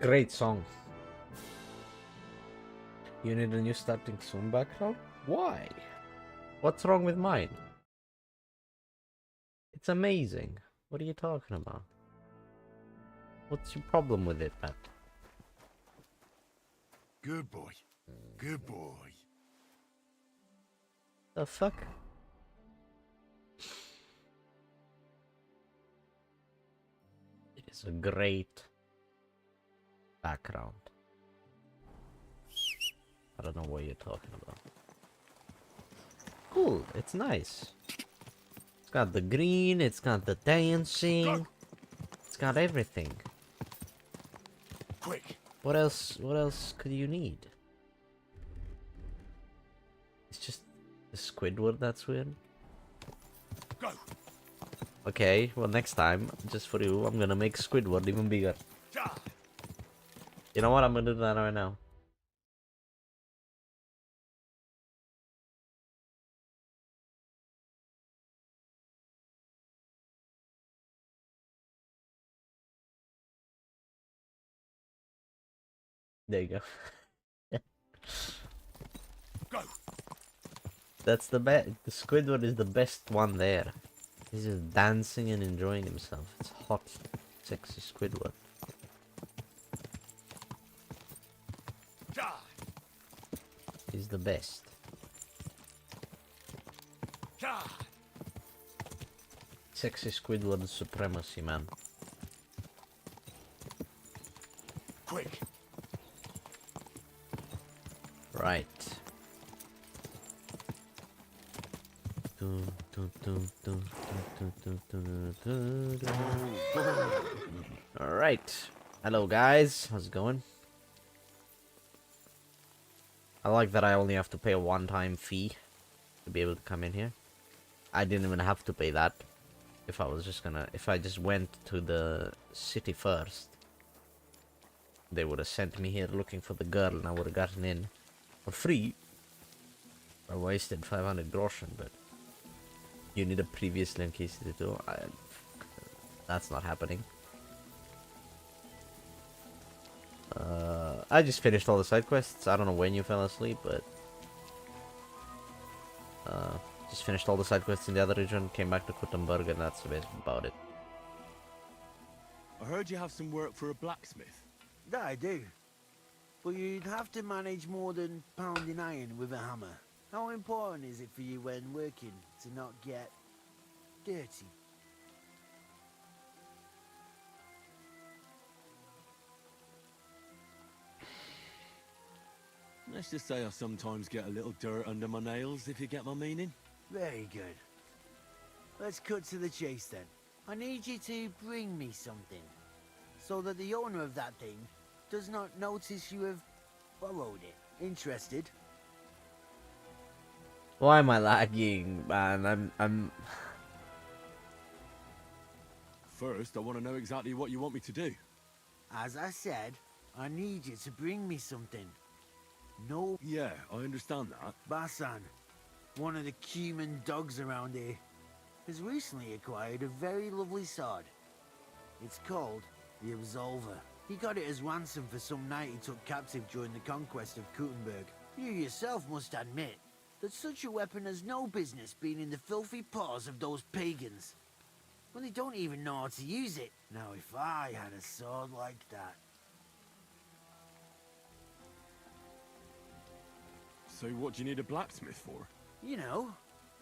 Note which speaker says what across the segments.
Speaker 1: Great song. You need a new starting soon background? Why? What's wrong with mine? It's amazing. What are you talking about? What's your problem with it, Matt?
Speaker 2: Good boy. Good boy.
Speaker 1: The fuck? It is a great background. I don't know what you're talking about. Cool, it's nice. It's got the green, it's got the dancing, it's got everything.
Speaker 2: Quick.
Speaker 1: What else could you need? It's just the Squidward that's weird.
Speaker 2: Go.
Speaker 1: Okay, well next time, just for you, I'm gonna make Squidward even bigger.
Speaker 2: Ja.
Speaker 1: You know what? I'm gonna do that right now. There you go.
Speaker 2: Go.
Speaker 1: That's the best. The Squidward is the best one there. He's just dancing and enjoying himself. It's hot, sexy Squidward.
Speaker 2: Ja.
Speaker 1: He's the best.
Speaker 2: Ja.
Speaker 1: Sexy Squidward supremacy, man.
Speaker 2: Quick.
Speaker 1: Right. Alright. Hello guys, how's it going? I like that I only have to pay a one-time fee to be able to come in here. I didn't even have to pay that. If I just went to the city first, they would have sent me here looking for the girl and I would have gotten in for free. I wasted 500 groschen, but you need a previous link to do. That's not happening. I just finished all the side quests. I don't know when you fell asleep, but just finished all the side quests in the other region, came back to Kuttenberg, and that's about it.
Speaker 3: I heard you have some work for a blacksmith.
Speaker 4: That I do. But you'd have to manage more than pounding iron with a hammer. How important is it for you when working to not get dirty?
Speaker 3: Let's just say I sometimes get a little dirt under my nails, if you get my meaning.
Speaker 4: Very good. Let's cut to the chase then. I need you to bring me something, so that the owner of that thing does not notice you have borrowed it. Interested?
Speaker 1: Why am I lagging, man? I'm.
Speaker 3: First, I want to know exactly what you want me to do.
Speaker 4: As I said, I need you to bring me something. No
Speaker 3: Yeah, I understand that.
Speaker 4: Basan, one of the cumin dogs around here, has recently acquired a very lovely sword. It's called the Absolver. He got it as ransom for some knight he took captive during the conquest of Kuttenberg. You yourself must admit that such a weapon has no business being in the filthy paws of those pagans. When they don't even know how to use it. Now if I had a sword like that.
Speaker 3: So what do you need a blacksmith for?
Speaker 4: You know,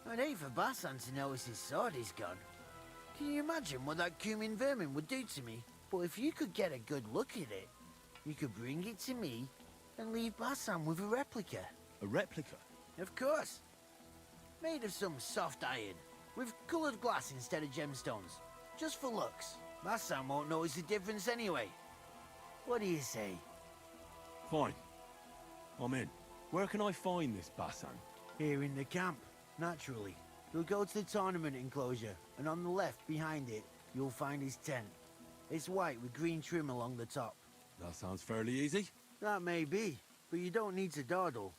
Speaker 4: I'd hate for Basan to notice his sword is gone. Can you imagine what that cumin vermin would do to me? But if you could get a good look at it, you could bring it to me and leave Basan with a replica.
Speaker 3: A replica?
Speaker 4: Of course. Made of some soft iron, with coloured glass instead of gemstones. Just for looks. Basan won't notice the difference anyway. What do you say?
Speaker 3: Fine. I'm in. Where can I find this Basan?
Speaker 4: Here in the camp, naturally. You'll go to the tournament enclosure, and on the left, behind it, you'll find his tent. It's white with green trim along the top.
Speaker 3: That sounds fairly easy.
Speaker 4: That may be, but you don't need to dawdle.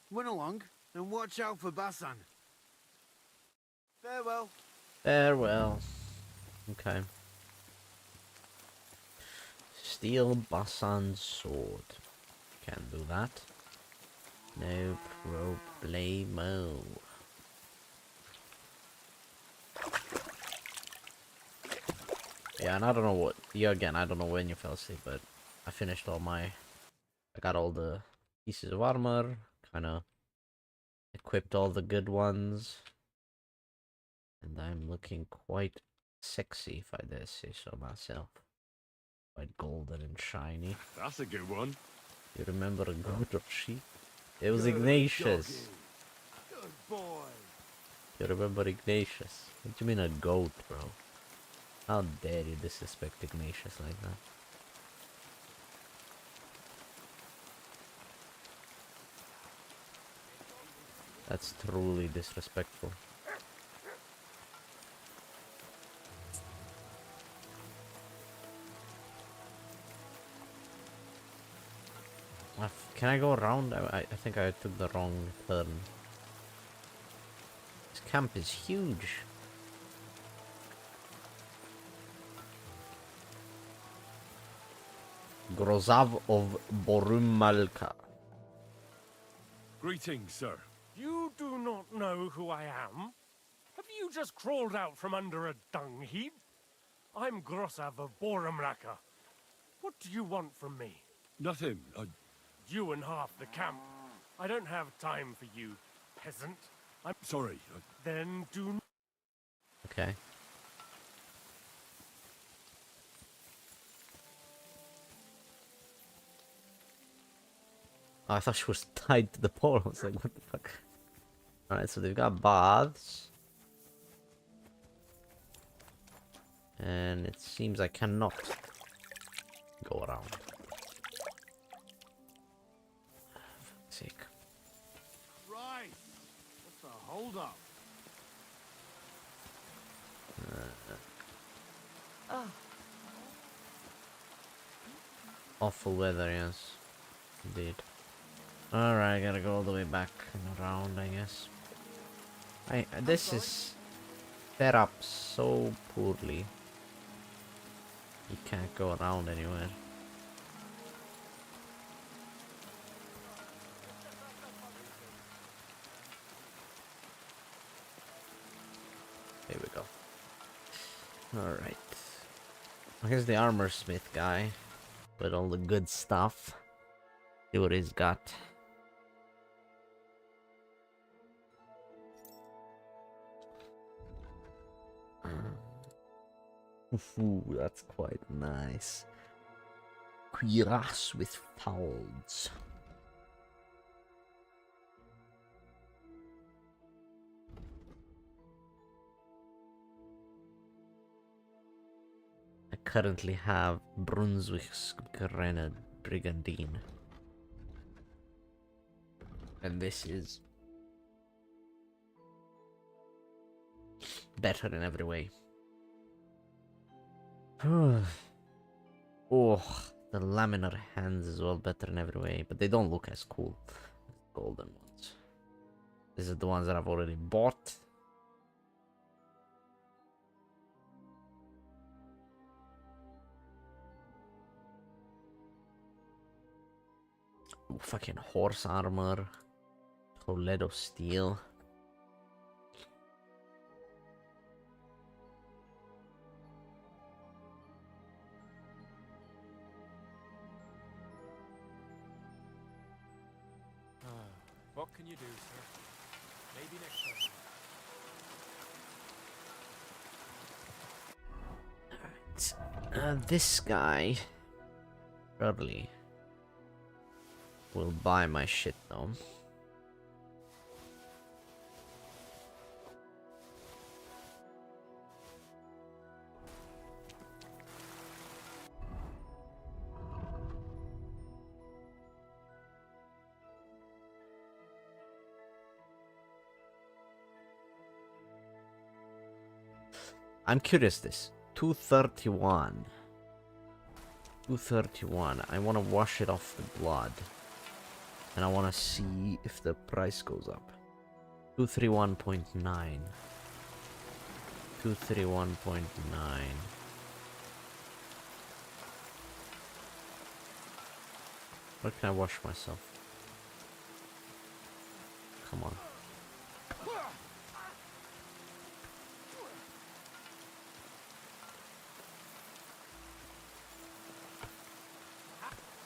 Speaker 4: Run along, and watch out for Basan. Farewell.
Speaker 1: Farewell. Okay. Steel Basan sword. Can't do that. No problemo. Yeah, and I don't know what. Yeah, again, I don't know when you fell asleep, but I finished all my. I got all the pieces of armor. Kind of equipped all the good ones. And I'm looking quite sexy, if I dare say so myself. Quite golden and shiny.
Speaker 3: That's a good one.
Speaker 1: You remember a goat or sheep? It was
Speaker 2: Good
Speaker 1: Ignatius.
Speaker 2: doggy. Good boy.
Speaker 1: You remember Ignatius? What do you mean a goat, bro? How dare you disrespect Ignatius like that? That's truly disrespectful. Can I go around? I think I took the wrong turn. This camp is huge. Grozav of Borumalka.
Speaker 3: Greetings, sir.
Speaker 5: You do not know who I am? Have you just crawled out from under a dung heap? I'm Grossav of Borumraka. What do you want from me?
Speaker 3: Nothing.
Speaker 5: You and half the camp. I don't have time for you, peasant. I'm
Speaker 3: Sorry.
Speaker 5: then do.
Speaker 1: Okay. Oh, I thought she was tied to the pole. I was like, what the fuck? Alright, so they've got baths. And it seems I cannot go around. For fuck's sake.
Speaker 2: Right. What's the hold up?
Speaker 1: Awful weather, yes. Indeed. Alright, I gotta go all the way back and around, I guess. This is set up so poorly. You can't go around anywhere. Here we go. Alright. Here's the armor smith guy with all the good stuff. See what he's got. Ooh, that's quite nice. Cuirass with folds. I currently have Brunswick's Grenade Brigandine. And this is better in every way. Oh, the laminar hands as well, better in every way, but they don't look as cool as the golden ones. These are the ones that I've already bought. Ooh, fucking horse armor, Toledo steel.
Speaker 5: What can you do, sir? Maybe next time.
Speaker 1: Alright. This guy probably will buy my shit though. I'm curious this. 231. 231. I want to wash it off the blood. And I want to see if the price goes up. 231.9. 231.9. Where can I wash myself? Come on.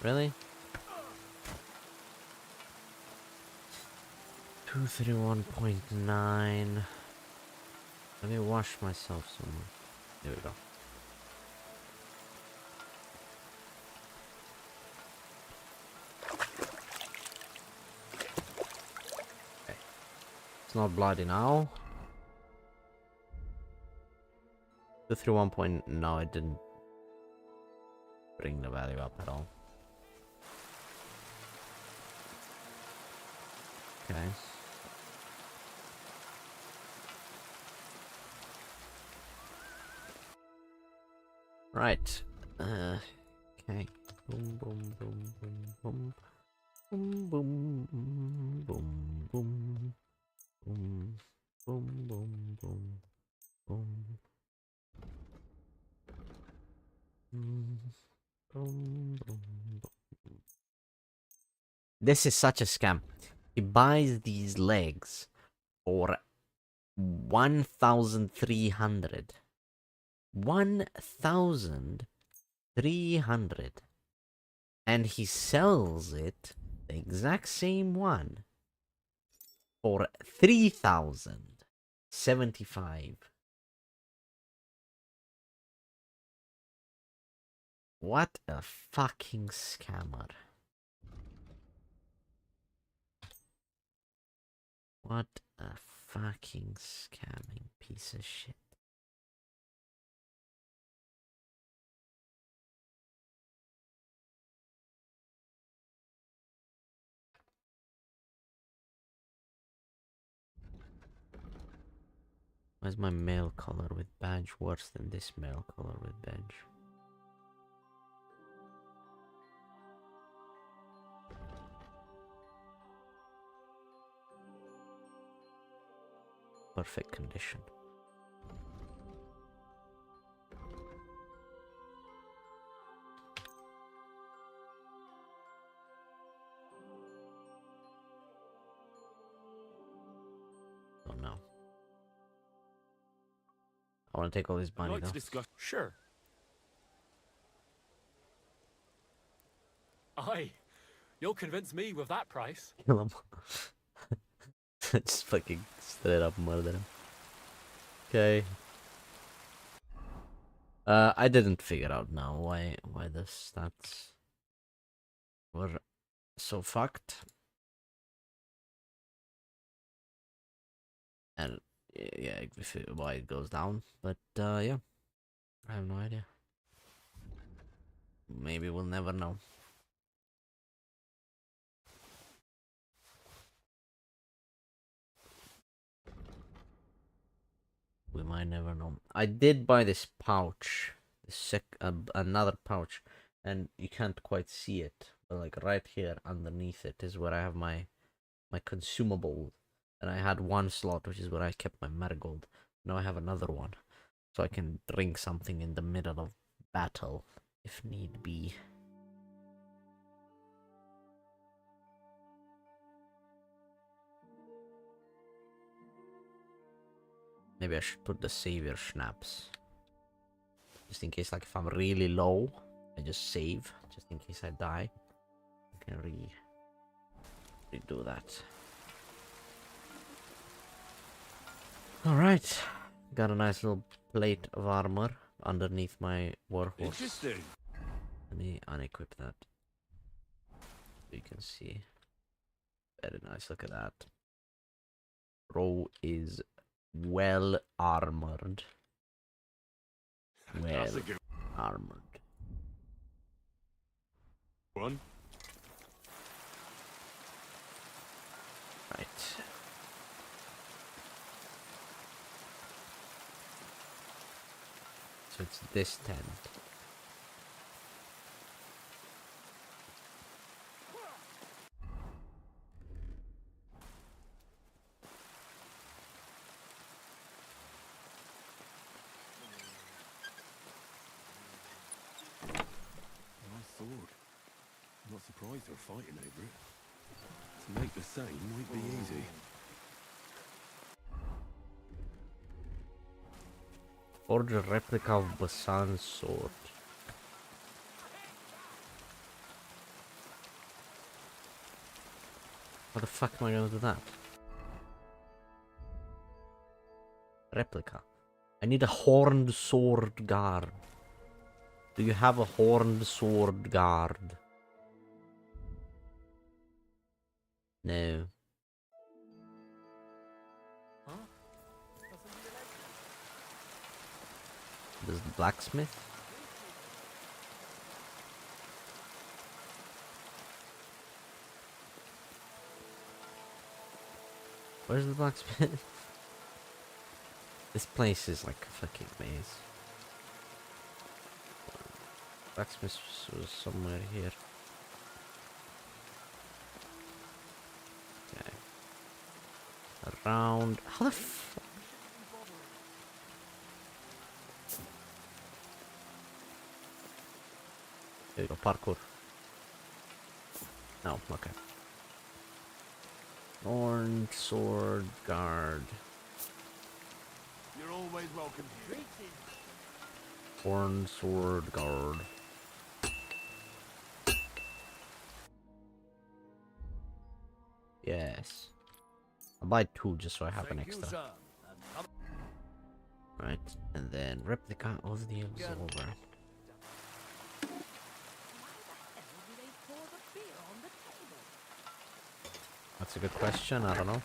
Speaker 1: Really? 231.9. Let me wash myself somewhere. There we go. Okay. It's not bloody now. 231 point. No, it didn't bring the value up at all. Okay. Right. Okay. Boom, boom, boom, boom, boom. Boom, boom, boom, boom, boom. Boom, boom, boom, boom, boom. Boom, boom, boom, boom. This is such a scam. He buys these legs for 1,300. 1,300. And he sells it, the exact same one, for 3,075. What a fucking scammer. What a fucking scamming piece of shit. Why is my mail color with badge worse than this mail color with badge? Perfect condition. Oh no. I want to take all this
Speaker 3: I'd
Speaker 1: money
Speaker 3: like
Speaker 1: though.
Speaker 3: to discuss.
Speaker 5: Sure. Aye. You'll convince me with that price.
Speaker 1: Kill him. Just fucking straight up murder him. Okay. I didn't figure out now why the stats were so fucked. And yeah, why it goes down. But yeah, I have no idea. Maybe we'll never know. We might never know. I did buy this pouch, another pouch, and you can't quite see it, but like right here underneath it is where I have my consumable, and I had one slot which is where I kept my marigold. Now I have another one, so I can drink something in the middle of battle if need be. Maybe I should put the savior schnapps. Just in case, like, if I'm really low, I just save. Just in case I die. I can redo that. Alright. Got a nice little plate of armor underneath my warhorse.
Speaker 3: Interesting.
Speaker 1: Let me unequip that. You can see. Very nice, look at that. Bro is well armored. Well
Speaker 3: That's a good
Speaker 1: armored.
Speaker 3: one.
Speaker 1: Right. So it's this tent.
Speaker 3: Nice sword. I'm not surprised. Scythe are fighting over it. To make the same might be easy.
Speaker 1: Forge a replica of Basan's sword. How the fuck am I gonna do that? Replica. I need a horned sword guard. Do you have a horned sword guard? No. There's the blacksmith. Where's the blacksmith? This place is like a fucking maze. Blacksmith was somewhere here. Okay. Around. How the fuck? There you go, parkour. No, okay. Horned sword guard.
Speaker 2: You're always welcome here.
Speaker 1: Horned sword guard. Yes. I'll buy 2 just so I have an
Speaker 2: Thank you,
Speaker 1: extra.
Speaker 2: sir. And
Speaker 1: Right, and then replica of the Absolver. That's a good question, I don't know.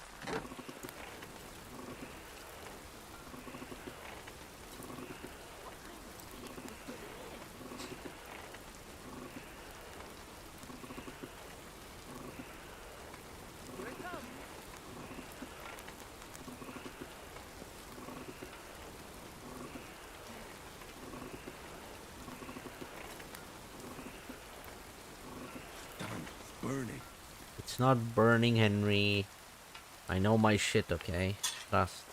Speaker 3: Damn, it's burning.
Speaker 1: It's not burning, Henry. I know my shit, okay? Trust.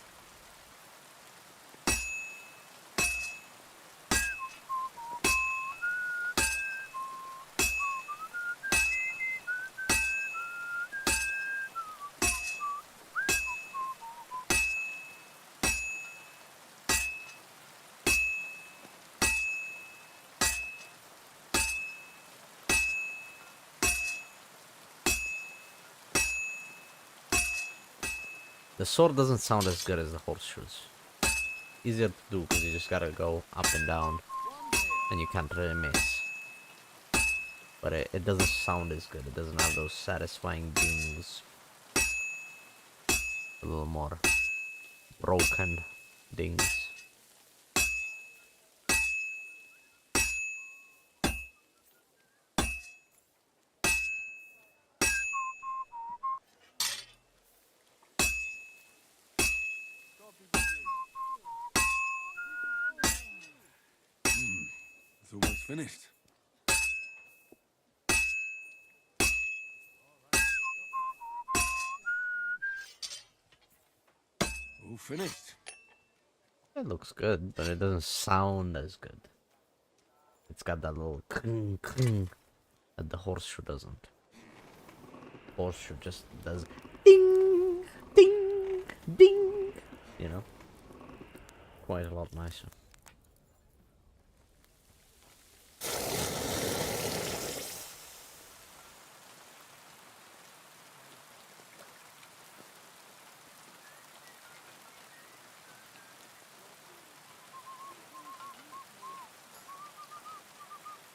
Speaker 1: The sword doesn't sound as good as the horseshoes. Easier to do because you just gotta go up and down and you can't really miss. But it doesn't sound as good. It doesn't have those satisfying dings. A little more broken dings.
Speaker 3: It's almost finished. All finished.
Speaker 1: It looks good, but it doesn't sound as good. It's got that little cling cling that the horseshoe doesn't. Horseshoe just does ding, ding, ding. You know, quite a lot nicer.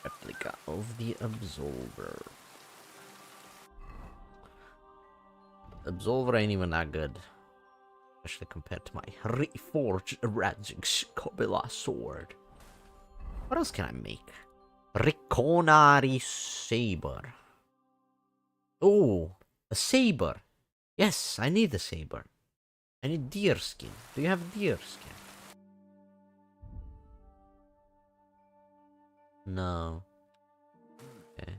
Speaker 1: Replica of the Absolver. Absolver ain't even that good. Especially compared to my reforged Radzig's Kobila sword. What else can I make? Rikonari saber. Oh, a saber. Yes, I need a saber. I need deer skin. Do you have deer skin? No. Okay.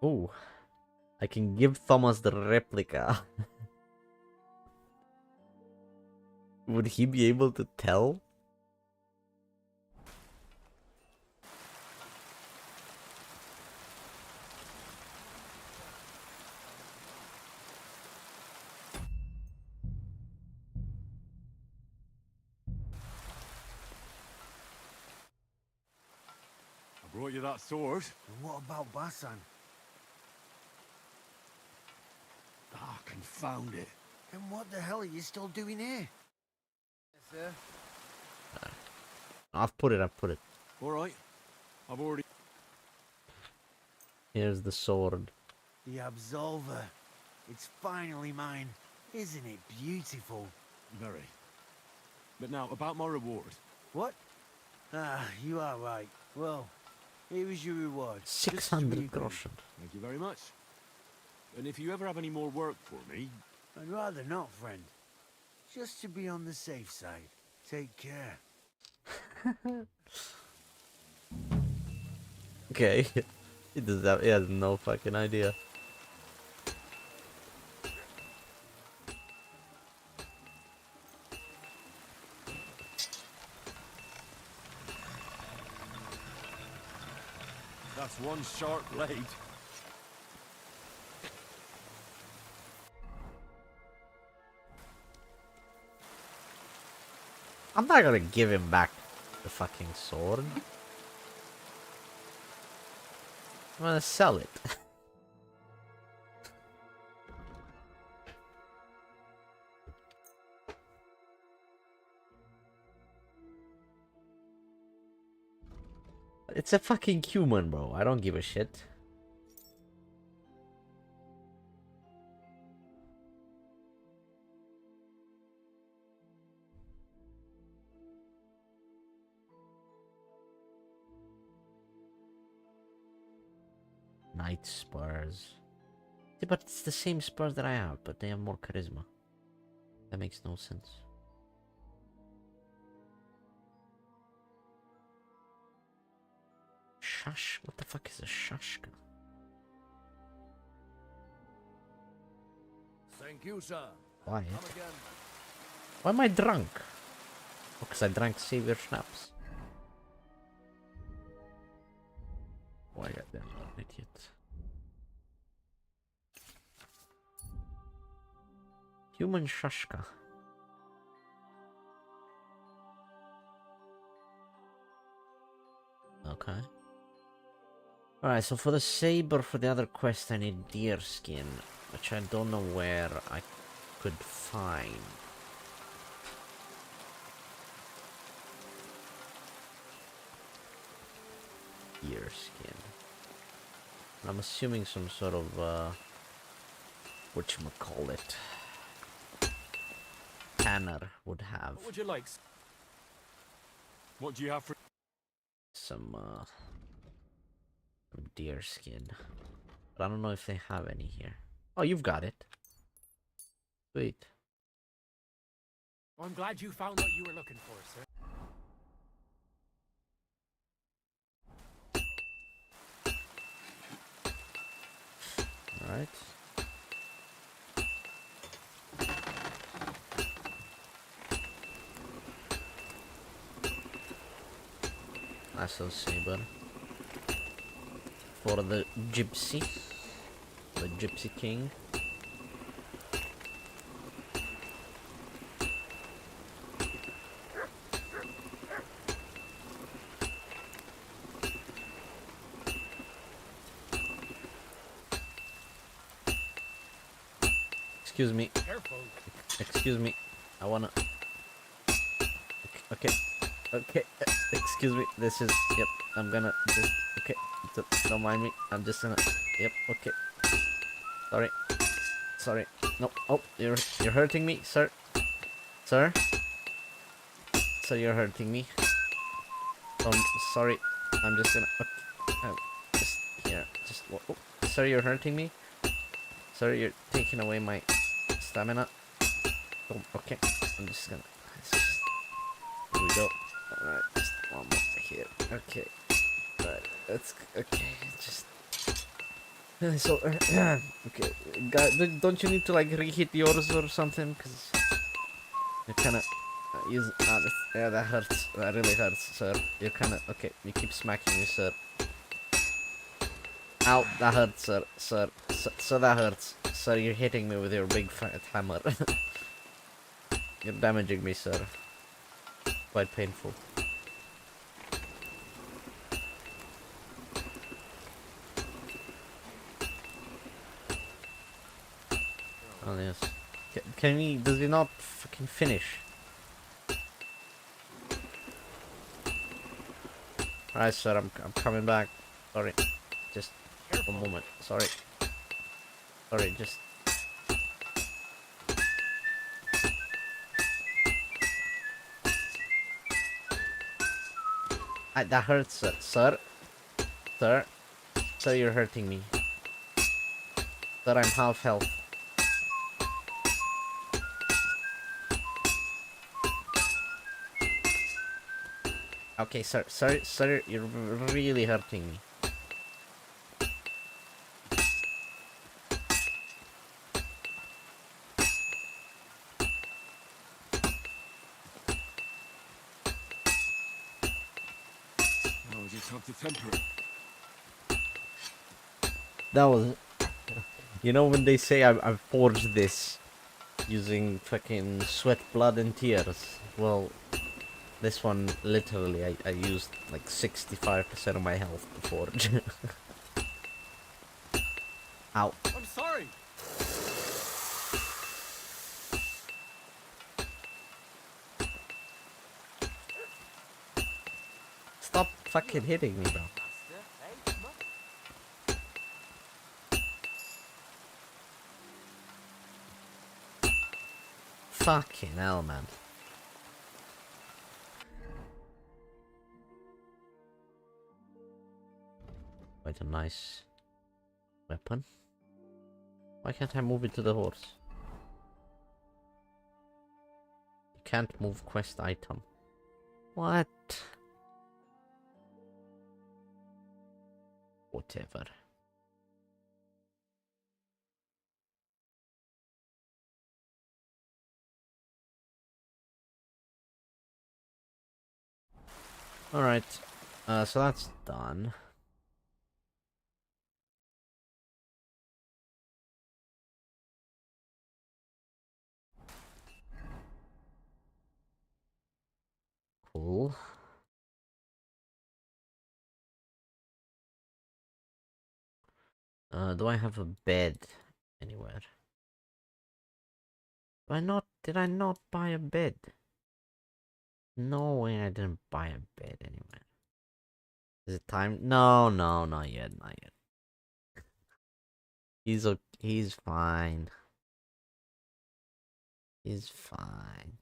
Speaker 1: Oh, I can give Thomas the replica. Would he be able to tell?
Speaker 3: I brought you that sword.
Speaker 4: And what about Basan?
Speaker 3: Ah, confound it.
Speaker 4: Then what the hell are you still doing here? Yes, sir.
Speaker 1: I've put it.
Speaker 3: All right. I've already...
Speaker 1: Here's the sword.
Speaker 4: The Absolver. It's finally mine. Isn't it beautiful?
Speaker 3: Very. But now, about my reward.
Speaker 4: What? Ah, you are right. Well, here is your reward. Just for
Speaker 1: 600
Speaker 4: you,
Speaker 1: groschen.
Speaker 3: Thank you very much. And if you ever have any more work for me...
Speaker 4: I'd rather not, friend. Just to be on the safe side. Take care.
Speaker 1: Okay. He has no fucking idea.
Speaker 3: That's one sharp blade.
Speaker 1: I'm not gonna give him back the fucking sword. I'm gonna sell it. It's a fucking human, bro. I don't give a shit. Knight spurs. Yeah, but it's the same spurs that I have, but they have more charisma. That makes no sense. Shush? What the fuck is a shushka?
Speaker 2: Thank you, sir.
Speaker 1: Why?
Speaker 2: Come again.
Speaker 1: Why am I drunk? Oh, because I drank Savior Schnapps. Why are they not idiot? Human Shushka. Okay. Alright, so for the saber, for the other quest, I need deer skin, which I don't know where I could find. Deer skin. I'm assuming some sort of, whatchamacallit, tanner would have
Speaker 3: What would you like? What do you have for...
Speaker 1: some deer skin. But I don't know if they have any here. Oh, you've got it. Sweet.
Speaker 5: I'm glad you found what you were looking for, sir.
Speaker 1: Alright. Nice little saber. For the gypsy. The gypsy king. Excuse me.
Speaker 5: Careful.
Speaker 1: Excuse me. I wanna. Okay. Okay. Excuse me. This is. Yep. I'm gonna just. Okay. Don't mind me. I'm just gonna. Yep. Okay. Sorry. Sorry. No. Oh, you're hurting me, sir. Sir. Sir, you're hurting me. Sorry. I'm just gonna. Okay. Just here. Just. Oh, sir, you're hurting me. Sir, you're taking away my stamina. Oh, okay. I'm just gonna. Here we go. Alright, just one more here. Okay. Alright, that's okay. Just. So, okay. Don't you need to like reheat yours or something? Because you're kind of Use yeah, that hurts. That really hurts, sir. You're kind of okay. You keep smacking me, sir. Ow, that hurts, sir. Sir, that hurts. Sir, you're hitting me with your big fat hammer. You're damaging me, sir. Quite painful. Oh yes. Can we? Does he not fucking finish? Alright, sir. I'm coming back. Sorry. Just one moment. Sorry. Sorry. Just. That hurts, sir. Sir, you're hurting me. Sir, I'm half health. Okay, sir, you're really hurting me.
Speaker 3: I'll just have to temper it.
Speaker 1: That was, you know, when they say I've forged this using fucking sweat, blood, and tears. Well, this one literally I used like 65% of my health to forge. Ow.
Speaker 3: I'm sorry.
Speaker 1: Stop fucking hitting me, bro. Fucking hell, man. Quite a nice weapon. Why can't I move it to the horse? You can't move quest item. What? Whatever. Alright. So that's done. Cool. Do I have a bed anywhere? Did I not buy a bed? No way I didn't buy a bed anywhere. Is it time? No, not yet. He's fine. He's fine.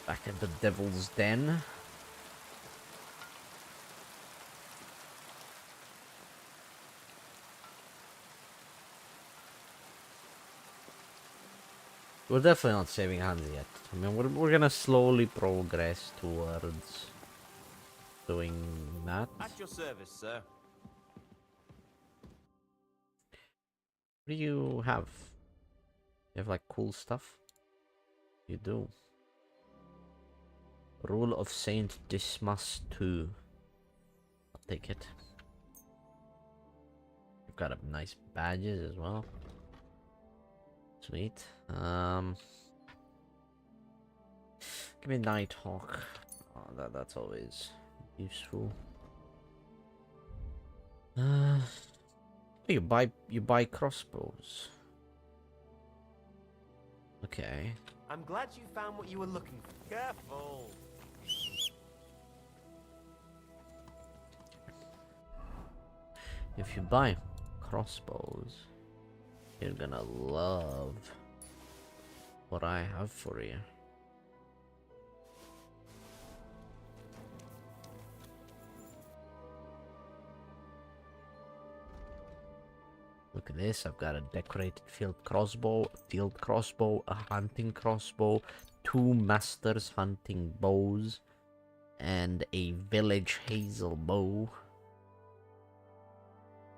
Speaker 1: Back at the Devil's Den. We're definitely not saving hands yet. I mean, we're gonna slowly progress towards doing that.
Speaker 6: At your service, sir.
Speaker 1: What do you have? You have like cool stuff? You do. Rule of Saint Dismas 2. I'll take it. You've got a nice badges as well. Sweet. Give me Nighthawk. Oh, that's always useful. You buy crossbows. Okay.
Speaker 6: I'm glad you found what you were looking for. Careful.
Speaker 1: If you buy crossbows, you're gonna love what I have for you. Look at this. I've got a decorated field crossbow, a hunting crossbow, 2 masters hunting bows, and a village hazel bow,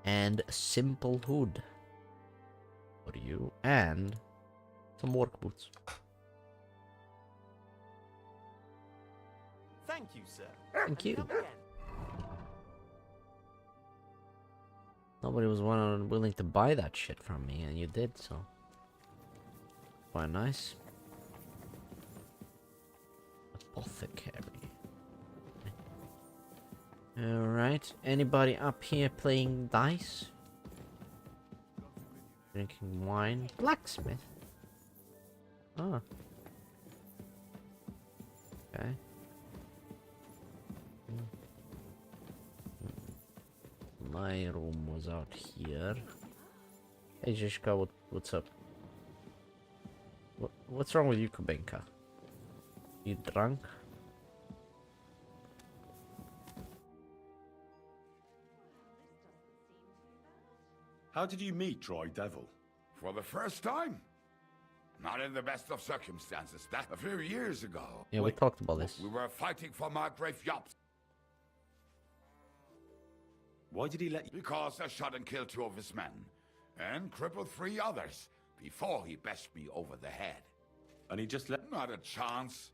Speaker 1: and a simple hood for you, and some work boots.
Speaker 6: Thank you, sir.
Speaker 1: Thank you.
Speaker 6: Come again.
Speaker 1: Nobody was willing to buy that shit from me, and you did, so quite nice. Apothecary. Alright, anybody up here playing dice? Drinking wine? Blacksmith? Oh. Okay. My room was out here. Hey Zhishka, what's up? What's wrong with you, Kubenka? You drunk?
Speaker 3: How did you meet Dry Devil?
Speaker 7: For the first time? Not in the best of circumstances. That a few years ago.
Speaker 1: Yeah, we talked about this.
Speaker 7: We were fighting for Margrave Yops.
Speaker 3: Why did he let you?
Speaker 7: Because I shot and killed 2 of his men. And crippled 3 others. Before he bashed me over the head.
Speaker 3: And he just let...
Speaker 7: Not a chance.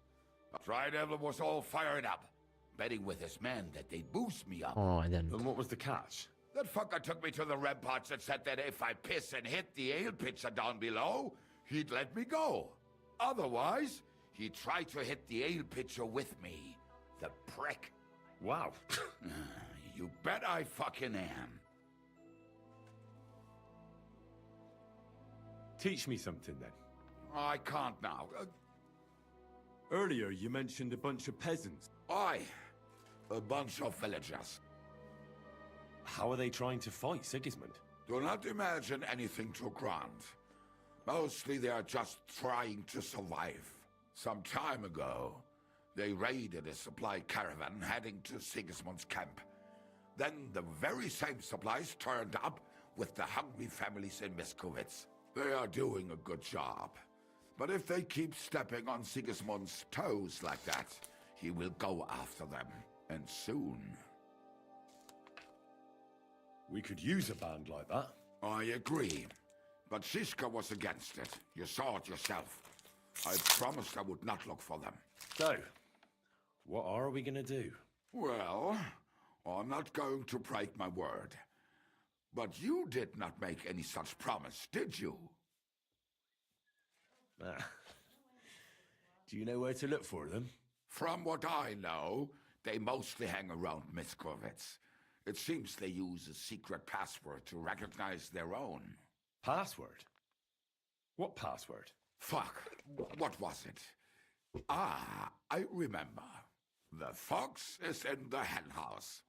Speaker 7: Dry Devil was all fired up. Betting with his men that they'd boost me up.
Speaker 1: Oh, I didn't.
Speaker 3: And what was the catch?
Speaker 7: That fucker took me to the ramparts and said that if I piss and hit the ale pitcher down below, he'd let me go. Otherwise, he'd try to hit the ale pitcher with me. The prick.
Speaker 3: Wow.
Speaker 7: You bet I fucking am.
Speaker 3: Teach me something then.
Speaker 7: I can't now.
Speaker 3: Earlier you mentioned a bunch of peasants.
Speaker 7: Aye. A bunch of villagers.
Speaker 3: How are they trying to fight Sigismund?
Speaker 7: Do not imagine anything too grand. Mostly they are just trying to survive. Some time ago, they raided a supply caravan heading to Sigismund's camp. Then the very same supplies turned up with the hungry families in Miskovitz. They are doing a good job. But if they keep stepping on Sigismund's toes like that, he will go after them. And soon.
Speaker 3: We could use a band like that.
Speaker 7: I agree. But Zhishka was against it. You saw it yourself. I promised I would not look for them.
Speaker 3: So, what are we gonna do?
Speaker 7: Well, I'm not going to break my word. But you did not make any such promise, did you?
Speaker 3: Ah. Do you know where to look for them?
Speaker 7: From what I know, they mostly hang around Miskovitz. It seems they use a secret password to recognize their own.
Speaker 3: Password? What password?
Speaker 7: Fuck. What was it? Ah, I remember. The fox is in the henhouse.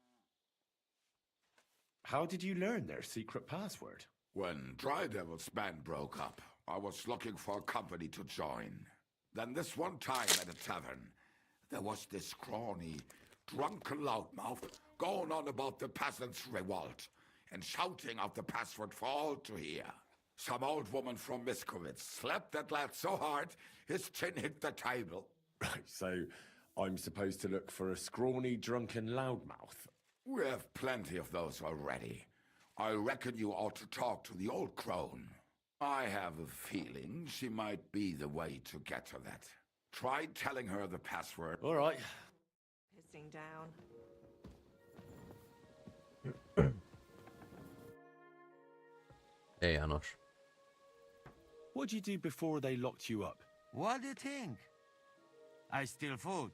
Speaker 3: How did you learn their secret password?
Speaker 7: When Dry Devil's band broke up, I was looking for a company to join. Then this one time at a tavern, there was this scrawny, drunken loudmouth going on about the peasants' revolt and shouting out the password for all to hear. Some old woman from Miskovitz slapped that lad so hard his chin hit the table.
Speaker 3: Right, so I'm supposed to look for a scrawny, drunken loudmouth.
Speaker 7: We have plenty of those already. I reckon you ought to talk to the old crone. I have a feeling she might be the way to get to that. Try telling her the password.
Speaker 3: All right.
Speaker 8: Pissing down.
Speaker 1: Hey, Janosch.
Speaker 3: What'd you do before they locked you up?
Speaker 4: What do you think? I steal food.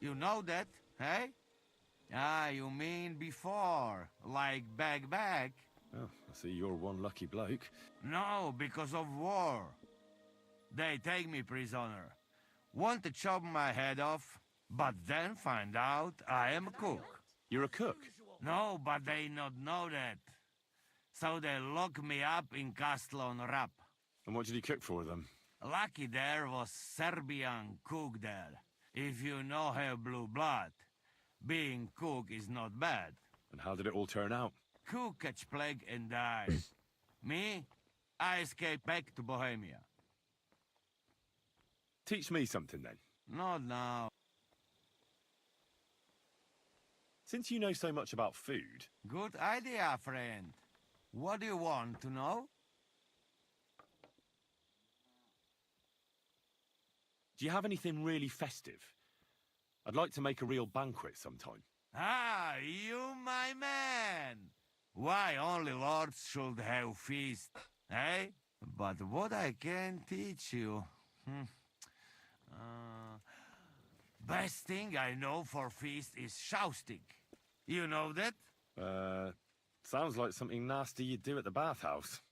Speaker 4: You know that, eh? Ah, you mean before, like back?
Speaker 3: Oh, I see you're one lucky bloke.
Speaker 4: No, because of war. They take me prisoner. Want to chop my head off, but then find out I am a cook.
Speaker 3: You're a cook?
Speaker 4: No, but they not know that. So they lock me up in Castle on Rap.
Speaker 3: And what did you cook for them?
Speaker 4: Lucky there was Serbian cook there. If you know her blue blood, being cook is not bad.
Speaker 3: And how did it all turn out?
Speaker 4: Cook catch plague and die.
Speaker 9: Me? I escaped back to Bohemia.
Speaker 3: Teach me something then.
Speaker 9: Not now.
Speaker 3: Since you know so much about food,
Speaker 9: Good idea, friend. What do you want to know?
Speaker 3: do you have anything really festive? I'd like to make a real banquet sometime.
Speaker 9: Ah, you, my man! Why only lords should have feast, eh? But what I can teach you... best thing I know for feast is jousting. You know that?
Speaker 3: Sounds like something nasty you'd do at the bathhouse.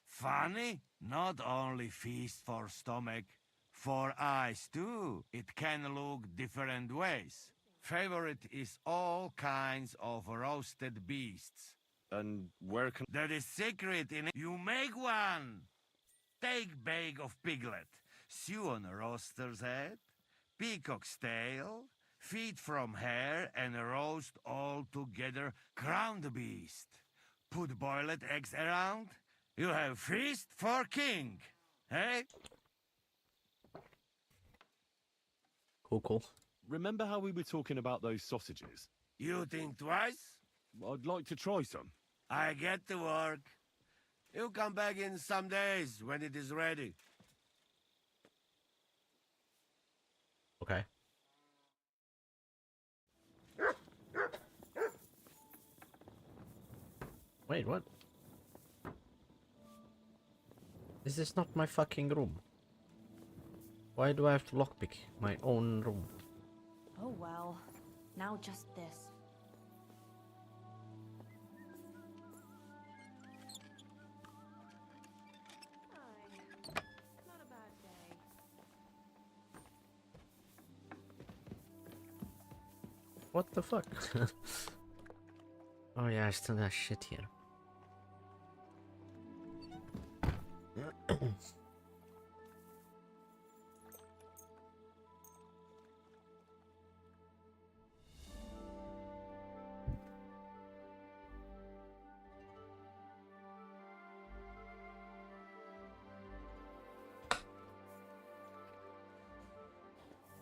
Speaker 9: Funny? Not only feast for stomach, for eyes too. It can look different ways. Favorite is all kinds of roasted beasts.
Speaker 3: And where can...
Speaker 9: That is secret in it. You make one. Take bag of piglet, stew on a roaster's head, peacock's tail, feet from hair, and roast all together. Crown the beast. Put boiled eggs around. You have feast for king. Eh?
Speaker 1: Cool, cool.
Speaker 3: Remember how we were talking about those sausages?
Speaker 9: You think twice?
Speaker 3: I'd like to try some.
Speaker 9: I get to work. You come back in some days when it is ready.
Speaker 1: Okay. Wait, what? Is this not my fucking room? Why do I have to lockpick my own room?
Speaker 10: Oh well. Now just this.
Speaker 8: Hi. Not a bad day.
Speaker 1: What the fuck? Oh yeah, I still got shit here.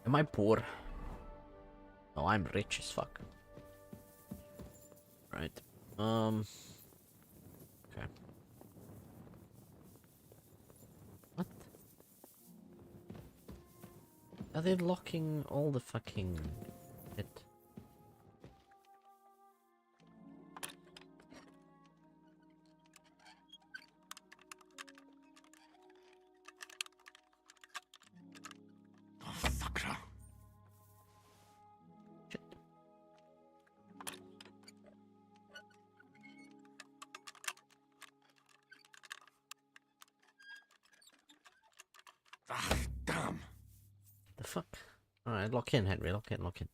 Speaker 1: Am I poor? No, I'm rich as fuck. Right. Okay. What? Are they locking all the fucking shit?
Speaker 7: Oh, Sakra.
Speaker 1: Shit.
Speaker 7: Ah, damn.
Speaker 1: The fuck? Alright, lock in, Henry. Lock in, lock in.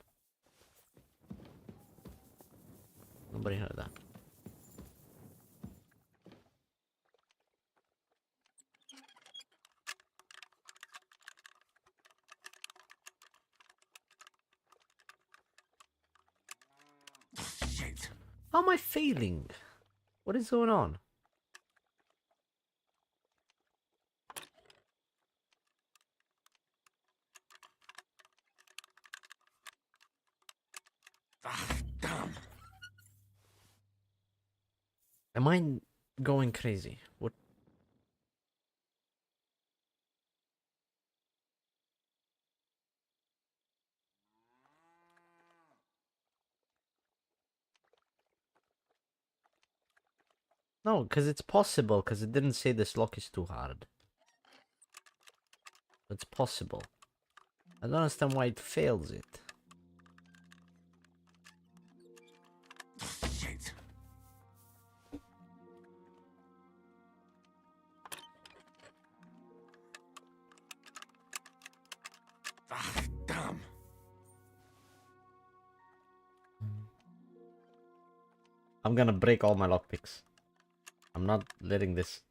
Speaker 1: Nobody heard that.
Speaker 7: Shit.
Speaker 1: How am I failing? What is going on?
Speaker 7: Ah, damn.
Speaker 1: Am I going crazy? What? No, because it's possible, because it didn't say this lock is too hard. It's possible. I don't understand why it fails it.
Speaker 7: Shit. Ah, damn.
Speaker 1: I'm gonna break all my lockpicks. I'm not letting this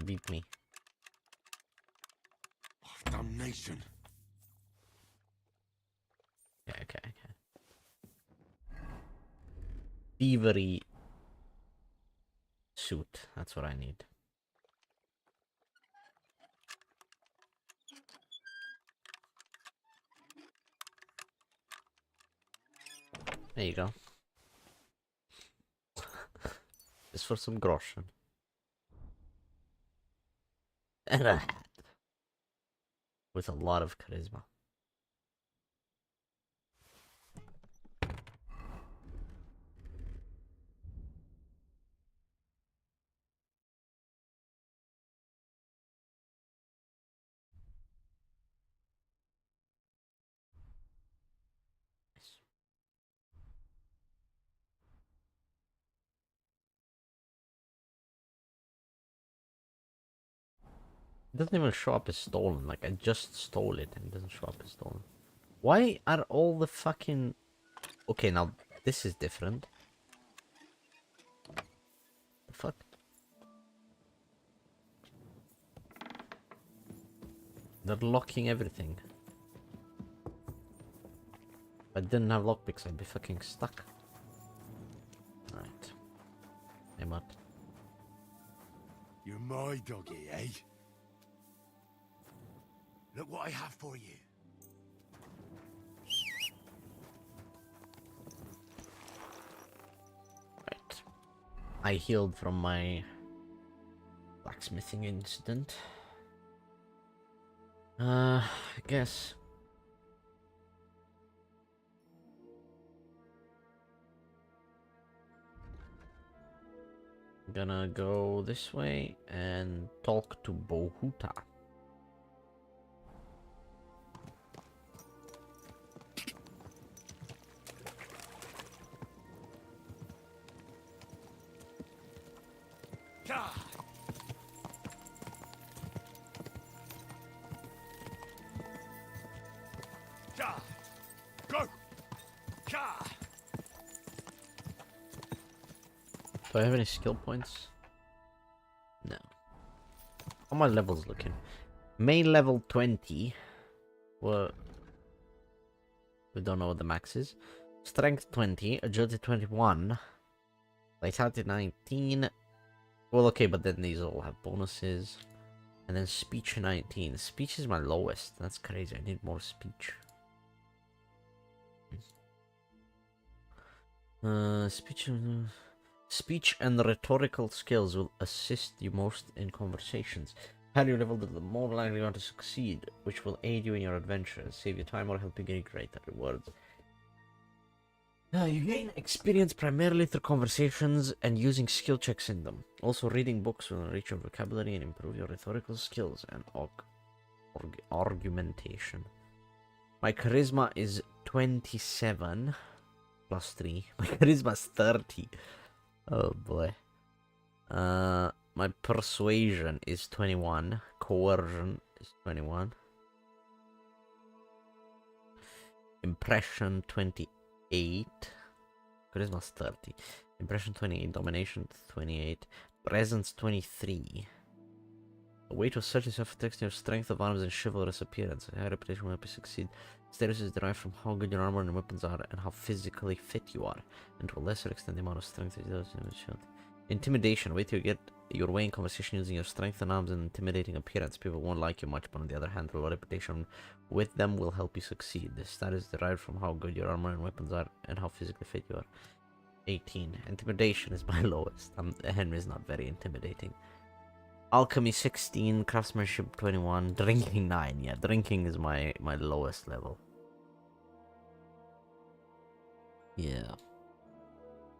Speaker 1: beat me.
Speaker 7: Oh, damnation.
Speaker 1: Okay. Thievery suit. That's what I need. There you go. Just for some groschen. And a hat. With a lot of charisma. It doesn't even show up as stolen. Like, I just stole it and it doesn't show up as stolen. Why are all the fucking... Okay, now this is different. The fuck? They're locking everything. If I didn't have lockpicks, I'd be fucking stuck. Right. Hey, Matt.
Speaker 2: You're my doggy, eh? Look what I have for you.
Speaker 1: Right. I healed from my blacksmithing incident. I guess. Gonna go this way and talk to Bohuta.
Speaker 2: Go!
Speaker 1: Do I have any skill points? No. How my levels looking? Main level 20. Well, we don't know what the max is. Strength 20, agility 21, vitality 19. Well, okay, but then these all have bonuses. And then speech 19. Speech is my lowest. That's crazy. I need more speech. Speech and rhetorical skills will assist you most in conversations. Higher you level, the more likely you are to succeed, which will aid you in your adventures, save you time, or help you gain greater rewards. You gain experience primarily through conversations and using skill checks in them. Also, reading books will enrich your vocabulary and improve your rhetorical skills and argumentation. My charisma is 27 plus 3. My charisma is 30. Oh boy. My persuasion is 21. Coercion is 21. Impression 28. Charisma is 30. Impression 28. Domination 28. Presence 23. A way to assert yourself attacks your strength of arms and chivalrous appearance. A high reputation will help you succeed. Status is derived from how good your armor and weapons are and how physically fit you are, and to a lesser extent the amount of strength that you have. Intimidation. Wait till you get your way in conversation using your strength and arms and intimidating appearance. People won't like you much, but on the other hand, your reputation with them will help you succeed. The status is derived from how good your armor and weapons are and how physically fit you are. 18. Intimidation is my lowest. Henry is not very intimidating. Alchemy 16, craftsmanship 21, drinking 9. Yeah, drinking is my lowest level. Yeah.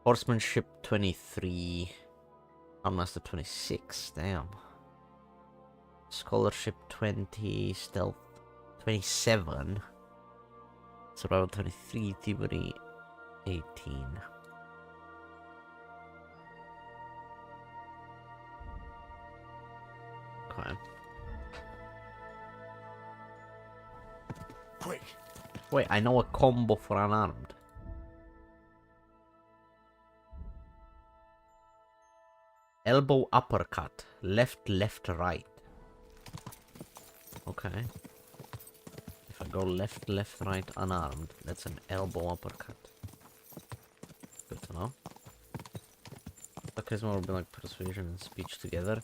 Speaker 1: Horsemanship 23. Armmaster 26. Damn. Scholarship 20. Stealth 27. Survival 23. Thievery 18. Okay.
Speaker 2: Quick!
Speaker 1: Wait, I know a combo for unarmed. Elbow uppercut. Left, left, right. Okay. If I go left, left, right, unarmed, that's an elbow uppercut. Good to know. The charisma would be like persuasion and speech together.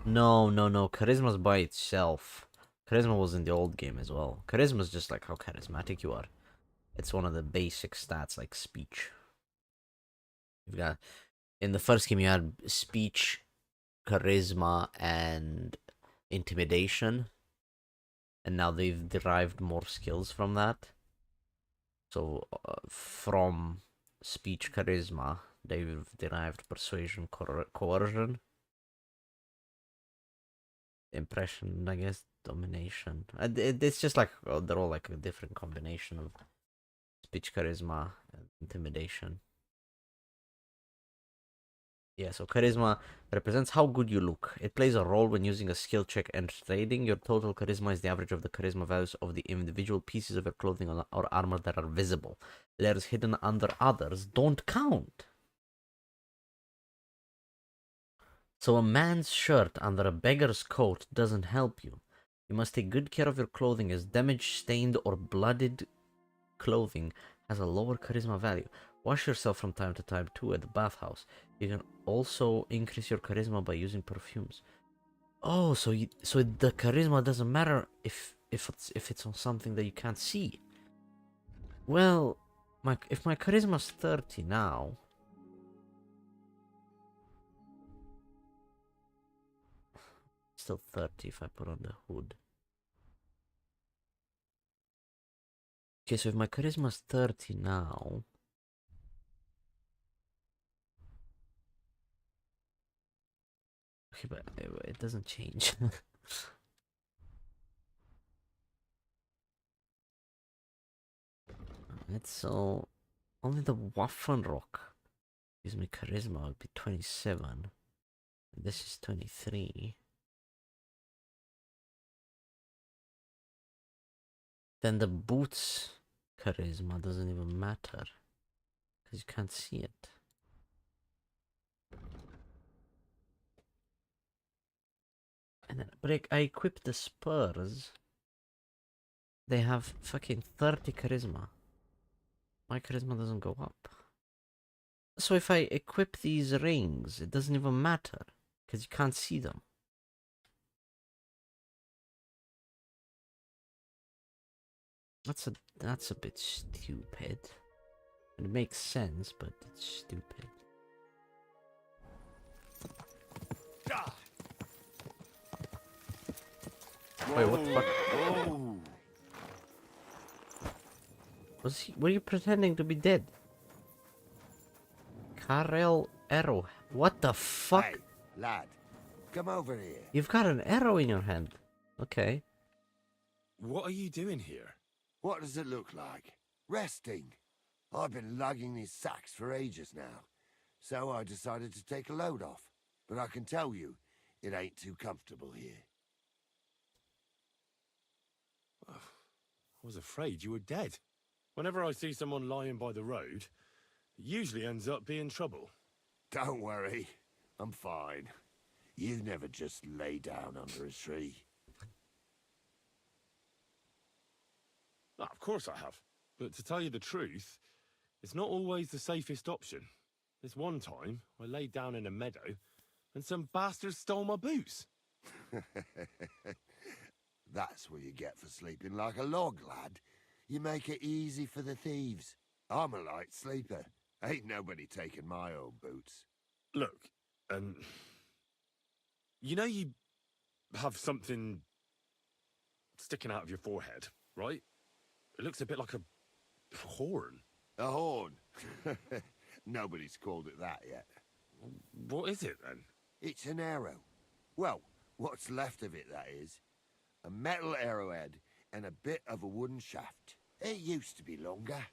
Speaker 1: No. Charisma's by itself. Charisma was in the old game as well. Charisma's just like how charismatic you are. It's one of the basic stats like speech. You've got in the first game you had speech, charisma, and intimidation. And now they've derived more skills from that. So from speech, charisma, they've derived persuasion, coercion, impression, I guess, domination. It's just like they're all like a different combination of speech, charisma, and intimidation. Yeah, so charisma represents how good you look. It plays a role when using a skill check and trading. Your total charisma is the average of the charisma values of the individual pieces of your clothing or armor that are visible. Layers hidden under others don't count. So a man's shirt under a beggar's coat doesn't help you. You must take good care of your clothing, as damaged, stained, or blooded clothing has a lower charisma value. Wash yourself from time to time too at the bathhouse. You can also increase your charisma by using perfumes. Oh, so the charisma doesn't matter if it's on something that you can't see. Well, if my charisma's 30 now, still 30 if I put on the hood. Okay, so if my charisma's 30 now, okay, but it doesn't change. It's so only the Waffenrock gives me charisma would be 27. And this is 23. Then the boots charisma doesn't even matter because you can't see it. And then, but I equip the spurs. They have fucking 30 charisma. My charisma doesn't go up. So if I equip these rings, it doesn't even matter because you can't see them. That's a bit stupid. It makes sense, but it's stupid. Wait, what the fuck?
Speaker 2: Whoa.
Speaker 1: Were you pretending to be dead? Karel arrow. What the fuck?
Speaker 2: Hey, lad, come over here.
Speaker 1: You've got an arrow in your hand. Okay.
Speaker 3: What are you doing here?
Speaker 2: What does it look like? Resting. I've been lugging these sacks for ages now, so I decided to take a load off. But I can tell you, it ain't too comfortable here.
Speaker 3: I was afraid you were dead. Whenever I see someone lying by the road, it usually ends up being trouble.
Speaker 2: Don't worry, I'm fine. You never just lay down under a tree.
Speaker 3: Ah, of course I have. But to tell you the truth, it's not always the safest option. This one time, I laid down in a meadow, and some bastards stole my boots.
Speaker 2: That's what you get for sleeping like a log, lad. You make it easy for the thieves. I'm a light sleeper. Ain't nobody taking my old boots.
Speaker 3: Look, you know you have something sticking out of your forehead, right? It looks a bit like a horn.
Speaker 2: A horn? Nobody's called it that yet.
Speaker 3: What is it, then?
Speaker 2: It's an arrow. Well, what's left of it, that is. A metal arrowhead and a bit of a wooden shaft. It used to be longer,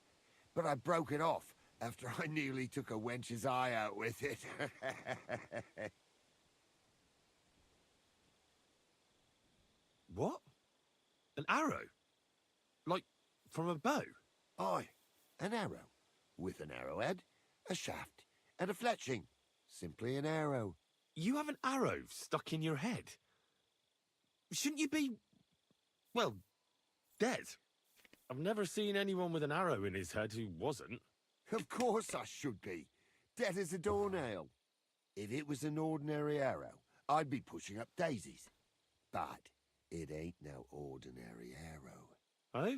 Speaker 2: but I broke it off after I nearly took a wench's eye out with it.
Speaker 3: What? An arrow? Like, from a bow?
Speaker 2: Aye, an arrow. With an arrowhead, a shaft, and a fletching. Simply an arrow.
Speaker 3: You have an arrow stuck in your head? Shouldn't you be, well, dead? I've never seen anyone with an arrow in his head who wasn't.
Speaker 2: Of course I should be. Dead as a doornail. If it was an ordinary arrow, I'd be pushing up daisies. But it ain't no ordinary arrow.
Speaker 3: Oh?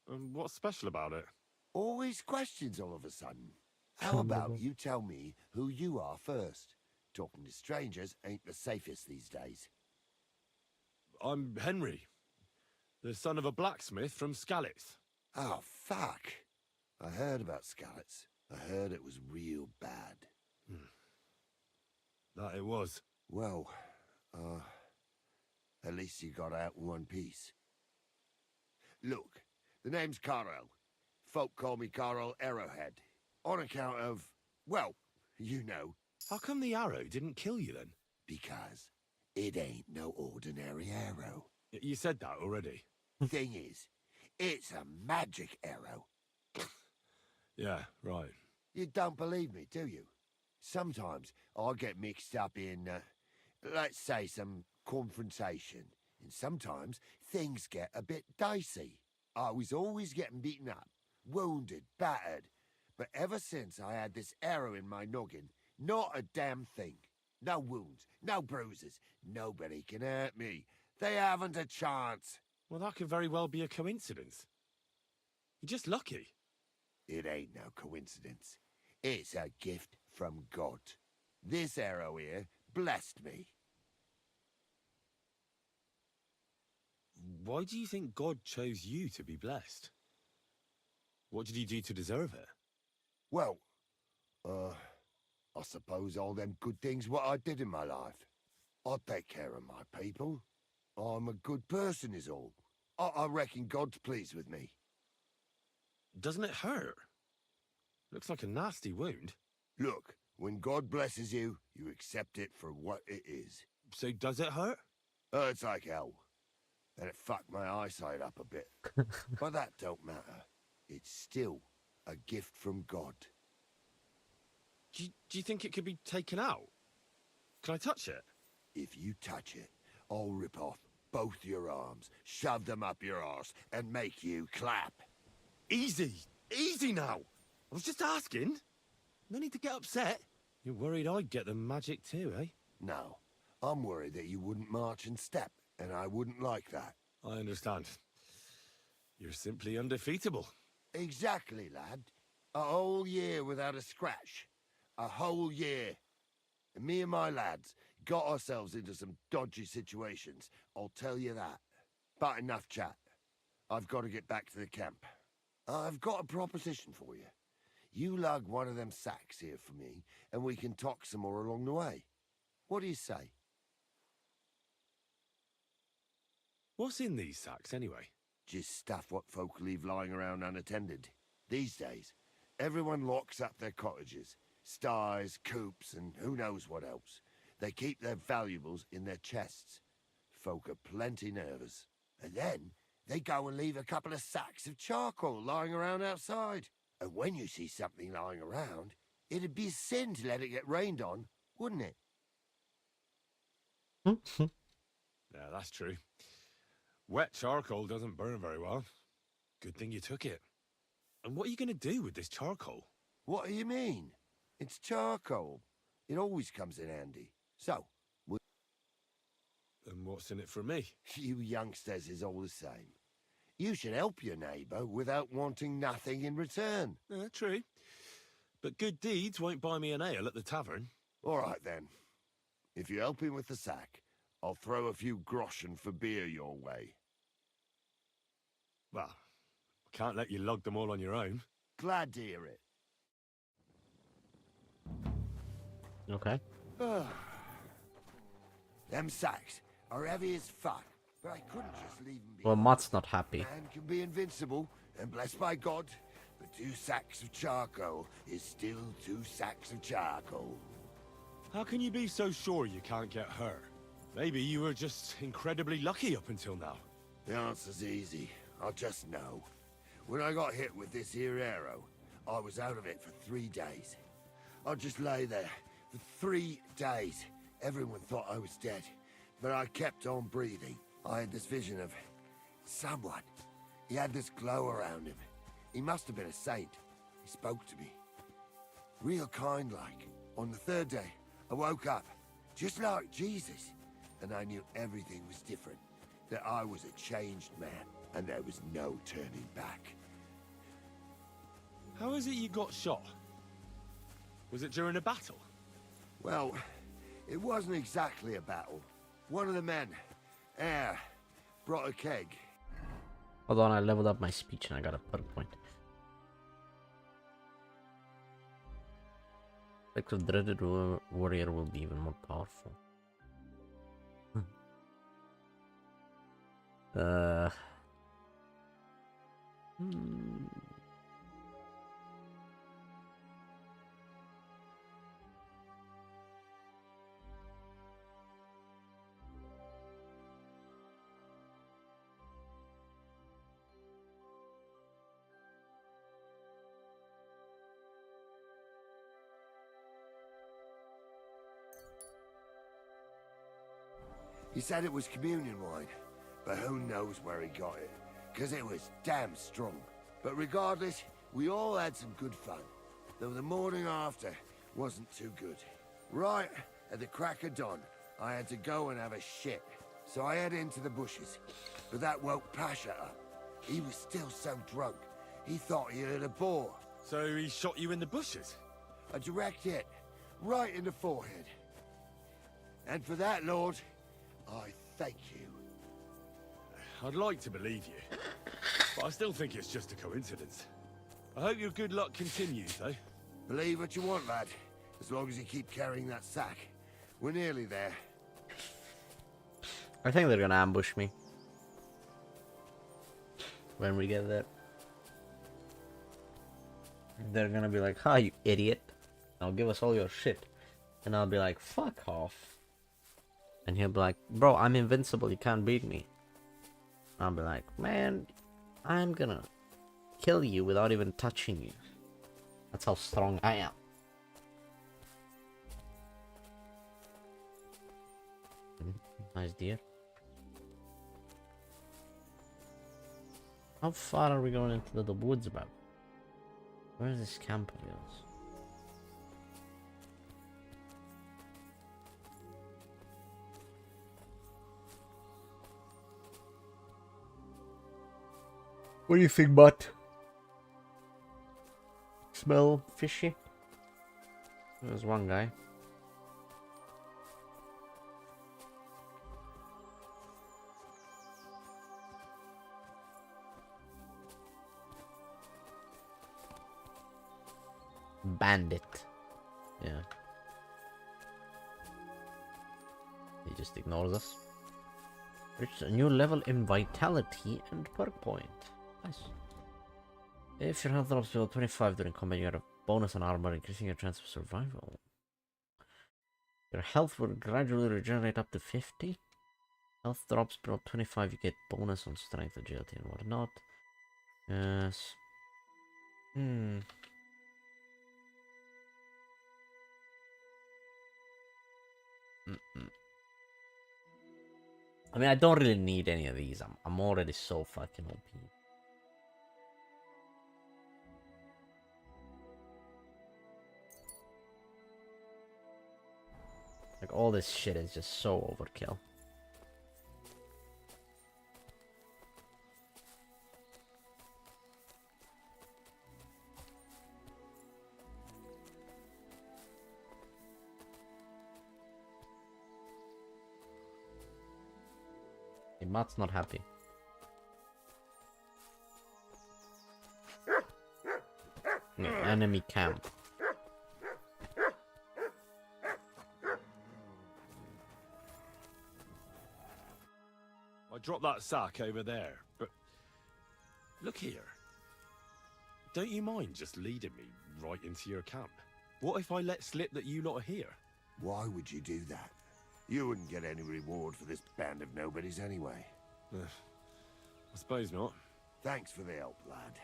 Speaker 3: And what's special about it?
Speaker 2: Always questions all of a sudden. How about you tell me who you are first? Talking to strangers ain't the safest these days.
Speaker 3: I'm Henry, the son of a blacksmith from Skalitz.
Speaker 2: Oh, fuck. I heard about Skalitz. I heard it was real bad.
Speaker 3: That it was.
Speaker 2: Well, at least you got out in one piece. Look, the name's Carl. Folk call me Carl Arrowhead. On account of, well, you know.
Speaker 3: How come the arrow didn't kill you then?
Speaker 2: Because it ain't no ordinary arrow.
Speaker 3: You said that already.
Speaker 2: Thing is, it's a magic arrow.
Speaker 3: Yeah, right.
Speaker 2: You don't believe me, do you? Sometimes I get mixed up in, let's say, some confrontation. And sometimes things get a bit dicey. I was always getting beaten up, wounded, battered. But ever since I had this arrow in my noggin, not a damn thing. No wounds, no bruises. Nobody can hurt me. They haven't a chance.
Speaker 3: Well, that could very well be a coincidence. You're just lucky.
Speaker 2: It ain't no coincidence. It's a gift from God. This arrow here blessed me.
Speaker 3: Why do you think God chose you to be blessed? What did you do to deserve it?
Speaker 2: Well, I suppose all them good things what I did in my life. I take care of my people. I'm a good person is all. I reckon God's pleased with me.
Speaker 3: Doesn't it hurt? Looks like a nasty wound.
Speaker 2: Look, when God blesses you, you accept it for what it is.
Speaker 3: So does it hurt?
Speaker 2: Hurts like hell. And it fucked my eyesight up a bit. But that don't matter. It's still a gift from God.
Speaker 3: Do you think it could be taken out? Can I touch it?
Speaker 2: If you touch it, I'll rip off both your arms, shove them up your arse, and make you clap.
Speaker 3: Easy! Easy now! I was just asking. No need to get upset. You're worried I'd get the magic too, eh?
Speaker 2: No, I'm worried that you wouldn't march and step, and I wouldn't like that.
Speaker 3: I understand. You're simply undefeatable.
Speaker 2: Exactly, lad. A whole year without a scratch. A whole year. And me and my lads got ourselves into some dodgy situations, I'll tell you that. But enough chat. I've got to get back to the camp. I've got a proposition for you. You lug one of them sacks here for me, and we can talk some more along the way. What do you say?
Speaker 3: What's in these sacks, anyway?
Speaker 2: Just stuff what folk leave lying around unattended. These days, everyone locks up their cottages, sties, coops, and who knows what else. They keep their valuables in their chests. Folk are plenty nervous. And then they go and leave a couple of sacks of charcoal lying around outside. And when you see something lying around, it'd be a sin to let it get rained on, wouldn't it?
Speaker 3: Yeah, that's true. Wet charcoal doesn't burn very well. Good thing you took it. And what are you going to do with this charcoal?
Speaker 2: What do you mean? It's charcoal. It always comes in handy. So,
Speaker 3: And what's in it for me?
Speaker 2: you youngsters is all the same. You should help your neighbour without wanting nothing in return.
Speaker 3: True. But good deeds won't buy me an ale at the tavern.
Speaker 2: All right, then. If you help him with the sack, I'll throw a few groschen for beer your way.
Speaker 3: Well, I can't let you lug them all on your own.
Speaker 2: Glad to hear it.
Speaker 1: Okay.
Speaker 2: Them sacks are heavy as fuck, but I couldn't just leave them
Speaker 1: Well,
Speaker 2: behind.
Speaker 1: Mott's not happy.
Speaker 2: Man can be invincible and blessed by God, but 2 sacks of charcoal is still 2 sacks of charcoal.
Speaker 3: How can you be so sure you can't get hurt? Maybe you were just incredibly lucky up until now.
Speaker 2: The answer's easy. I just know. When I got hit with this here arrow, I was out of it for 3 days. I just lay there for 3 days. Everyone thought I was dead, but I kept on breathing. I had this vision of someone. He had this glow around him. He must have been a saint. He spoke to me. Real kind like. On the third day, I woke up, just like Jesus, and I knew everything was different, that I was a changed man, and there was no turning back.
Speaker 3: How is it you got shot? Was it during a battle?
Speaker 2: Well, it wasn't exactly a battle. One of the men, Air, brought a keg.
Speaker 1: Hold on, I leveled up my speech and I got a perk point. Effects of Dreaded Warrior will be even more powerful.
Speaker 2: He said it was communion wine, but who knows where he got it, because it was damn strong. But regardless, we all had some good fun, though the morning after wasn't too good. Right at the crack of dawn, I had to go and have a shit, so I headed into the bushes, but that woke Pasha up. He was still so drunk, he thought he had a boar.
Speaker 3: So he shot you in the bushes?
Speaker 2: A direct hit, right in the forehead. And for that, Lord, I thank you.
Speaker 3: I'd like to believe you, but I still think it's just a coincidence. I hope your good luck continues, though.
Speaker 2: Believe what you want, lad. As long as you keep carrying that sack. We're nearly there.
Speaker 1: I think they're gonna ambush me when we get there. They're gonna be like, "Ha, you idiot. Now give us all your shit." And I'll be like, "Fuck off." And he'll be like, "Bro, I'm invincible, you can't beat me." I'll be like, "Man, I'm gonna kill you without even touching you. That's how strong I am." Nice deer. How far are we going into the woods about? Where is this camp of yours? What do you think, Butt? Smell fishy? There's one guy. Bandit. Yeah. He just ignores us. Reached a new level in vitality and perk point. Nice. If your health drops below 25 during combat, you get a bonus on armor, increasing your chance of survival. Your health will gradually regenerate up to 50. Health drops below 25, you get bonus on strength, agility, and whatnot. Yes. I mean, I don't really need any of these. I'm already so fucking OP. Like, all this shit is just so overkill. Matt's not happy. Yeah, enemy camp.
Speaker 3: I dropped that sack over there, but look here. Don't you mind just leading me right into your camp? What if I let slip that you lot are here?
Speaker 2: Why would you do that? You wouldn't get any reward for this band of nobodies anyway.
Speaker 3: I suppose not.
Speaker 2: Thanks for the help, lad.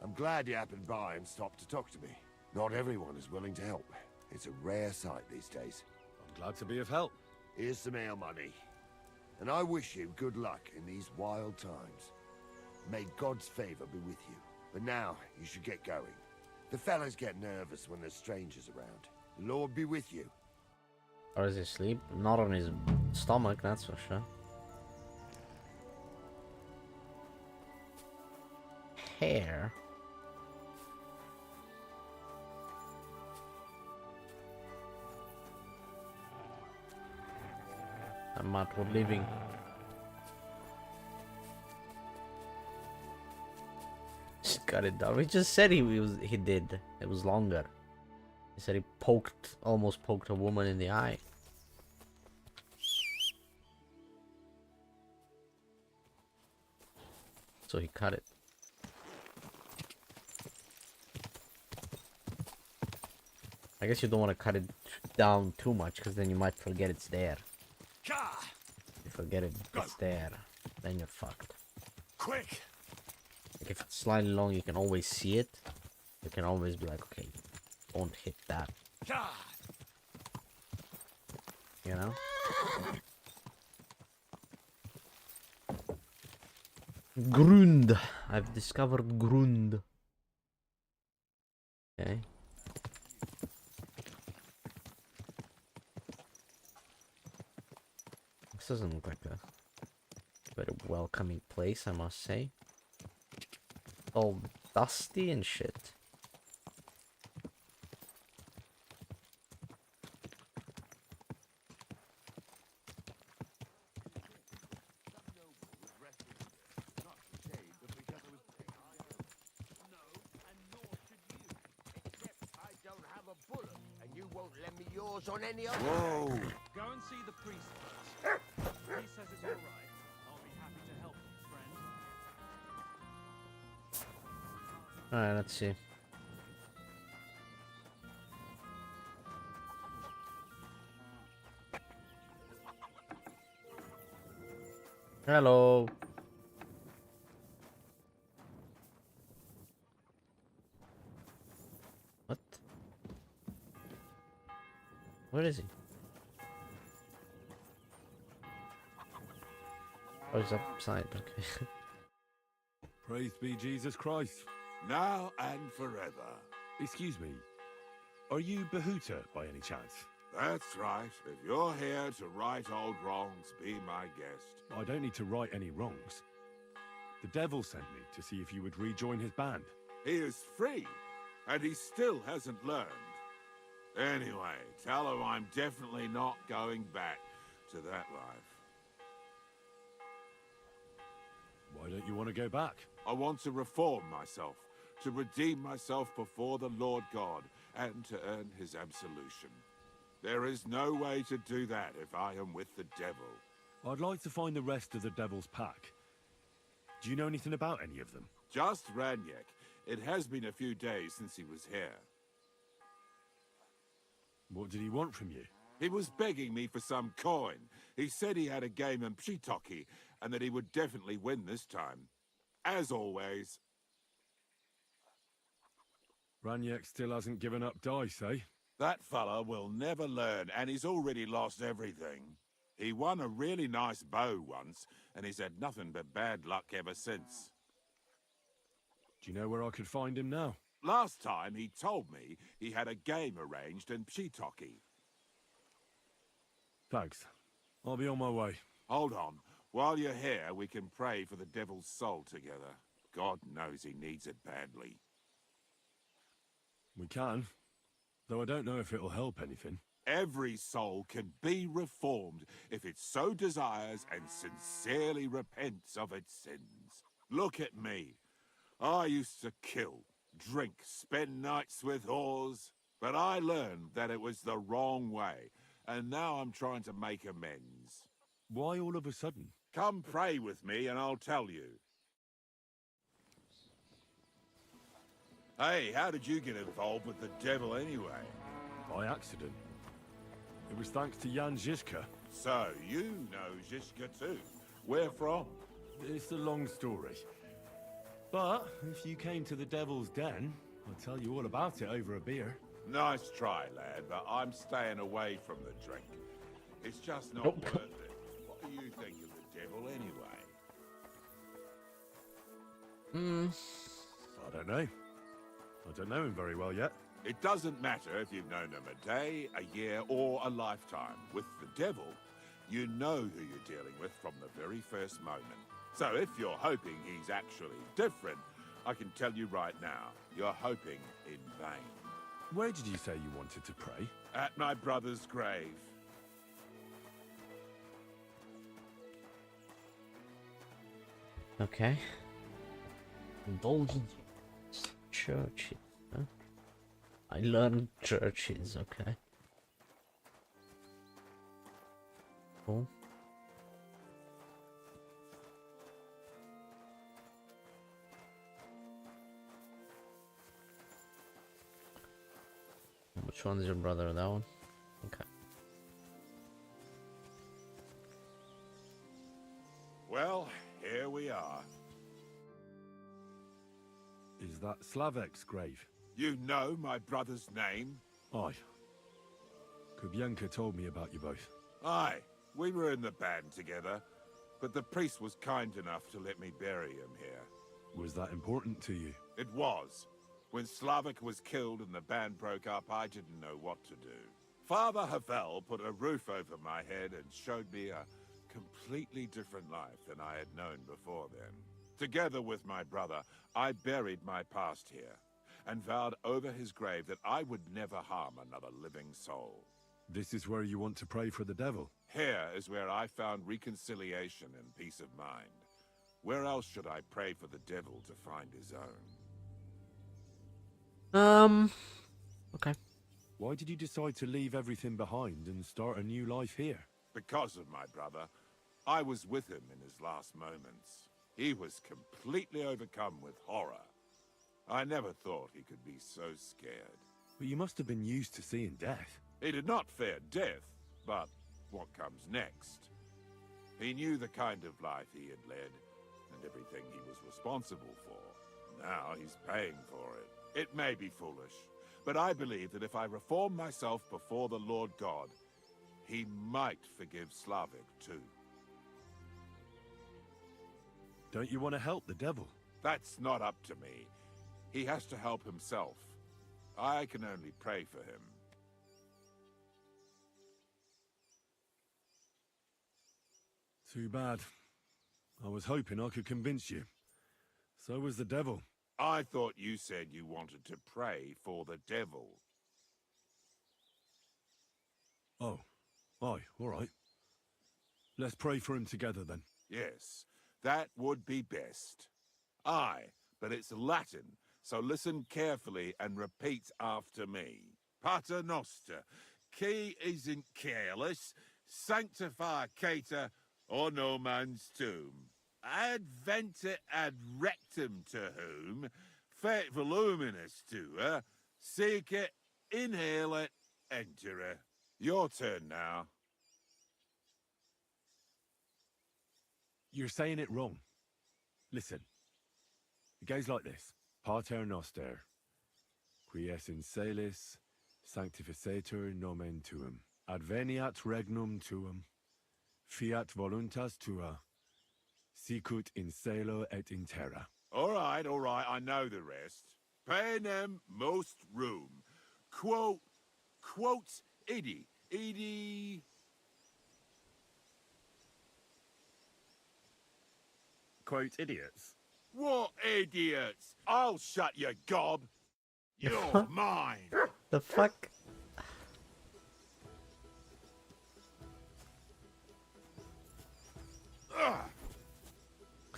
Speaker 2: I'm glad you happened by and stopped to talk to me. Not everyone is willing to help. It's a rare sight these days.
Speaker 3: I'm glad to be of help.
Speaker 2: Here's some ale money. And I wish you good luck in these wild times. May God's favor be with you. But now, you should get going. The fellas get nervous when there's strangers around. Lord be with you.
Speaker 1: Or is he asleep? Not on his stomach, that's for sure. Hair. I'm Matt, we're leaving. Just got it down. He just said he did. It was longer. He said he almost poked a woman in the eye. So he cut it. I guess you don't want to cut it down too much, because then you might forget it's there. If you forget it's there, then you're fucked.
Speaker 5: Quick!
Speaker 1: Like if it's slightly long, you can always see it. You can always be like, okay, don't hit that. You know? Grund. I've discovered Grund. Okay. This doesn't look like a very welcoming place, I must say. All dusty and shit.
Speaker 2: On any other.
Speaker 6: Whoa! Go and see the priest first. If he says it's all right, I'll be happy to help, friend.
Speaker 1: Alright, let's see. Hello. What? Where is he? Oh, he's upside, okay.
Speaker 3: Praise be Jesus Christ.
Speaker 7: Now and forever.
Speaker 3: Excuse me. Are you Bahuta by any chance?
Speaker 7: That's right. If you're here to right old wrongs, be my guest.
Speaker 3: I don't need to right any wrongs. The devil sent me to see if you would rejoin his band.
Speaker 7: He is free, and he still hasn't learned. Anyway, tell him I'm definitely not going back to that life.
Speaker 3: Why don't you want to go back?
Speaker 7: I want to reform myself, to redeem myself before the Lord God, and to earn his absolution. There is no way to do that if I am with the devil.
Speaker 3: I'd like to find the rest of the devil's pack. Do you know anything about any of them?
Speaker 7: Just Ranyek. It has been a few days since he was here.
Speaker 3: What did he want from you?
Speaker 7: He was begging me for some coin. He said he had a game in Pshitoki, and that he would definitely win this time. As always.
Speaker 3: Ranyek still hasn't given up dice, eh?
Speaker 7: That fella will never learn, and he's already lost everything. He won a really nice bow once, and he's had nothing but bad luck ever since.
Speaker 3: Do you know where I could find him now?
Speaker 7: Last time he told me he had a game arranged in Pshitoki.
Speaker 3: Thanks. I'll be on my way.
Speaker 7: Hold on. While you're here, we can pray for the devil's soul together. God knows he needs it badly.
Speaker 3: We can. Though I don't know if it'll help anything.
Speaker 7: Every soul can be reformed if it so desires and sincerely repents of its sins. Look at me. I used to kill, drink, spend nights with whores, but I learned that it was the wrong way, and now I'm trying to make amends.
Speaker 3: Why all of a sudden?
Speaker 7: Come pray with me and I'll tell you. Hey, how did you get involved with the devil anyway?
Speaker 3: By accident. It was thanks to Jan Žižka.
Speaker 7: So, you know Žižka too. Where from?
Speaker 3: It's a long story. But if you came to the Devil's Den, I'll tell you all about it over a beer.
Speaker 7: Nice try, lad, but I'm staying away from the drink. It's just not worth it. What do you think of the devil anyway?
Speaker 3: I don't know. I don't know him very well yet.
Speaker 11: It doesn't matter if you've known him a day, a year, or a lifetime. With the devil, you know who you're dealing with from the very first moment. So if you're hoping he's actually different, I can tell you right now, you're hoping in vain.
Speaker 3: Where did you say you wanted to pray?
Speaker 11: At my brother's grave.
Speaker 1: Okay. Indulgence. Churches. Huh? I learned churches. Okay. Cool. Which one's your brother? That one? Okay.
Speaker 11: Well, here we are.
Speaker 3: Is that Slavek's grave?
Speaker 11: You know my brother's name?
Speaker 3: Aye. Kubyanka told me about you both.
Speaker 11: Aye, we were in the band together, but the priest was kind enough to let me bury him here.
Speaker 3: Was that important to you?
Speaker 11: It was. When Slavik was killed and the band broke up, I didn't know what to do. Father Havel put a roof over my head and showed me a completely different life than I had known before then. Together with my brother, I buried my past here, and vowed over his grave that I would never harm another living soul.
Speaker 3: This is where you want to pray for the devil?
Speaker 11: Here is where I found reconciliation and peace of mind. Where else should I pray for the devil to find his own?
Speaker 1: Okay.
Speaker 3: Why did you decide to leave everything behind and start a new life here?
Speaker 11: Because of my brother. I was with him in his last moments. He was completely overcome with horror. I never thought he could be so scared.
Speaker 3: But you must have been used to seeing death.
Speaker 11: He did not fear death, but what comes next? He knew the kind of life he had led, and everything he was responsible for. Now he's paying for it. It may be foolish, but I believe that if I reform myself before the Lord God, he might forgive Slavik too.
Speaker 3: Don't you want to help the devil?
Speaker 11: That's not up to me. He has to help himself. I can only pray for him.
Speaker 3: Too bad. I was hoping I could convince you. So was the devil.
Speaker 11: I thought you said you wanted to pray for the devil.
Speaker 3: Oh. Aye, all right. Let's pray for him together then.
Speaker 11: Yes, that would be best. Aye, but it's Latin, so listen carefully and repeat after me. Pater Noster, qui is in careless, sanctify cater, or no man's tomb. Adventure ad rectum to whom, fet voluminous to her, seek it, inhale it, enter her. Your turn now.
Speaker 3: You're saying it wrong. Listen. It goes like this. Pater Noster, qui es in celis, sanctificetur nomen tuum. Adveniat regnum tuum. Fiat voluntas tua. Sicut in cielo et in terra.
Speaker 11: All right, I know the rest. Panem most room. Quote idi.
Speaker 3: Quote idiots.
Speaker 11: What idiots? I'll shut your gob. You're mine.
Speaker 1: The fuck?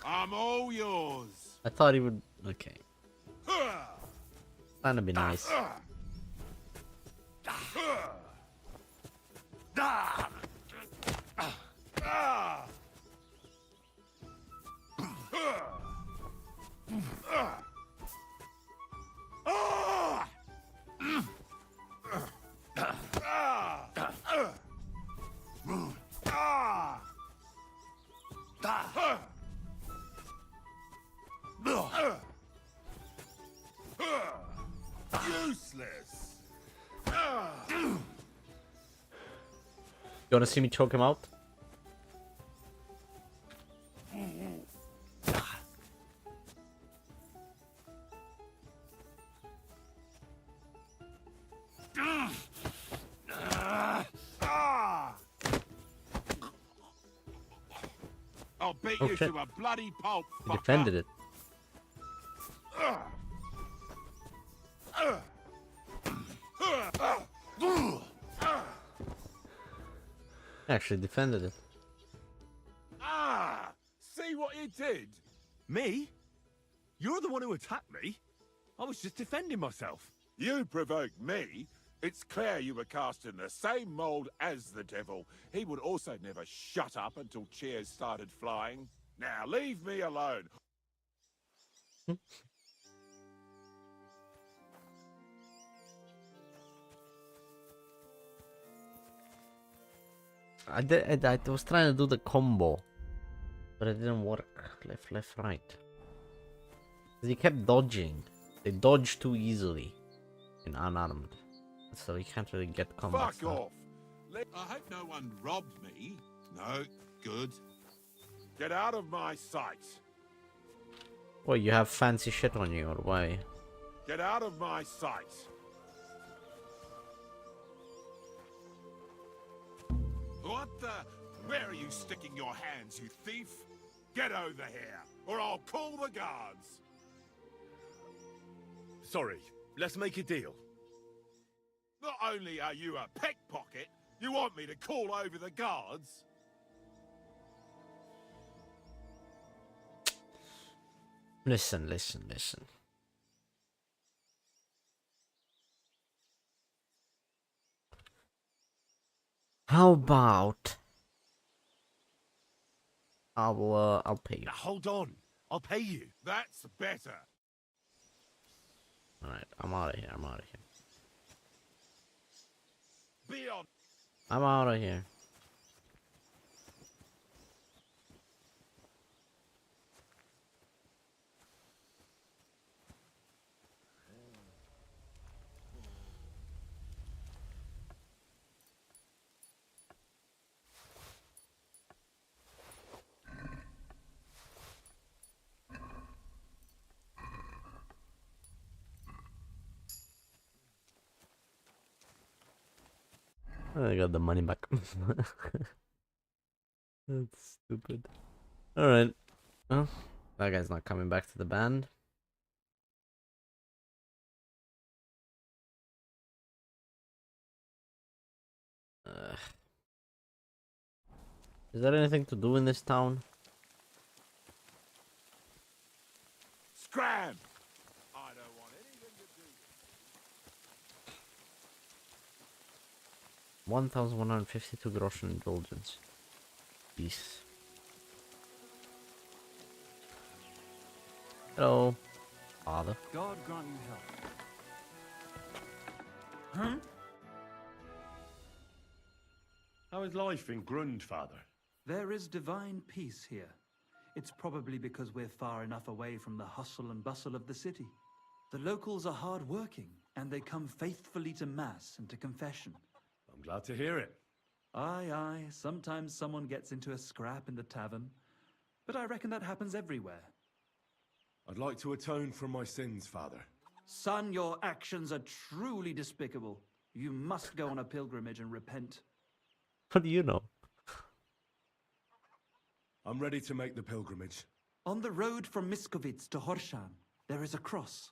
Speaker 11: I'm all yours.
Speaker 1: I thought he would. Okay. That'd be nice.
Speaker 11: Useless.
Speaker 1: You wanna see me choke him out?
Speaker 11: I'll beat
Speaker 1: Oh,
Speaker 11: you
Speaker 1: shit.
Speaker 11: to a bloody pulp,
Speaker 1: He
Speaker 11: fucker.
Speaker 1: defended it. Actually defended it.
Speaker 11: Ah! See what you did?
Speaker 3: Me? You're the one who attacked me. I was just defending myself.
Speaker 11: You provoked me. It's clear you were cast in the same mould as the devil. He would also never shut up until cheers started flying. Now leave me alone.
Speaker 1: I was trying to do the combo, but it didn't work. Left, left, right. He kept dodging. They dodge too easily in unarmed, so you can't really get combat.
Speaker 11: Fuck off. I hope no one robbed me. No, good. Get out of my sight.
Speaker 1: Well, you have fancy shit on you, or why?
Speaker 11: Get out of my sight. What the? Where are you sticking your hands, you thief? Get over here, or I'll call the guards.
Speaker 3: Sorry, let's make a deal.
Speaker 11: Not only are you a pickpocket, you want me to call over the guards?
Speaker 1: Listen, listen, listen. How about I'll pay you.
Speaker 3: Now, hold on. I'll pay you.
Speaker 11: That's better.
Speaker 1: All right, I'm out of here. I'm out of here.
Speaker 11: Be on.
Speaker 1: I'm out of here. I got the money back. That's stupid. Alright. Well, that guy's not coming back to the band. Is there anything to do in this town?
Speaker 11: Scram! I don't want anything to do with
Speaker 1: 1,152 groschen indulgence. Peace. Hello, father.
Speaker 6: God grant you help.
Speaker 3: How is life in Grund, Father?
Speaker 6: There is divine peace here. It's probably because we're far enough away from the hustle and bustle of the city. The locals are hard-working, and they come faithfully to Mass and to confession.
Speaker 3: I'm glad to hear it.
Speaker 6: Aye, aye, sometimes someone gets into a scrap in the tavern, but I reckon that happens everywhere.
Speaker 3: I'd like to atone for my sins, Father.
Speaker 6: Son, your actions are truly despicable. You must go on a pilgrimage and repent.
Speaker 1: What do you know?
Speaker 3: I'm ready to make the pilgrimage.
Speaker 6: On the road from Miskovitz to Horshan, there is a cross.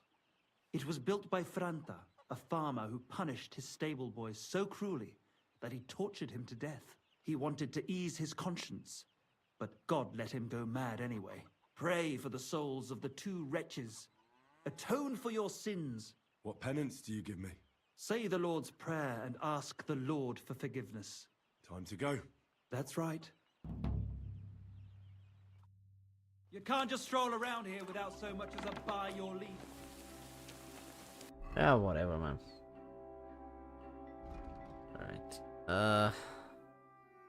Speaker 6: It was built by Franta, a farmer who punished his stable boys so cruelly that he tortured him to death. He wanted to ease his conscience, but God let him go mad anyway. Pray for the souls of the two wretches. Atone for your sins.
Speaker 3: What penance do you give me?
Speaker 6: Say the Lord's Prayer and ask the Lord for forgiveness.
Speaker 3: Time to go.
Speaker 6: That's right. You can't just stroll around here without so much as a by your leave.
Speaker 1: Yeah, whatever, man. Alright.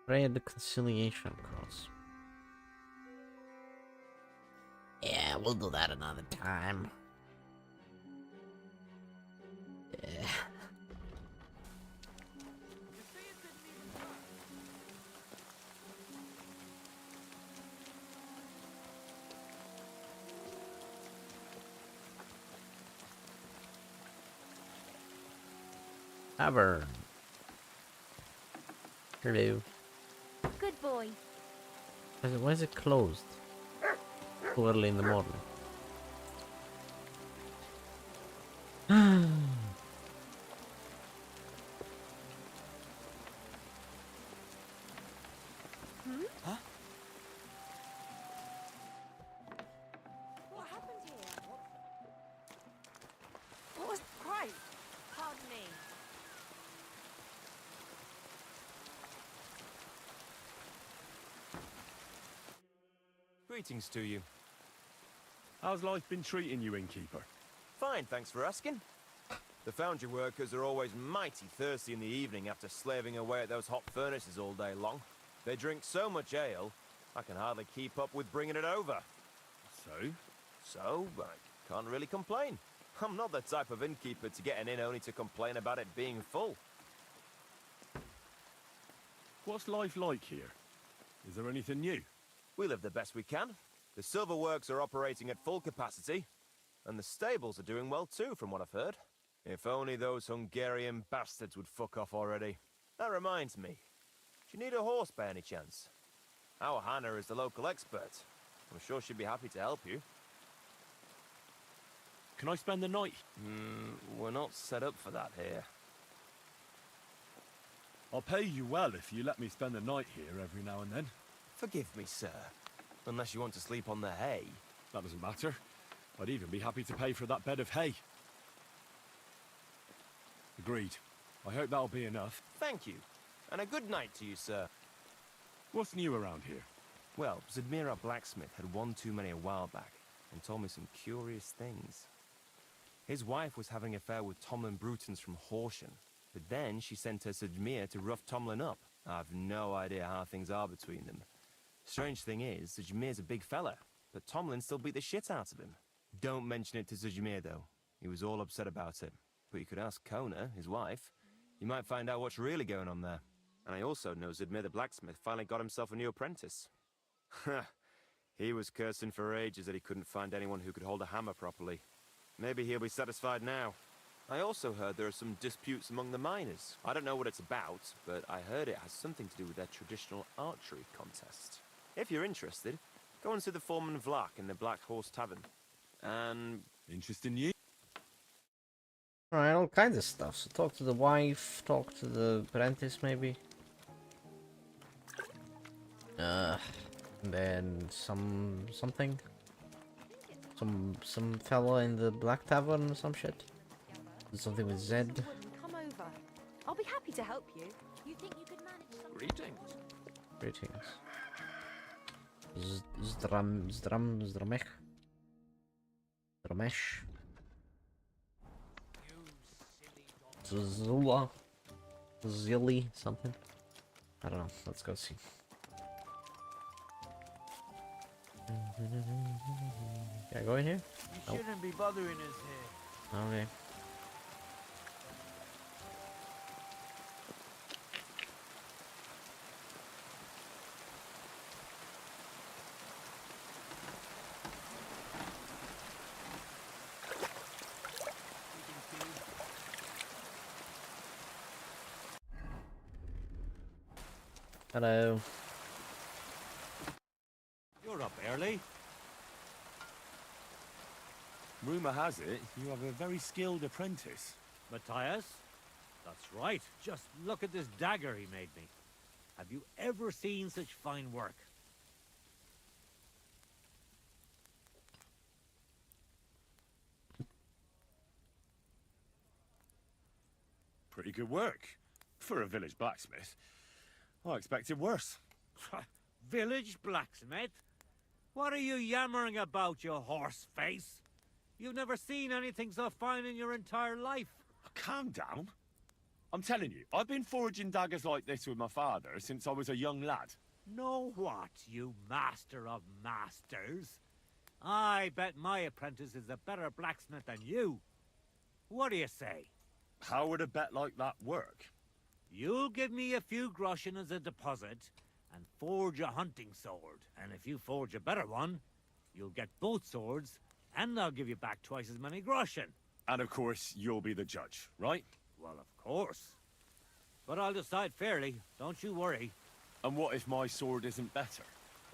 Speaker 1: Pray at the conciliation cross. Yeah, we'll do that another time. Yeah. Tavern. Hello.
Speaker 8: Good boy.
Speaker 1: Why is it closed? Too early in the morning.
Speaker 8: What happened here? What was Christ? Pardon me.
Speaker 12: Greetings to you.
Speaker 3: How's life been treating you, innkeeper?
Speaker 12: Fine, thanks for asking. The foundry workers are always mighty thirsty in the evening after slaving away at those hot furnaces all day long. They drink so much ale, I can hardly keep up with bringing it over. So, I can't really complain. I'm not the type of innkeeper to get an inn only to complain about it being full.
Speaker 3: What's life like here? Is there anything new?
Speaker 12: We live the best we can. The silver works are operating at full capacity, and the stables are doing well too, from what I've heard. If only those Hungarian bastards would fuck off already. That reminds me. Do you need a horse by any chance? Our Hannah is the local expert. I'm sure she'd be happy to help you.
Speaker 3: Can I spend the night?
Speaker 12: We're not set up for that here.
Speaker 3: I'll pay you well if you let me spend the night here every now and then.
Speaker 12: Forgive me, sir. Unless you want to sleep on the hay.
Speaker 3: That doesn't matter. I'd even be happy to pay for that bed of hay. Agreed. I hope that'll be enough.
Speaker 12: Thank you. And a good night to you, sir.
Speaker 3: What's new around here?
Speaker 12: Well, Zedmira Blacksmith had one too many a while back and told me some curious things. His wife was having an affair with Tomlin Brutons from Horsham, but then she sent her Zedmir to rough Tomlin up. I've no idea how things are between them. Strange thing is, Zedmir's a big fella, but Tomlin still beat the shit out of him. Don't mention it to Zedmir, though. He was all upset about it. But you could ask Kona, his wife. You might find out what's really going on there. And I also know Zedmir the blacksmith finally got himself a new apprentice. He was cursing for ages that he couldn't find anyone who could hold a hammer properly. Maybe he'll be satisfied now. I also heard there are some disputes among the miners. I don't know what it's about, but I heard it has something to do with their traditional archery contest. If you're interested, go and see the foreman Vlak in the Black Horse Tavern. And...
Speaker 3: Interesting news?
Speaker 1: Alright, all kinds of stuff. So talk to the wife, talk to the apprentice maybe. And then something. Some fella in the Black Tavern or some shit. Something with Zed.
Speaker 8: Come over. I'll be happy to help you. You think you could manage something?
Speaker 1: Greetings. Zdramech. Zula. Zilly, something. I don't know. Let's go see. Can I go in here?
Speaker 4: You shouldn't be bothering us here.
Speaker 1: Okay. Hello.
Speaker 13: You're up early.
Speaker 3: Rumor has it you have a very skilled apprentice.
Speaker 13: Matthias? That's right. Just look at this dagger he made me. Have you ever seen such fine work?
Speaker 3: Pretty good work. For a village blacksmith. I expected worse.
Speaker 13: Village blacksmith? What are you yammering about, you horse face? You've never seen anything so fine in your entire life.
Speaker 3: Calm down. I'm telling you, I've been forging daggers like this with my father since I was a young lad.
Speaker 13: Know what, you master of masters? I bet my apprentice is a better blacksmith than you. What do you say?
Speaker 3: How would a bet like that work?
Speaker 13: You'll give me a few groschen as a deposit and forge a hunting sword. And if you forge a better one, you'll get both swords and I'll give you back twice as many groschen.
Speaker 3: And of course, you'll be the judge, right?
Speaker 13: Well, of course. But I'll decide fairly, don't you worry.
Speaker 3: And what if my sword isn't better?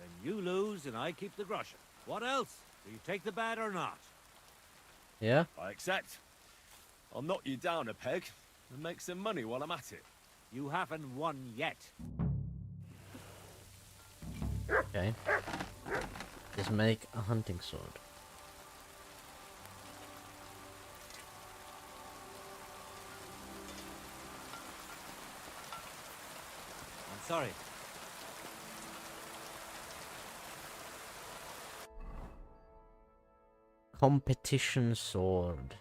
Speaker 13: Then you lose and I keep the groschen. What else? Do you take the bet or not?
Speaker 1: Yeah?
Speaker 12: I accept. I'll knock you down a peg and make some money while I'm at it.
Speaker 13: You haven't won yet.
Speaker 1: Okay. Just make a hunting sword.
Speaker 13: I'm sorry.
Speaker 1: Competition sword.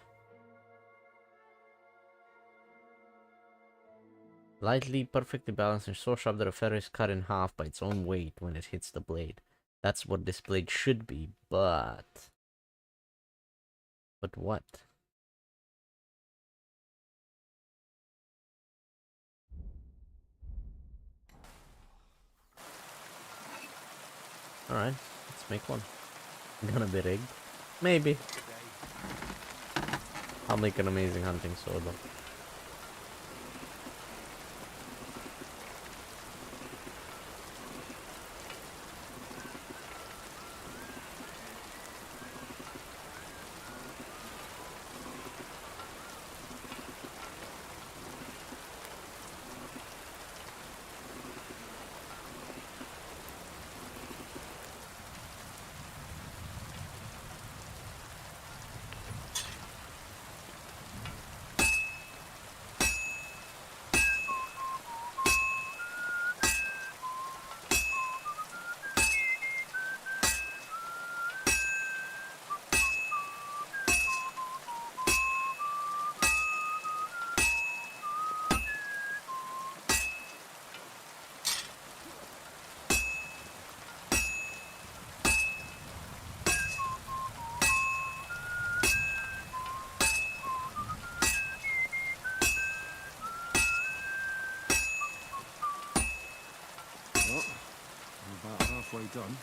Speaker 1: Lightly, perfectly balanced, and so sharp that a feather is cut in half by its own weight when it hits the blade. That's what this blade should be, but... But what? Alright, let's make one. Gonna be rigged. Maybe. I'll make an amazing hunting sword though.
Speaker 3: Done.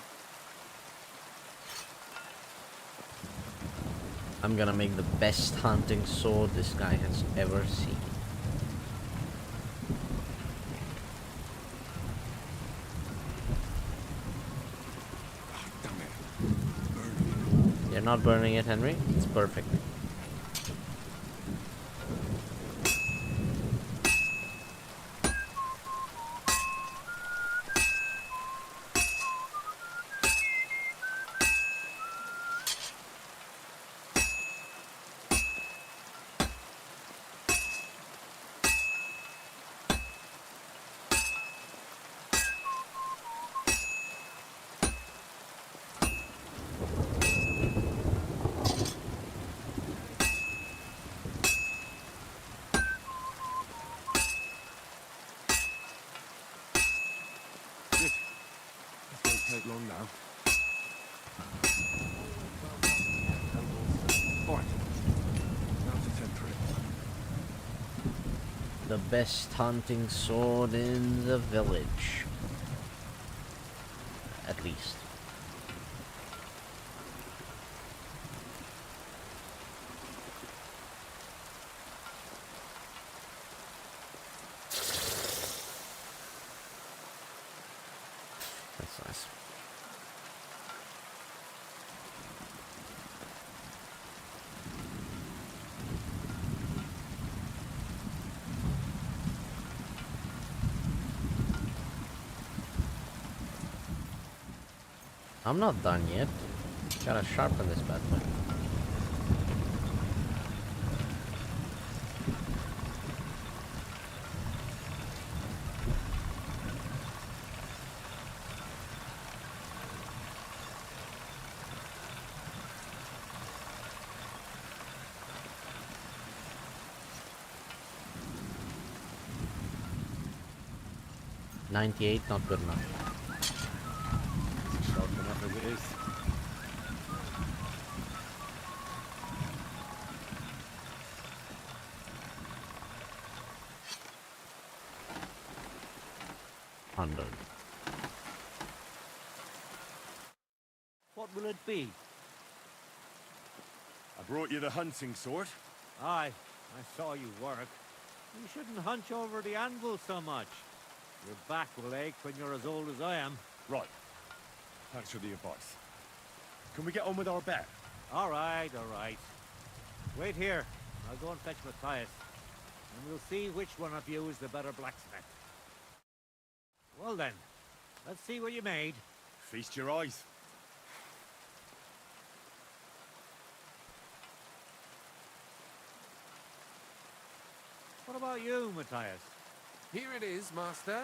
Speaker 1: I'm gonna make the best hunting sword this guy has ever seen. You're not burning it, Henry? It's perfect.
Speaker 3: Take long now. Alright. Now to temper it.
Speaker 1: The best hunting sword in the village. At least. That's nice. I'm not done yet. Gotta sharpen this bad boy. $98, not good enough.
Speaker 3: Sharp enough as it is.
Speaker 13: What will it be?
Speaker 3: I brought you the hunting sword.
Speaker 13: Aye, I saw you work. You shouldn't hunch over the anvil so much. Your back will ache when you're as old as I am.
Speaker 3: Right. Thanks for the advice. Can we get on with our bet?
Speaker 13: All right, all right. Wait here. I'll go and fetch Matthias, and we'll see which one of you is the better blacksmith. Well then, let's see what you made.
Speaker 3: Feast your eyes.
Speaker 13: What about you, Matthias?
Speaker 14: Here it is, master.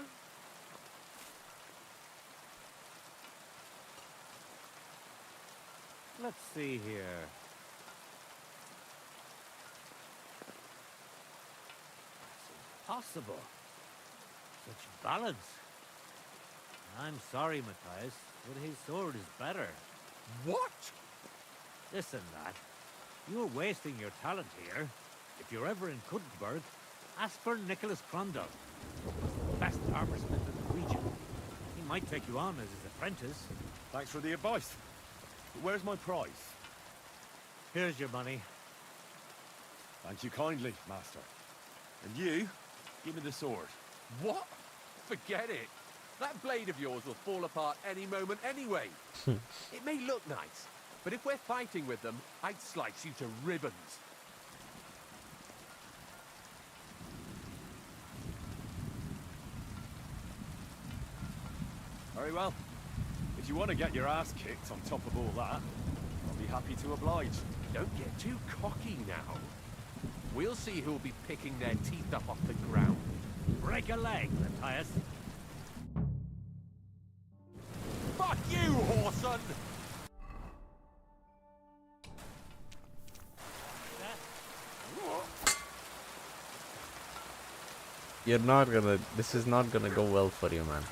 Speaker 13: Let's see here. It's impossible. Such balance. I'm sorry, Matthias, but his sword is better.
Speaker 14: What?
Speaker 13: Listen, lad. You're wasting your talent here. If you're ever in Kuttenberg, ask for Nicholas Crondon. He's the best armorsmith in the region. He might take you on as his apprentice.
Speaker 3: Thanks for the advice. But where's my prize?
Speaker 13: Here's your money.
Speaker 3: Thank you kindly, master. And you, give me the sword.
Speaker 14: What? Forget it. That blade of yours will fall apart any moment anyway. It may look nice, but if we're fighting with them, I'd slice you to ribbons.
Speaker 3: Very well. If you want to get your ass kicked on top of all that, I'll be happy to oblige.
Speaker 14: Don't get too cocky now. We'll see who'll be picking their teeth up off the ground.
Speaker 13: Break a leg, Matthias.
Speaker 14: Fuck you, whoreson!
Speaker 1: You're not gonna... This is not gonna go well for you, man.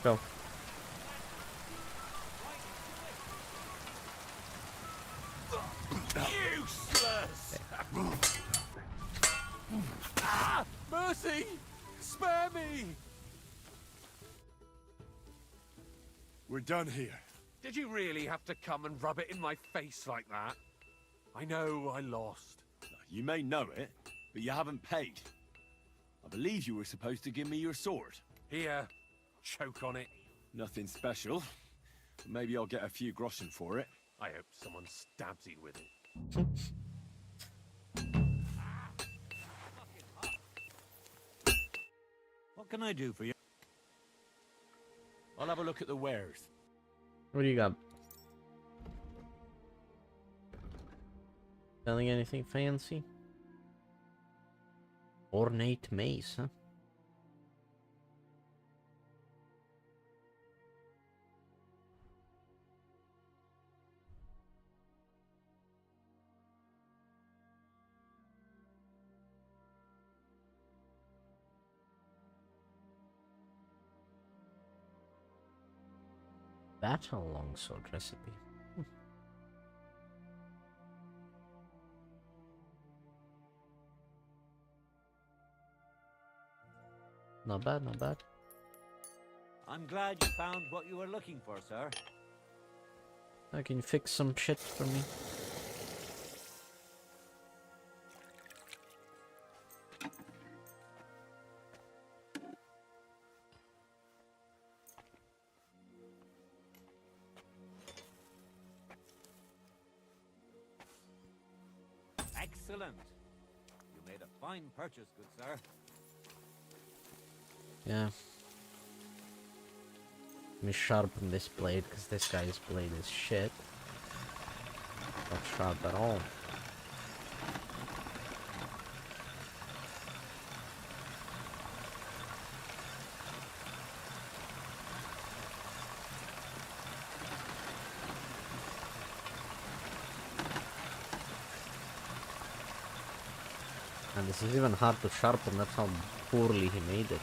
Speaker 1: Go.
Speaker 14: Useless! Ah! Mercy! Spare me!
Speaker 3: We're done here.
Speaker 14: Did you really have to come and rub it in my face like that? I know I lost.
Speaker 3: You may know it, but you haven't paid. I believe you were supposed to give me your sword.
Speaker 14: Here, choke on it.
Speaker 3: Nothing special. Maybe I'll get a few groschen for it.
Speaker 14: I hope someone stabs you with it.
Speaker 13: What can I do for you?
Speaker 14: I'll have a look at the wares.
Speaker 1: What do you got? Selling anything fancy? Ornate mace, huh? Battle longsword recipe. Not bad, not bad.
Speaker 13: I'm glad you found what you were looking for, sir.
Speaker 1: Can you fix some shit for me?
Speaker 13: Excellent. You made a fine purchase, good sir.
Speaker 1: Yeah. Let me sharpen this blade, because this guy's blade is shit. Not sharp at all. And this is even hard to sharpen, that's how poorly he made it.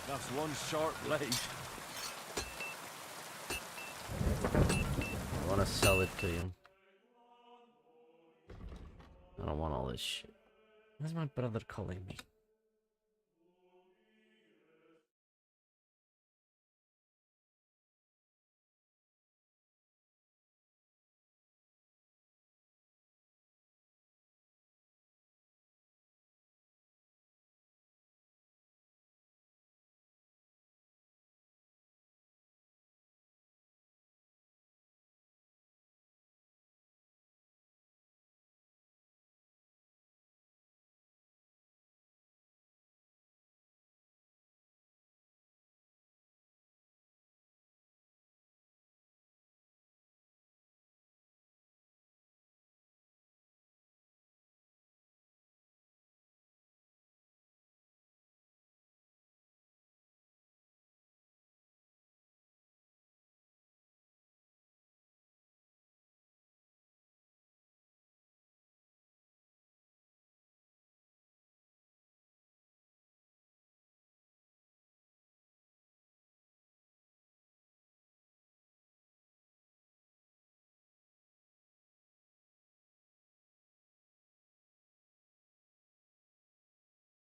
Speaker 3: That's one sharp blade.
Speaker 1: I want to sell it to you. I don't want all this shit. Where's my brother calling me?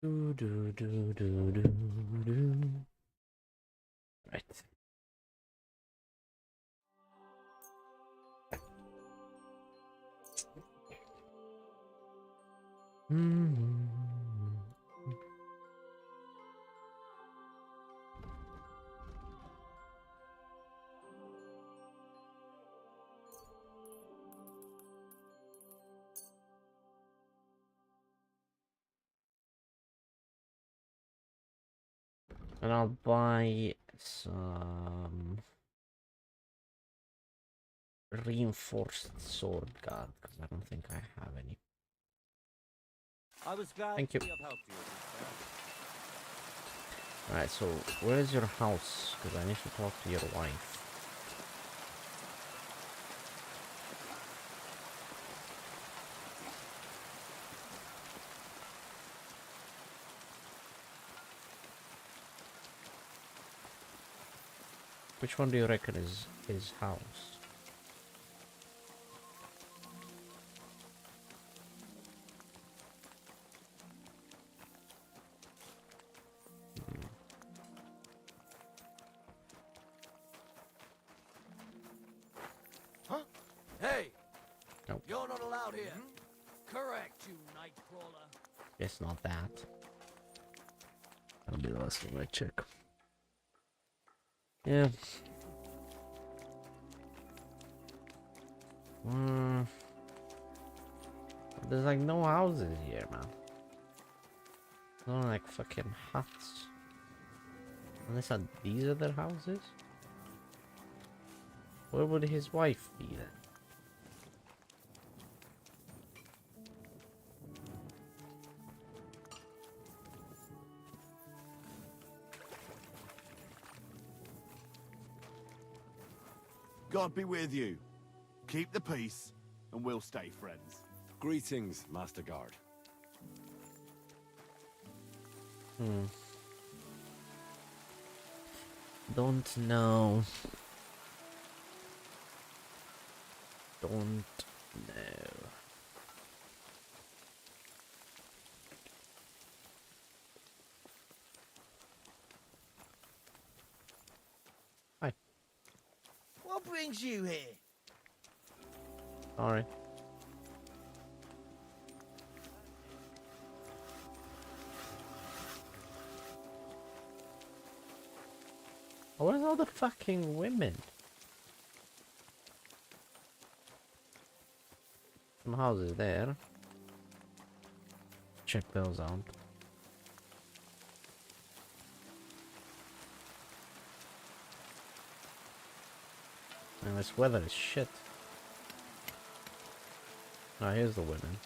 Speaker 1: Do do do do do do. Right. And I'll buy some reinforced sword guard because I don't think I have any.
Speaker 13: I was glad
Speaker 1: Thank you.
Speaker 13: to have helped you.
Speaker 1: Alright, so where is your house? Because I need to talk to your wife. Which one do you reckon is his house?
Speaker 15: Huh? Hey!
Speaker 1: Nope.
Speaker 15: You're not allowed here. Correct, you nightcrawler.
Speaker 1: Guess not that. That'll be the last thing I check. Yeah. There's like no houses here, man. No like fucking huts. Unless these are their houses? Where would his wife be then?
Speaker 16: God be with you. Keep the peace, and we'll stay friends.
Speaker 3: Greetings, Master Guard.
Speaker 1: Don't know. Don't know. Hi.
Speaker 4: What brings you here?
Speaker 1: Sorry. Where's all the fucking women? Some houses there. Check those out. And this weather is shit. Oh, here's the women.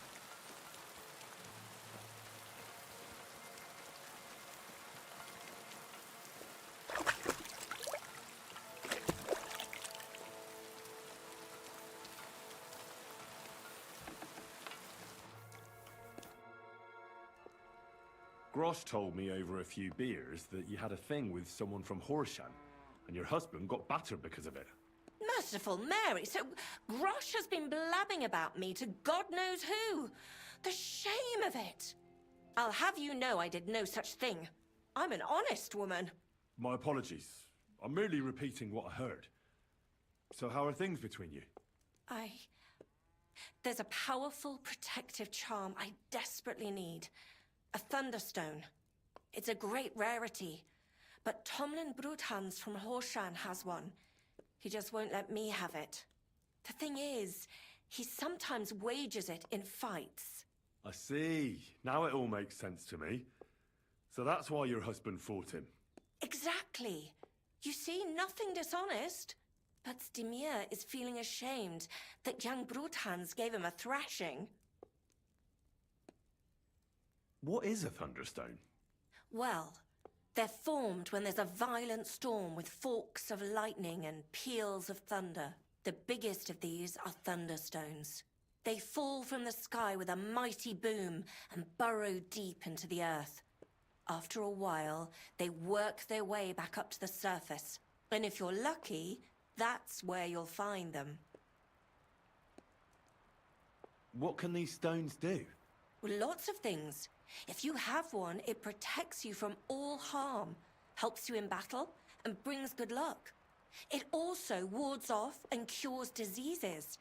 Speaker 3: Grosh told me over a few beers that you had a thing with someone from Horshan, and your husband got battered because of it.
Speaker 17: Merciful Mary, so Grosh has been blabbing about me to God knows who. The shame of it. I'll have you know I did no such thing. I'm an honest woman.
Speaker 18: My apologies. I'm merely repeating what I heard. So how are things between you?
Speaker 17: There's a powerful protective charm I desperately need. A Thunderstone. It's a great rarity. But Tomlin Bruthans from Horshan has one. He just won't let me have it. The thing is, he sometimes wages it in fights.
Speaker 18: I see. Now it all makes sense to me. So that's why your husband fought him.
Speaker 17: Exactly. You see, nothing dishonest. But Stimir is feeling ashamed that young Bruthans gave him a thrashing.
Speaker 18: What is a Thunderstone?
Speaker 17: Well, they're formed when there's a violent storm with forks of lightning and peals of thunder. The biggest of these are Thunderstones. They fall from the sky with a mighty boom and burrow deep into the earth. After a while, they work their way back up to the surface. And if you're lucky, that's where you'll find them.
Speaker 18: What can these stones do?
Speaker 17: Well, lots of things. If you have one, it protects you from all harm, helps you in battle, and brings good luck. It also wards off and cures diseases.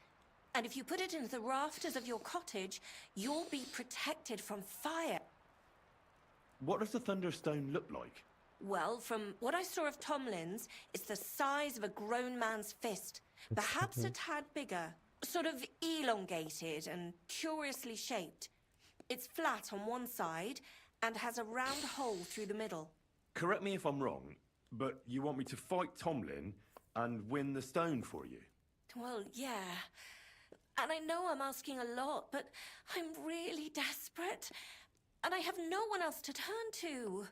Speaker 17: And if you put it into the rafters of your cottage, you'll be protected from fire.
Speaker 18: What does the Thunderstone look like?
Speaker 17: Well, from what I saw of Tomlin's, it's the size of a grown man's fist. Perhaps a tad bigger. Sort of elongated and curiously shaped. It's flat on one side and has a round hole through the middle.
Speaker 18: Correct me if I'm wrong, but you want me to fight Tomlin and win the stone for you?
Speaker 17: Well, yeah. And I know I'm asking a lot, but I'm really desperate. And I have no one else to turn to.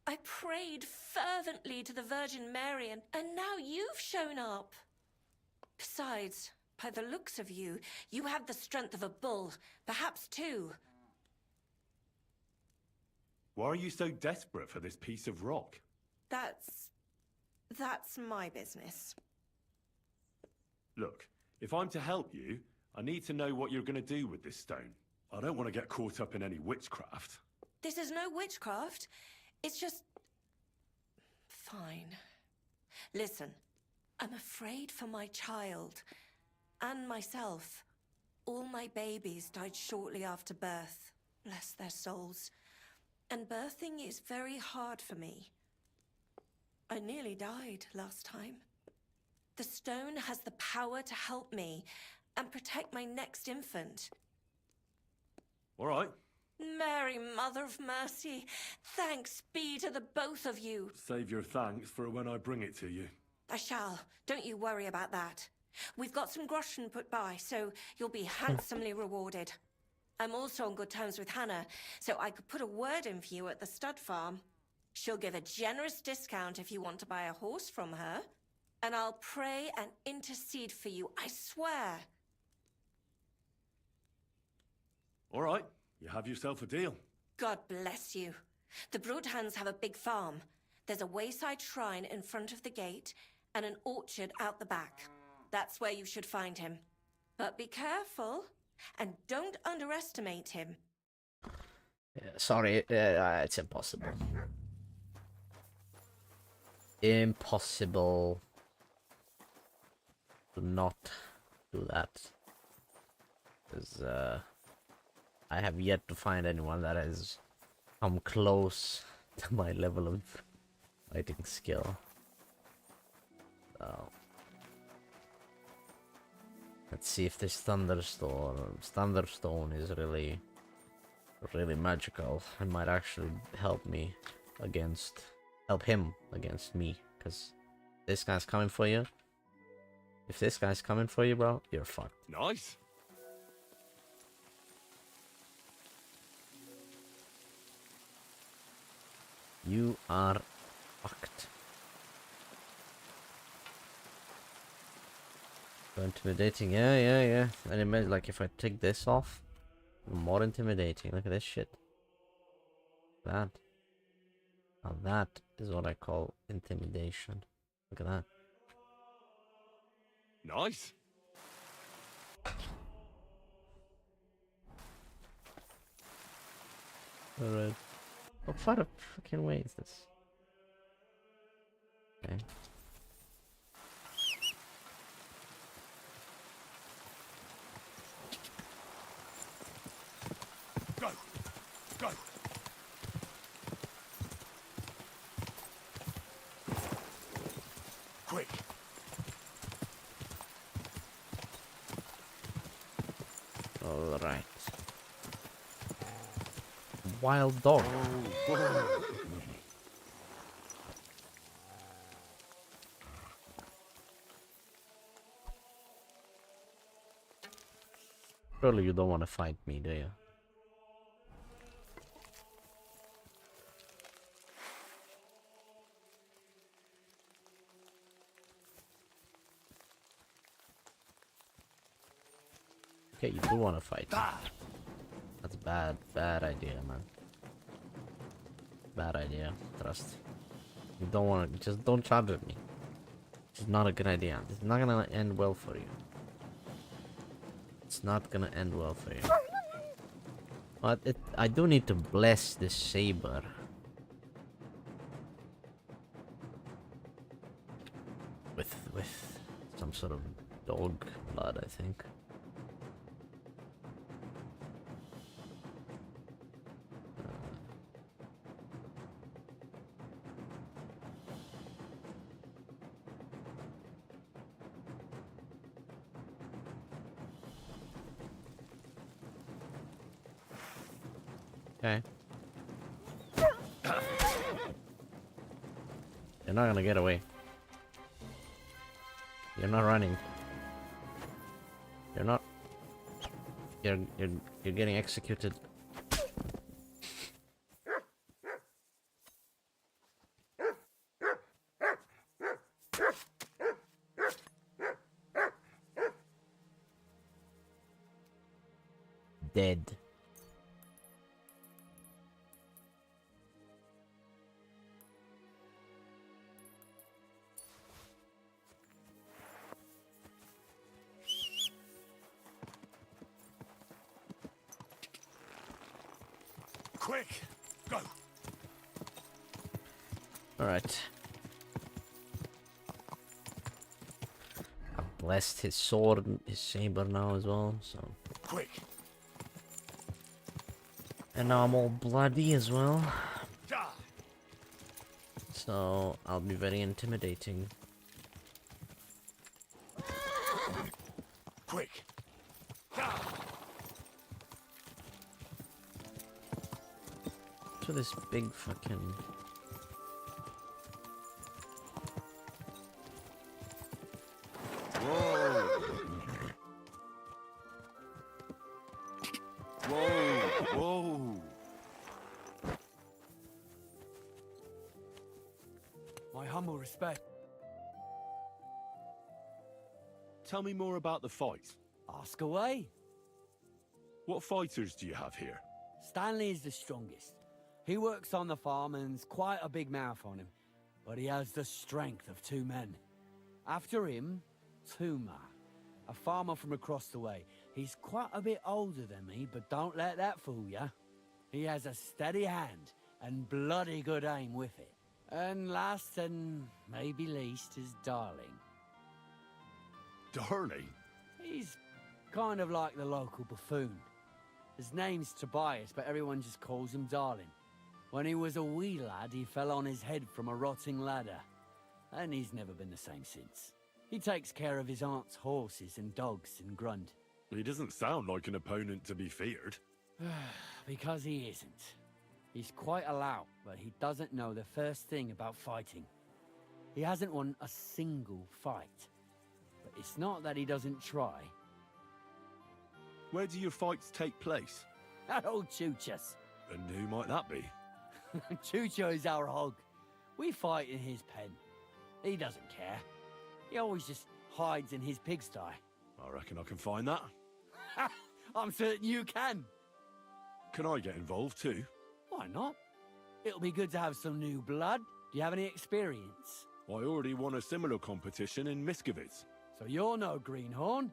Speaker 17: I prayed fervently to the Virgin Mary, and now you've shown up. Besides, by the looks of you, you have the strength of a bull, perhaps two.
Speaker 18: Why are you so desperate for this piece of rock?
Speaker 17: That's my business.
Speaker 18: Look, if I'm to help you, I need to know what you're going to do with this stone. I don't want to get caught up in any witchcraft.
Speaker 17: This is no witchcraft. It's just... Fine. Listen, I'm afraid for my child. And myself. All my babies died shortly after birth. Bless their souls. And birthing is very hard for me. I nearly died last time. The stone has the power to help me and protect my next infant.
Speaker 18: All right.
Speaker 17: Mary, Mother of Mercy, thanks be to the both of you.
Speaker 18: Save your thanks for when I bring it to you.
Speaker 17: I shall. Don't you worry about that. We've got some groschen put by, so you'll be handsomely rewarded. I'm also on good terms with Hannah, so I could put a word in for you at the stud farm. She'll give a generous discount if you want to buy a horse from her. And I'll pray and intercede for you, I swear.
Speaker 18: All right. You have yourself a deal.
Speaker 17: God bless you. The Bruthans have a big farm. There's a wayside shrine in front of the gate and an orchard out the back. That's where you should find him. But be careful and don't underestimate him.
Speaker 1: Yeah, sorry, it's impossible. Impossible to not do that. Because, I have yet to find anyone that has come close to my level of fighting skill. So, let's see if this Thunderstone is really magical. It might actually help him against me, because this guy's coming for you. If this guy's coming for you, bro, you're fucked.
Speaker 3: Nice.
Speaker 1: You are fucked. So intimidating, yeah. And imagine, like, if I take this off, more intimidating. Look at this shit. That. Now that is what I call intimidation. Look at that.
Speaker 3: Nice.
Speaker 1: Alright. How far a fucking way is this? Okay.
Speaker 16: Go! Go! Quick!
Speaker 1: Alright. Wild dog. Surely you don't want to fight me, do you? Okay, you do want to fight. That's bad idea, man. Bad idea. Trust. You don't want to. Just don't charge at me. It's not a good idea. It's not gonna end well for you. It's not gonna end well for you. But I do need to bless this saber. With some sort of dog blood, I think. Okay. You're not gonna get away. You're not running. You're not. You're getting executed. Dead.
Speaker 16: Quick! Go!
Speaker 1: Alright. I've blessed his sword and his saber now as well, so.
Speaker 16: Quick!
Speaker 1: And now I'm all bloody as well. So I'll be very intimidating.
Speaker 16: Quick!
Speaker 1: To this big fucking.
Speaker 16: Whoa! Whoa! Whoa!
Speaker 15: My humble respect.
Speaker 3: Tell me more about the fight.
Speaker 15: Ask away.
Speaker 3: What fighters do you have here?
Speaker 15: Stanley is the strongest. He works on the farm and's quite a big mouth on him, but he has the strength of 2 men. After him, Tuma, a farmer from across the way. He's quite a bit older than me, but don't let that fool ya. He has a steady hand and bloody good aim with it. And last and maybe least is Darling.
Speaker 3: Darling?
Speaker 15: He's kind of like the local buffoon. His name's Tobias, but everyone just calls him Darling. When he was a wee lad, he fell on his head from a rotting ladder. And he's never been the same since. He takes care of his aunt's horses and dogs in Grund.
Speaker 3: He doesn't sound like an opponent to be feared.
Speaker 15: Because he isn't. He's quite a lout, but he doesn't know the first thing about fighting. He hasn't won a single fight. But it's not that he doesn't try.
Speaker 3: Where do your fights take place?
Speaker 15: At old Chucha's.
Speaker 3: And who might that be?
Speaker 15: Chucho is our hog. We fight in his pen. He doesn't care. He always just hides in his pigsty.
Speaker 3: I reckon I can find that.
Speaker 15: I'm certain you can.
Speaker 3: Can I get involved too?
Speaker 15: Why not? It'll be good to have some new blood. Do you have any experience?
Speaker 3: I already won a similar competition in Miskovitz.
Speaker 15: So you're no greenhorn?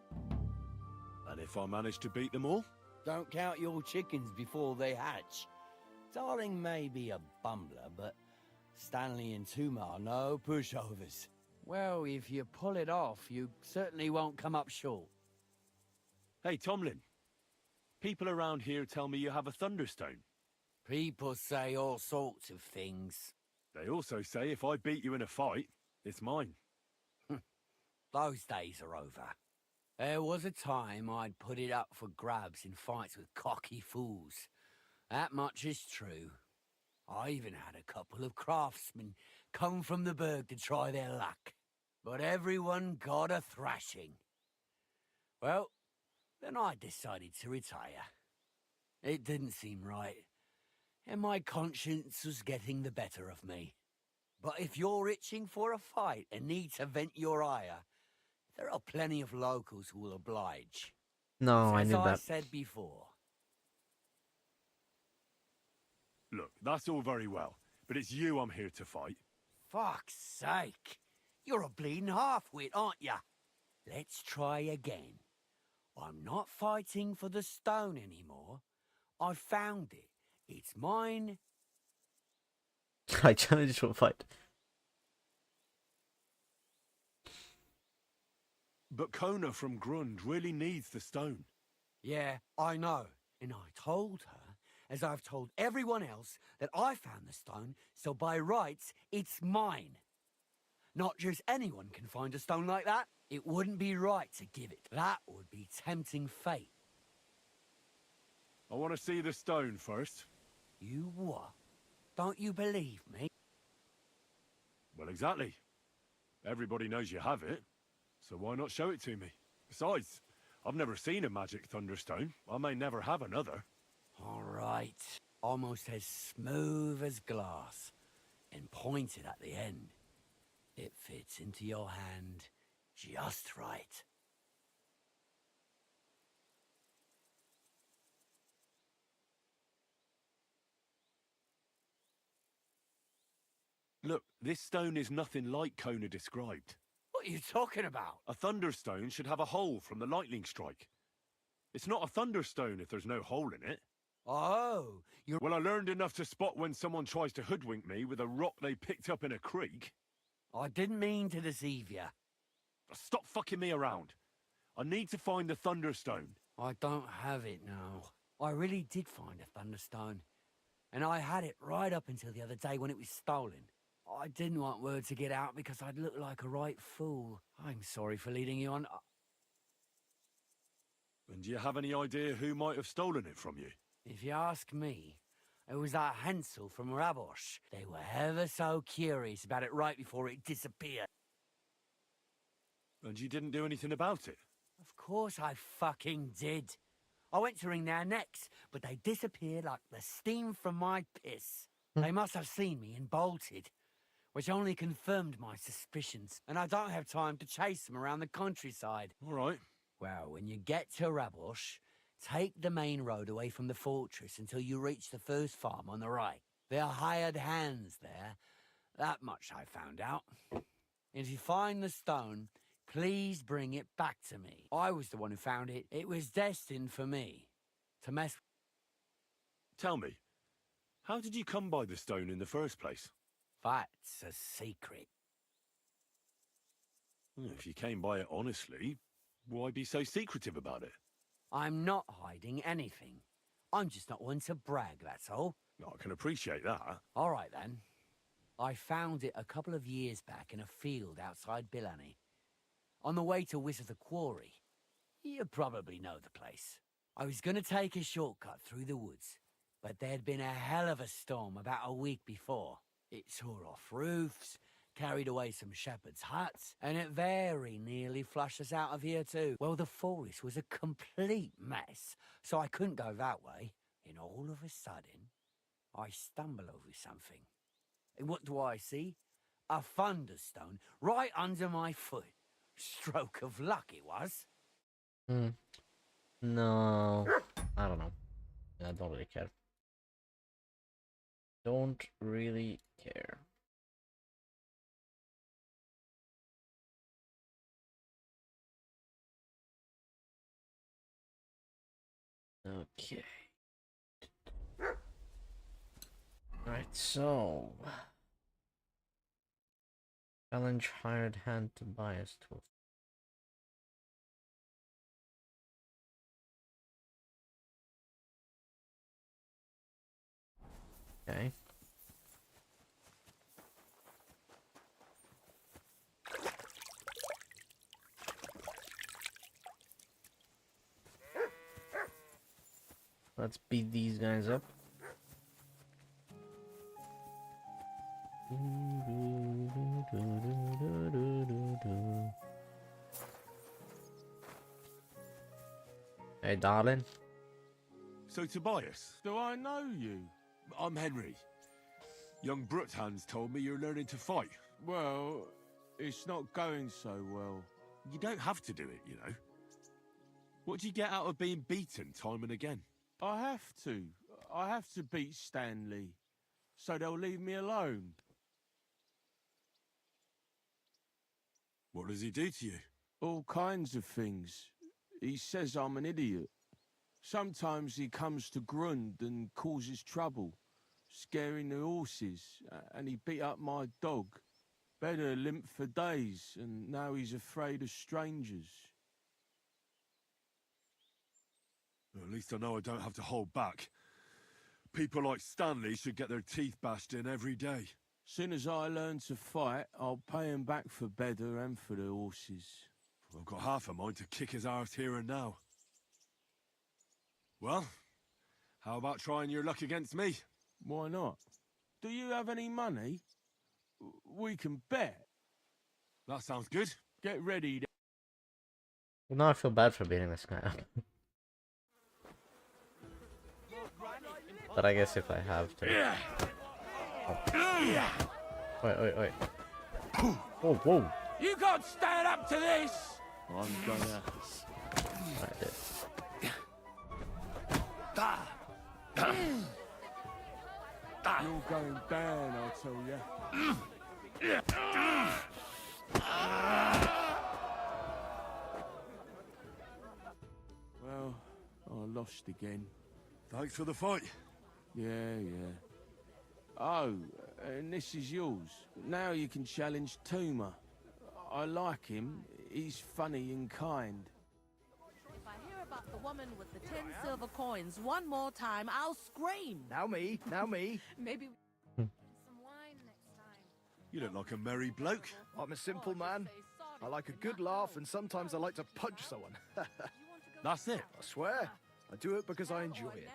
Speaker 3: And if I manage to beat them all?
Speaker 15: Don't count your chickens before they hatch. Darling may be a bumbler, but Stanley and Tumar are no pushovers. Well, if you pull it off, you certainly won't come up short.
Speaker 3: Hey, Tomlin. People around here tell me you have a Thunderstone.
Speaker 15: People say all sorts of things.
Speaker 3: They also say if I beat you in a fight, it's mine.
Speaker 15: Those days are over. There was a time I'd put it up for grabs in fights with cocky fools. That much is true. I even had a couple of craftsmen come from the burg to try their luck. But everyone got a thrashing. Well, then I decided to retire. It didn't seem right, and my conscience was getting the better of me. But if you're itching for a fight and need to vent your ire, there are plenty of locals who will oblige.
Speaker 1: No, I
Speaker 15: As
Speaker 1: knew
Speaker 15: I
Speaker 1: that.
Speaker 15: said before.
Speaker 3: Look, that's all very well, but it's you I'm here to fight.
Speaker 15: Fuck's sake. You're a bleeding half-wit, aren't ya? Let's try again. I'm not fighting for the stone anymore. I found it. It's mine.
Speaker 1: I challenge you to a fight.
Speaker 3: But Kona from Grund really needs the stone.
Speaker 15: Yeah, I know. And I told her, as I've told everyone else, that I found the stone, so by rights, it's mine. Not just anyone can find a stone like that. It wouldn't be right to give it. That would be tempting fate.
Speaker 3: I want to see the stone first.
Speaker 15: You what? Don't you believe me?
Speaker 3: Well, exactly. Everybody knows you have it, so why not show it to me? Besides, I've never seen a magic thunderstone. I may never have another.
Speaker 15: All right. Almost as smooth as glass, and pointed at the end. It fits into your hand just right.
Speaker 3: Look, this stone is nothing like Kona described.
Speaker 15: What are you talking about?
Speaker 3: A thunderstone should have a hole from the lightning strike. It's not a thunderstone if there's no hole in it.
Speaker 15: Oh, you're...
Speaker 3: Well, I learned enough to spot when someone tries to hoodwink me with a rock they picked up in a creek.
Speaker 15: I didn't mean to deceive you.
Speaker 3: Stop fucking me around. I need to find the thunderstone.
Speaker 15: I don't have it now. I really did find a thunderstone. And I had it right up until the other day when it was stolen. I didn't want word to get out because I'd look like a right fool. I'm sorry for leading you on.
Speaker 3: And do you have any idea who might have stolen it from you?
Speaker 15: If you ask me, it was that Hansel from Rabosh. They were ever so curious about it right before it disappeared.
Speaker 3: And you didn't do anything about it?
Speaker 15: Of course I fucking did. I went to wring their necks, but they disappeared like the steam from my piss. They must have seen me and bolted, which only confirmed my suspicions, and I don't have time to chase them around the countryside.
Speaker 3: All right.
Speaker 15: Well, when you get to Rabosh, take the main road away from the fortress until you reach the first farm on the right. There are hired hands there. That much I found out. And if you find the stone, please bring it back to me. I was the one who found it. It was destined for me to mess.
Speaker 3: Tell me, how did you come by the stone in the first place?
Speaker 15: That's a secret.
Speaker 3: If you came by it honestly, why be so secretive about it?
Speaker 15: I'm not hiding anything. I'm just not one to brag, that's all.
Speaker 3: I can appreciate that.
Speaker 15: All right, then. I found it a couple of years back in a field outside Billany. On the way to Wizard the Quarry. You probably know the place. I was going to take a shortcut through the woods, but there'd been a hell of a storm about a week before. It tore off roofs, carried away some shepherds' huts, and it very nearly flushed us out of here too. Well, the forest was a complete mess, so I couldn't go that way. And all of a sudden, I stumble over something. And what do I see? A thunderstone right under my foot. Stroke of luck it was.
Speaker 1: No, I don't know. I don't really care. Don't really care. Okay. Alright, so challenge hired hand to bias tool. Okay. Let's beat these guys up. Hey, darling.
Speaker 3: So, Tobias, do I know you? I'm Henry. Young Bruthans told me you're learning to fight.
Speaker 19: Well, it's not going so well.
Speaker 3: You don't have to do it, you know. What do you get out of being beaten time and again?
Speaker 19: I have to. I have to beat Stanley, so they'll leave me alone.
Speaker 3: What does he do to you?
Speaker 19: All kinds of things. He says I'm an idiot. Sometimes he comes to Grund and causes trouble, scaring the horses, and he beat up my dog. Better limped for days, and now he's afraid of strangers.
Speaker 3: Well, at least I know I don't have to hold back. People like Stanley should get their teeth bashed in every day.
Speaker 19: Soon as I learn to fight, I'll pay him back for Bedder and for the horses.
Speaker 3: I've got half a mind to kick his arse here and now. Well, how about trying your luck against me?
Speaker 19: Why not? Do you have any money? We can bet.
Speaker 3: That sounds good.
Speaker 19: Get ready.
Speaker 1: Well, now I feel bad for beating this guy up. But I guess if I have to. Oh. Wait. Whoa.
Speaker 19: You can't stand up to this! I'm gonna.
Speaker 1: I did.
Speaker 19: You're going down, I'll tell you. Well, I lost again.
Speaker 3: Thanks for the fight.
Speaker 19: Yeah. Oh, and this is yours. Now you can challenge Tuma. I like him. He's funny and kind.
Speaker 20: If I hear about the woman with the 10 silver coins one more time, I'll scream.
Speaker 21: Now me.
Speaker 20: Maybe
Speaker 8: Some wine next time.
Speaker 3: You look like a merry bloke.
Speaker 21: I'm a simple man. I like a good laugh, and sometimes I like to punch someone.
Speaker 3: That's it.
Speaker 21: I swear. I do it because I enjoy it.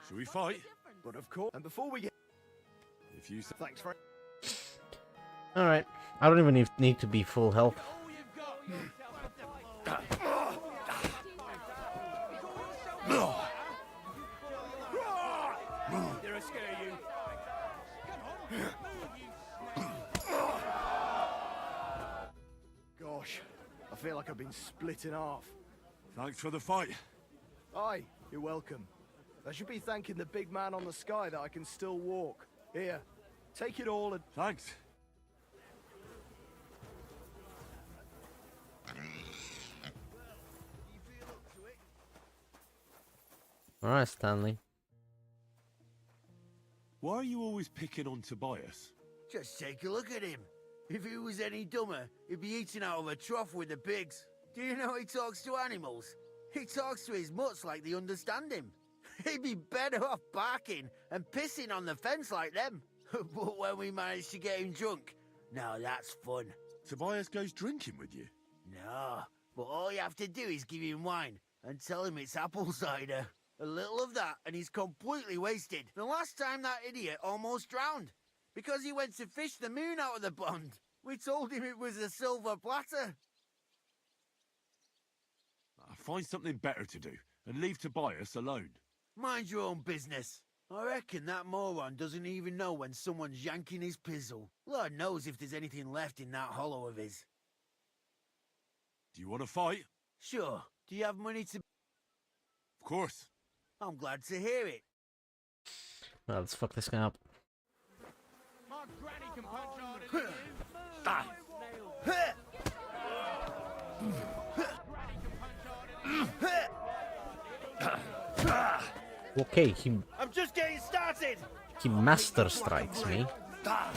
Speaker 3: Shall we fight?
Speaker 21: But of course, and before we get...
Speaker 3: If you say...
Speaker 21: Thanks for...
Speaker 1: Alright. I don't even need to be full health.
Speaker 19: Did I scare you?
Speaker 21: Gosh, I feel like I've been split in half.
Speaker 3: Thanks for the fight.
Speaker 21: Aye, you're welcome. I should be thanking the big man on the sky that I can still walk. Here, take it all and...
Speaker 3: Thanks.
Speaker 1: Alright, Stanley.
Speaker 3: Why are you always picking on Tobias?
Speaker 4: Just take a look at him. If he was any dumber, he'd be eating out of a trough with the pigs. Do you know he talks to animals? He talks to his mutts like they understand him. He'd be better off barking and pissing on the fence like them. But when we manage to get him drunk, now that's fun.
Speaker 3: Tobias goes drinking with you?
Speaker 4: No, but all you have to do is give him wine and tell him it's apple cider. A little of that and he's completely wasted. The last time that idiot almost drowned because he went to fish the moon out of the pond. We told him it was a silver platter.
Speaker 3: Find something better to do and leave Tobias alone.
Speaker 4: Mind your own business. I reckon that moron doesn't even know when someone's yanking his pizzle. Lord knows if there's anything left in that hollow of his.
Speaker 3: Do you want to fight?
Speaker 4: Sure. Do you have money to...
Speaker 3: Of course.
Speaker 4: I'm glad to hear it.
Speaker 1: Well, let's fuck this guy up.
Speaker 19: My granny can punch harder than
Speaker 1: Okay,
Speaker 4: I'm just getting started.
Speaker 1: He master strikes me.
Speaker 4: I'll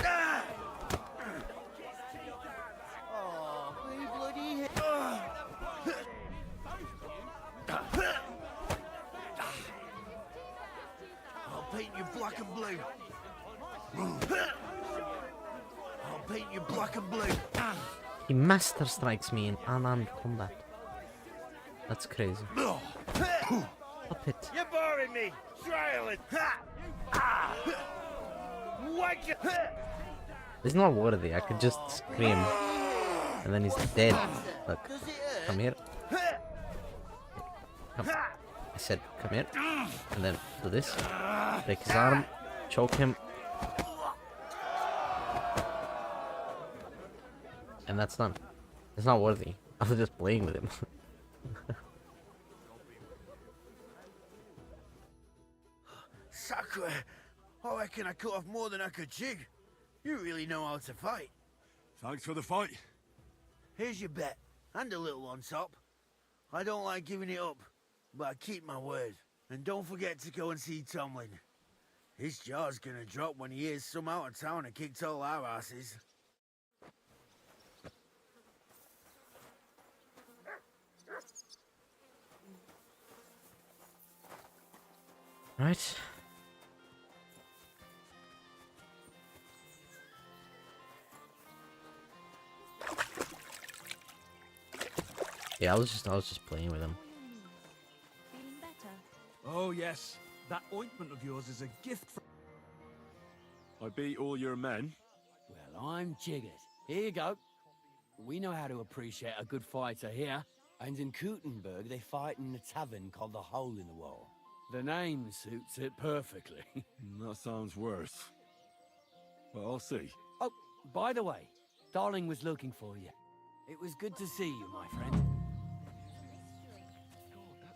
Speaker 4: paint you black and blue. I'll paint you black and blue.
Speaker 1: He master strikes me in unarmed combat. That's crazy. Stop it.
Speaker 4: You're boring me. Trial it.
Speaker 1: He's not worthy. I could just scream. And then he's dead. Look. Come here. Come. I said, come here. And then do this. Break his arm. Choke him. And that's done. It's not worthy. I was just playing with him.
Speaker 4: Sacre. I reckon I cut off more than I could chew. You really know how to fight.
Speaker 11: Thanks for the fight.
Speaker 4: Here's your bet. And a little on top. I don't like giving it up, but I keep my word. And don't forget to go and see Tomlin. His jaw's gonna drop when he hears some out of town and kicked all our asses.
Speaker 1: Right. Yeah, I was just playing with him.
Speaker 10: Feeling better?
Speaker 6: Oh, yes. That ointment of yours is a gift from...
Speaker 3: I beat all your men.
Speaker 15: Well, I'm jiggered. Here you go. We know how to appreciate a good fighter here. And in Kuttenberg, they fight in a tavern called the Hole in the Wall. The name suits it perfectly.
Speaker 3: That sounds worse. Well, I'll see.
Speaker 15: Oh, by the way, Darling was looking for you. It was good to see you, my friend.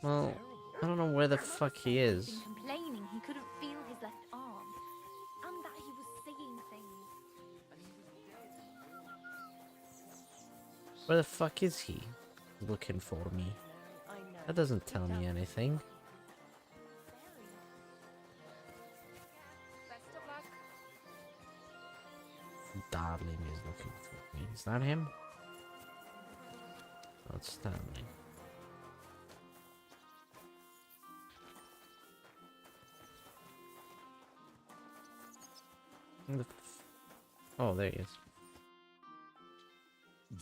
Speaker 1: Well, I don't know where the fuck he is.
Speaker 8: Been complaining he couldn't feel his left arm, and that he was seeing things.
Speaker 1: Where the fuck is he? Looking for me. That doesn't tell me anything. Darling is looking for me. Is that him? Outstanding. Oh, there he is.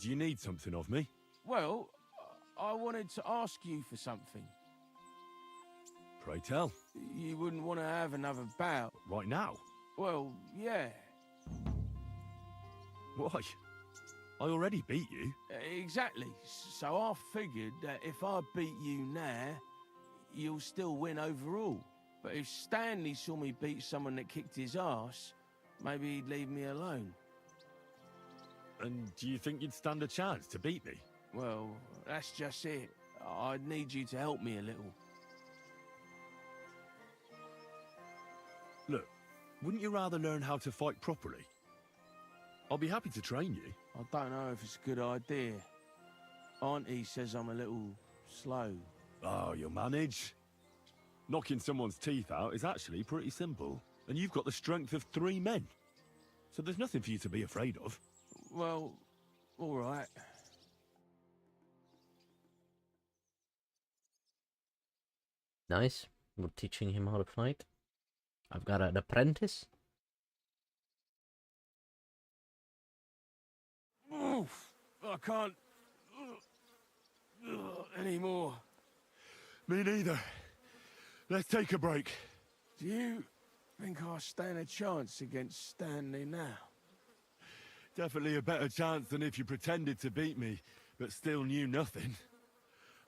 Speaker 3: Do you need something of me?
Speaker 19: Well, I wanted to ask you for something.
Speaker 3: Pray tell.
Speaker 19: You wouldn't want to have another bout?
Speaker 3: Right now?
Speaker 19: Well, yeah.
Speaker 3: Why? I already beat you.
Speaker 19: Exactly. So I figured that if I beat you now, you'll still win overall. But if Stanley saw me beat someone that kicked his ass, maybe he'd leave me alone.
Speaker 3: And do you think you'd stand a chance to beat me?
Speaker 19: Well, that's just it. I'd need you to help me a little.
Speaker 3: Look, wouldn't you rather learn how to fight properly? I'll be happy to train you.
Speaker 19: I don't know if it's a good idea. Auntie says I'm a little slow.
Speaker 3: Oh, you'll manage. Knocking someone's teeth out is actually pretty simple. And you've got the strength of 3 men. So there's nothing for you to be afraid of.
Speaker 19: Well, all right.
Speaker 1: Nice. We're teaching him how to fight. I've got an apprentice.
Speaker 19: Oof, I can't anymore.
Speaker 3: Me neither. Let's take a break.
Speaker 19: Do you think I stand a chance against Stanley now?
Speaker 3: Definitely a better chance than if you pretended to beat me, but still knew nothing.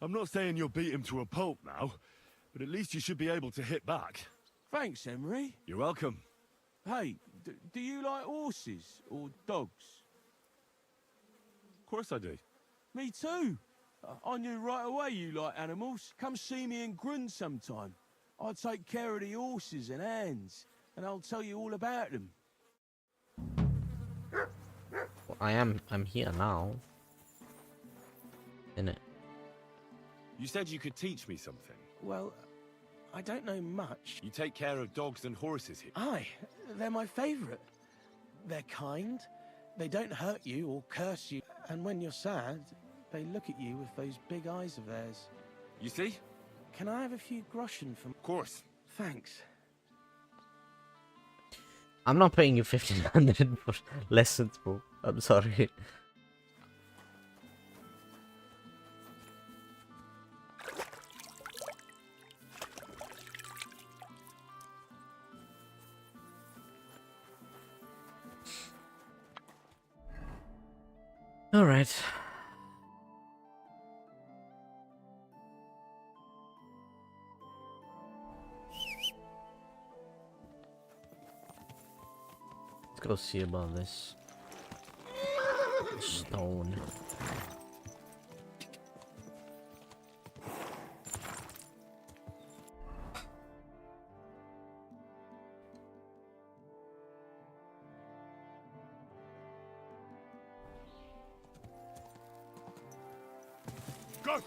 Speaker 3: I'm not saying you'll beat him to a pulp now, but at least you should be able to hit back.
Speaker 19: Thanks, Emery.
Speaker 3: You're welcome.
Speaker 19: Hey, do you like horses or dogs?
Speaker 3: Of course I do.
Speaker 19: Me too. I knew right away you like animals. Come see me in Grund sometime. I'll take care of the horses and hands, and I'll tell you all about them.
Speaker 1: Well, I'm here now. Innit?
Speaker 3: You said you could teach me something.
Speaker 19: Well,
Speaker 9: I don't know much.
Speaker 3: You take care of dogs and horses here?
Speaker 9: Aye, they're my favourite. They're kind, they don't hurt you or curse you, and when you're sad, they look at you with those big eyes of theirs.
Speaker 3: You see?
Speaker 9: Can I have a few groschen from...
Speaker 3: Of course.
Speaker 9: Thanks.
Speaker 1: I'm not paying you 1,500 for lessons, bro. I'm sorry. All right. Let's go see about this stone.
Speaker 3: Go.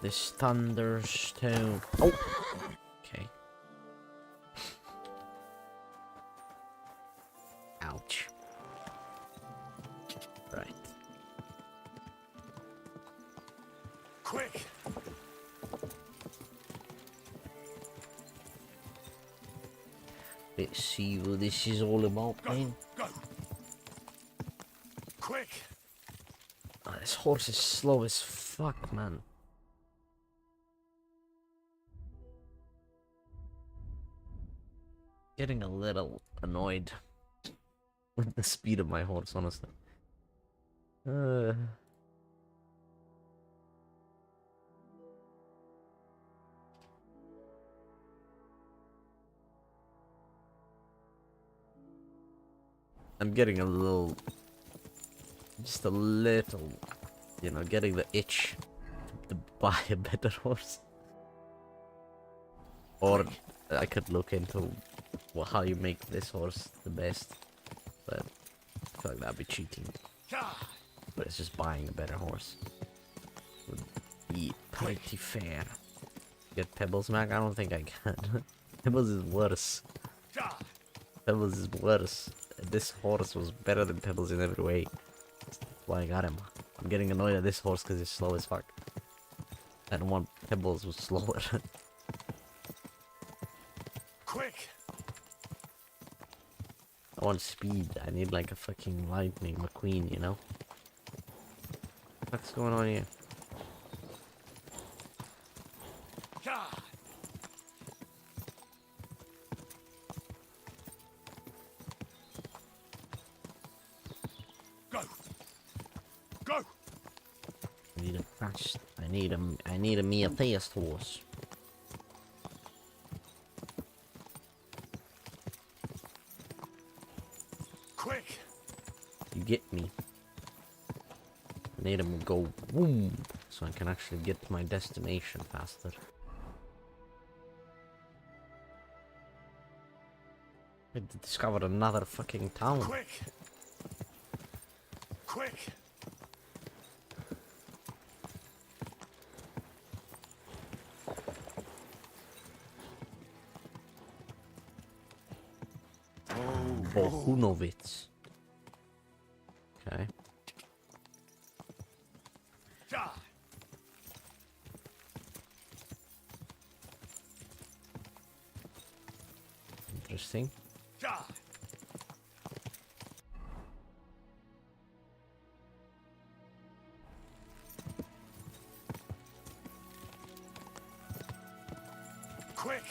Speaker 1: This thunderstone. Oh. Okay. Ouch. Right.
Speaker 3: Quick.
Speaker 1: Let's see what this is all about, man.
Speaker 3: Go. Quick.
Speaker 1: Oh, this horse is slow as fuck, man. Getting a little annoyed with the speed of my horse, honestly. I'm getting a little, just a little, you know, getting the itch to buy a better horse. Or I could look into how you make this horse the best, but I feel like that'd be cheating. But it's just buying a better horse. Would be pretty fair. Get Pebbles back? I don't think I can. Pebbles is worse. Pebbles is worse. This horse was better than Pebbles in every way. That's why I got him. I'm getting annoyed at this horse because he's slow as fuck. I don't want Pebbles who's slower.
Speaker 3: Quick.
Speaker 1: I want speed. I need like a fucking Lightning McQueen, you know? What's going on here?
Speaker 3: Go. Go.
Speaker 1: I need a fast. I need a me a fast horse.
Speaker 3: Quick.
Speaker 1: You get me. I need him to go boom, so I can actually get to my destination faster. I discovered another fucking town.
Speaker 3: Quick. Quick.
Speaker 1: Bohunovitz. Okay. Interesting.
Speaker 3: Quick.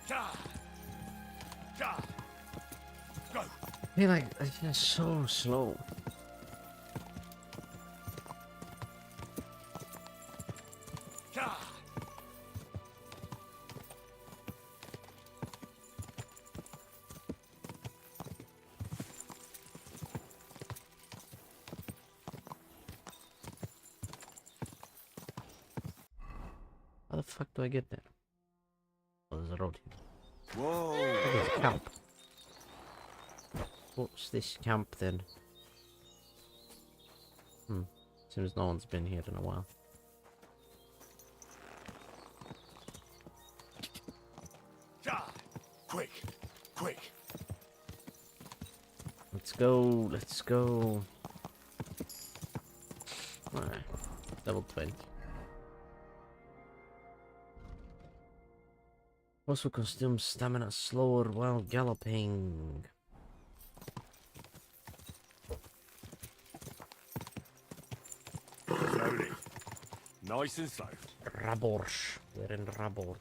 Speaker 3: Go.
Speaker 1: I feel like it's just so slow. How the fuck do I get there? Oh, there's a road here.
Speaker 19: Whoa!
Speaker 1: There's a camp. What's this camp then? Seems no one's been here in a while.
Speaker 16: Quick, quick.
Speaker 1: Let's go, let's go. Alright, level 20. Also consumes stamina slower while galloping.
Speaker 3: Slowly. Nice and slow.
Speaker 1: Raborsch. We're in Raborsch.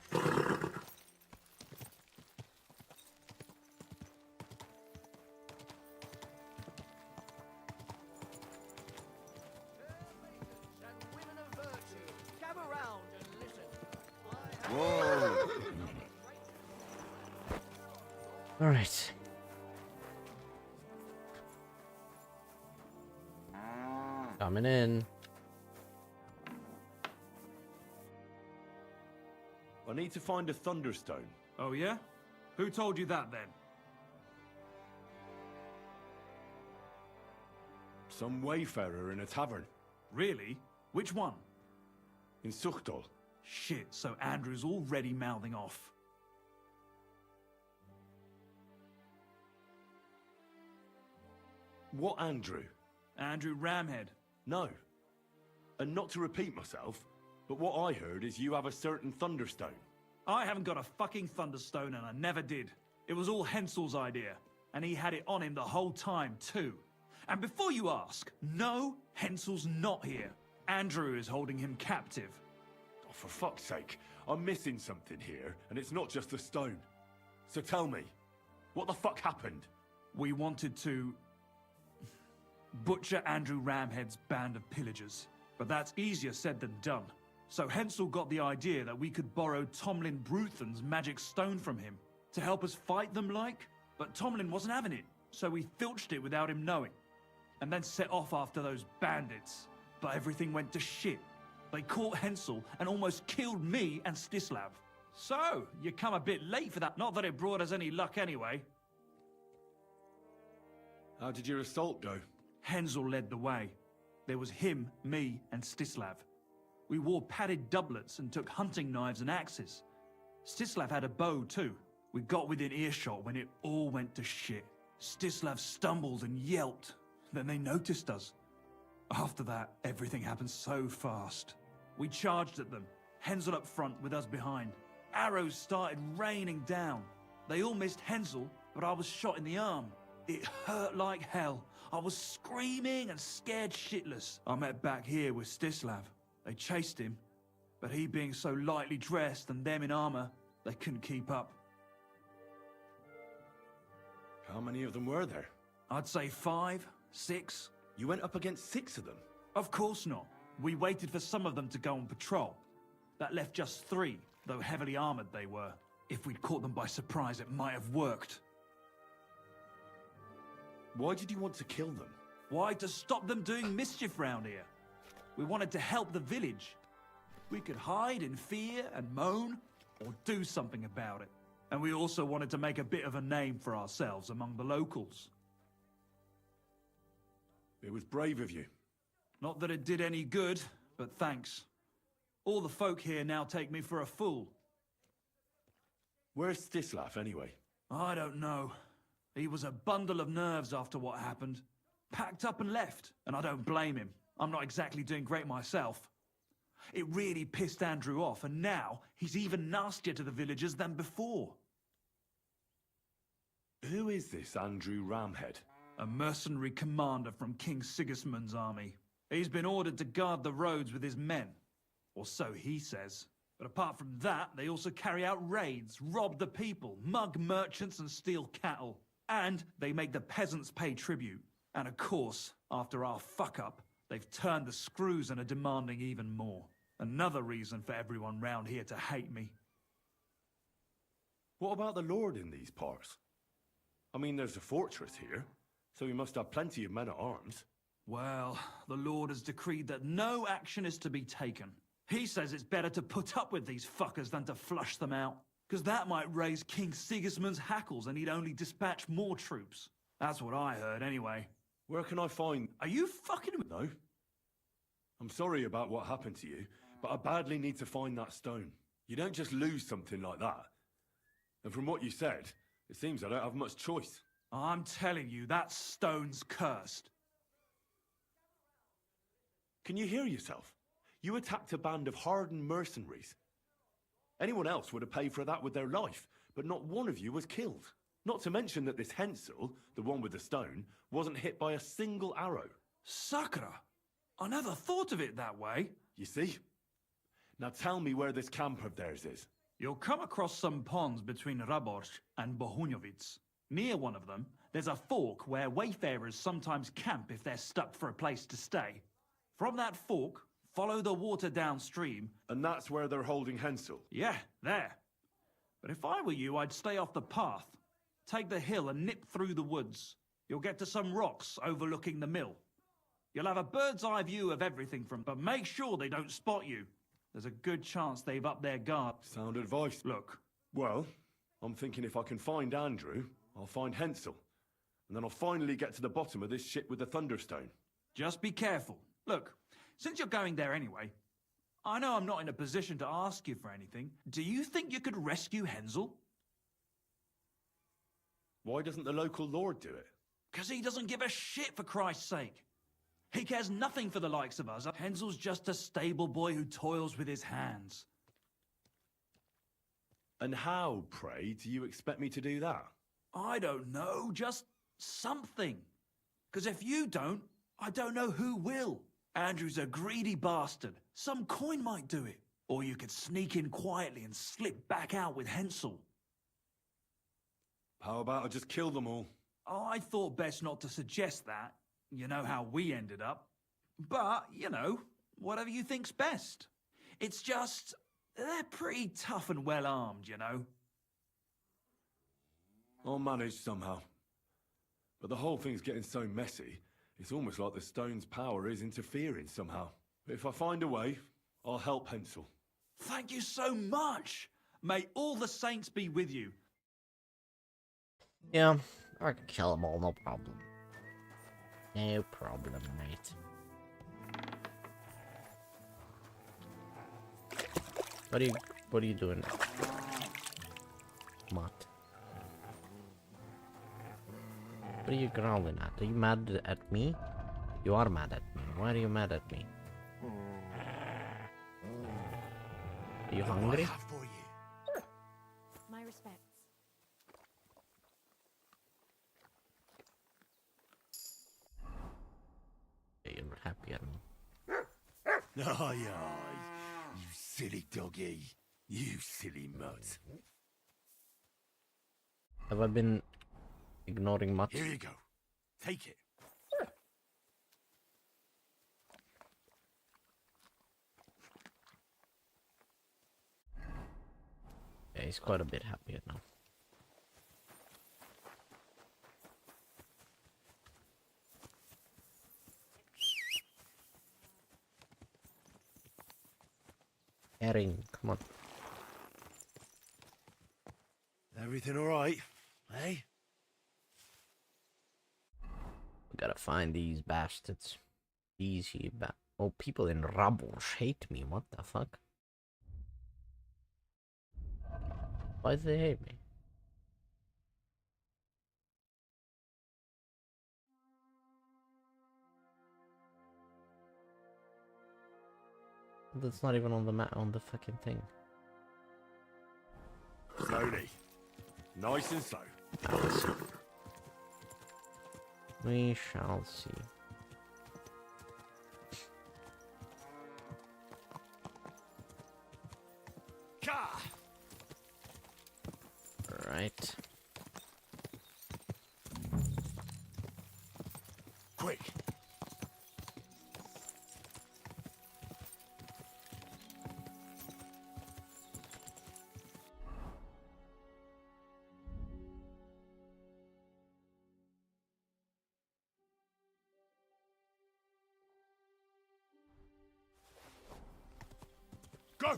Speaker 16: Whoa.
Speaker 1: All right. Coming in.
Speaker 18: I need to find a Thunderstone.
Speaker 6: Oh, yeah? Who told you that, then?
Speaker 18: Some wayfarer in a tavern.
Speaker 6: Really? Which one?
Speaker 18: In Suchdol.
Speaker 6: Shit, so Andrew's already mouthing off.
Speaker 18: What Andrew?
Speaker 6: Andrew Ramhead.
Speaker 18: No. And not to repeat myself, but what I heard is you have a certain Thunderstone.
Speaker 6: I haven't got a fucking Thunderstone, and I never did. It was all Hensel's idea, and he had it on him the whole time, too. And before you ask, no, Hensel's not here. Andrew is holding him captive.
Speaker 18: Oh, for fuck's sake, I'm missing something here, and it's not just the stone. So tell me, what the fuck happened?
Speaker 6: We wanted to butcher Andrew Ramhead's band of pillagers, but that's easier said than done. So Hensel got the idea that we could borrow Tomlin Bruthen's magic stone from him to help us fight them like, but Tomlin wasn't having it, so we filched it without him knowing, and then set off after those bandits. But everything went to shit. They caught Hensel and almost killed me and Stislav. So, you come a bit late for that, not that it brought us any luck anyway.
Speaker 18: How did your assault go?
Speaker 6: Hensel led the way. There was him, me, and Stislav. We wore padded doublets and took hunting knives and axes. Stislav had a bow too. We got within earshot when it all went to shit. Stislav stumbled and yelped. Then they noticed us. After that, everything happened so fast. We charged at them, Hensel up front with us behind. Arrows started raining down. They all missed Hensel, but I was shot in the arm. It hurt like hell. I was screaming and scared shitless. I met back here with Stislav. They chased him, but he being so lightly dressed and them in armor, they couldn't keep up.
Speaker 18: How many of them were there?
Speaker 6: I'd say 5, 6.
Speaker 18: You went up against 6 of them?
Speaker 6: Of course not. We waited for some of them to go on patrol. That left just 3, though heavily armored they were. If we'd caught them by surprise, it might have worked.
Speaker 18: Why did you want to kill them?
Speaker 6: Why? To stop them doing mischief round here. We wanted to help the village. We could hide in fear and moan, or do something about it. And we also wanted to make a bit of a name for ourselves among the locals.
Speaker 18: It was brave of you.
Speaker 6: Not that it did any good, but thanks. All the folk here now take me for a fool.
Speaker 18: Where's Stislav, anyway?
Speaker 6: I don't know. He was a bundle of nerves after what happened. Packed up and left, and I don't blame him. I'm not exactly doing great myself. It really pissed Andrew off, and now he's even nastier to the villagers than before.
Speaker 18: Who is this Andrew Ramhead?
Speaker 6: A mercenary commander from King Sigismund's army. He's been ordered to guard the roads with his men. Or so he says. But apart from that, they also carry out raids, rob the people, mug merchants and steal cattle. And they make the peasants pay tribute. And of course, after our fuck-up, they've turned the screws and are demanding even more. Another reason for everyone round here to hate me.
Speaker 18: What about the Lord in these parts? I mean, there's a fortress here, so we must have plenty of men-at-arms.
Speaker 6: Well, the Lord has decreed that no action is to be taken. He says it's better to put up with these fuckers than to flush them out, because that might raise King Sigismund's hackles and he'd only dispatch more troops. That's what I heard, anyway.
Speaker 18: Where can I find...
Speaker 6: Are you fucking...
Speaker 18: No. I'm sorry about what happened to you, but I badly need to find that stone. You don't just lose something like that. And from what you said, it seems I don't have much choice.
Speaker 6: I'm telling you, that stone's cursed.
Speaker 18: Can you hear yourself? You attacked a band of hardened mercenaries. Anyone else would have paid for that with their life, but not one of you was killed. Not to mention that this Hensel, the one with the stone, wasn't hit by a single arrow.
Speaker 6: Sakura! I never thought of it that way.
Speaker 18: You see? Now tell me where this camp of theirs is.
Speaker 6: You'll come across some ponds between Raborsk and Bohunjovic. Near one of them, there's a fork where wayfarers sometimes camp if they're stuck for a place to stay. From that fork, follow the water downstream.
Speaker 18: And that's where they're holding Hensel?
Speaker 6: Yeah, there. But if I were you, I'd stay off the path. Take the hill and nip through the woods. You'll get to some rocks overlooking the mill. You'll have a bird's eye view of everything but make sure they don't spot you. There's a good chance they've upped their guard.
Speaker 18: Sound advice.
Speaker 6: Look.
Speaker 18: Well, I'm thinking if I can find Andrew, I'll find Hensel. And then I'll finally get to the bottom of this shit with the Thunderstone.
Speaker 6: Just be careful. Look, since you're going there anyway, I know I'm not in a position to ask you for anything. Do you think you could rescue Hensel?
Speaker 18: Why doesn't the local lord do it?
Speaker 6: Because he doesn't give a shit, for Christ's sake. He cares nothing for the likes of us. Hensel's just a stable boy who toils with his hands.
Speaker 18: And how, pray, do you expect me to do that?
Speaker 6: I don't know, just something. Because if you don't, I don't know who will. Andrew's a greedy bastard. Some coin might do it. Or you could sneak in quietly and slip back out with Hensel.
Speaker 18: How about I just kill them all?
Speaker 6: Oh, I thought best not to suggest that. You know how we ended up. But, you know, whatever you think's best. It's just, they're pretty tough and well-armed, you know.
Speaker 18: I'll manage somehow. But the whole thing's getting so messy, it's almost like the stone's power is interfering somehow. But if I find a way, I'll help Hensel.
Speaker 6: Thank you so much! May all the saints be with you.
Speaker 1: Yeah, I can kill them all, no problem. No problem, mate. What are you doing? What? What are you growling at? Are you mad at me? You are mad at me. Why are you mad at me? Are you hungry?
Speaker 8: My respects.
Speaker 1: You're not happy at me.
Speaker 2: Aye, aye. You silly doggy. You silly mutt.
Speaker 1: Have I been ignoring much?
Speaker 2: Here you go. Take it.
Speaker 1: Yeah, he's quite a bit happier now. Erin, come on.
Speaker 2: Everything all right, eh?
Speaker 1: We gotta find these bastards. These here oh, people in Raborsk hate me. What the fuck? Why do they hate me? That's not even on the map, on the fucking thing.
Speaker 18: Slowly. Nice and slow.
Speaker 1: We shall see. Right.
Speaker 2: Quick.
Speaker 18: Go!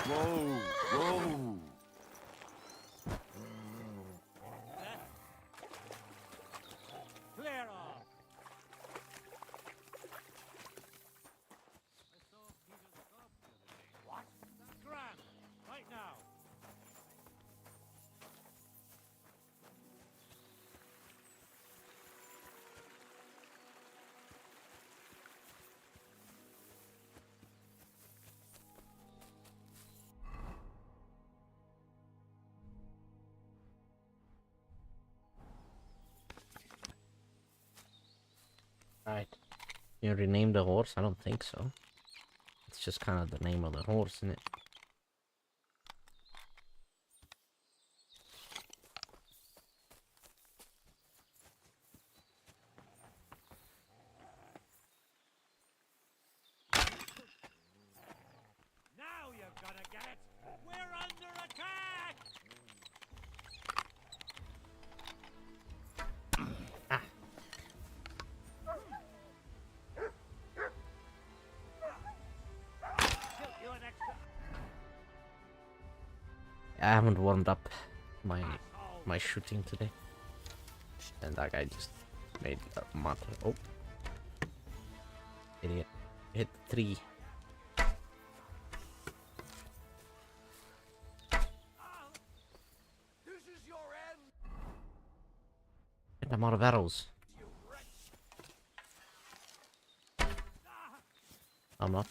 Speaker 2: Whoa, whoa.
Speaker 1: Alright. You renamed the horse? I don't think so. It's just kind of the name of the horse, isn't it?
Speaker 13: Now you're gonna get it! We're under attack!
Speaker 1: I haven't warmed up my shooting today. And that guy just made a matter. Oh. Idiot. Hit 3. I'm out of arrows. I'm not.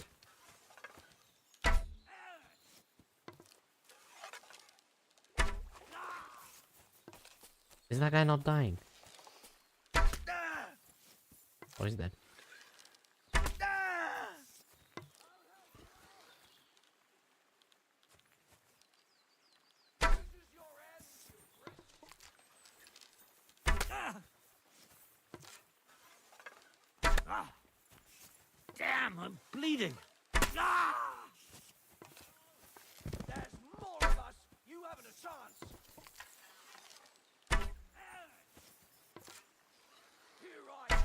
Speaker 1: Is that guy not dying? Oh, he's dead.
Speaker 13: Damn, I'm bleeding.
Speaker 21: There's more of us. You haven't a chance. Here I am,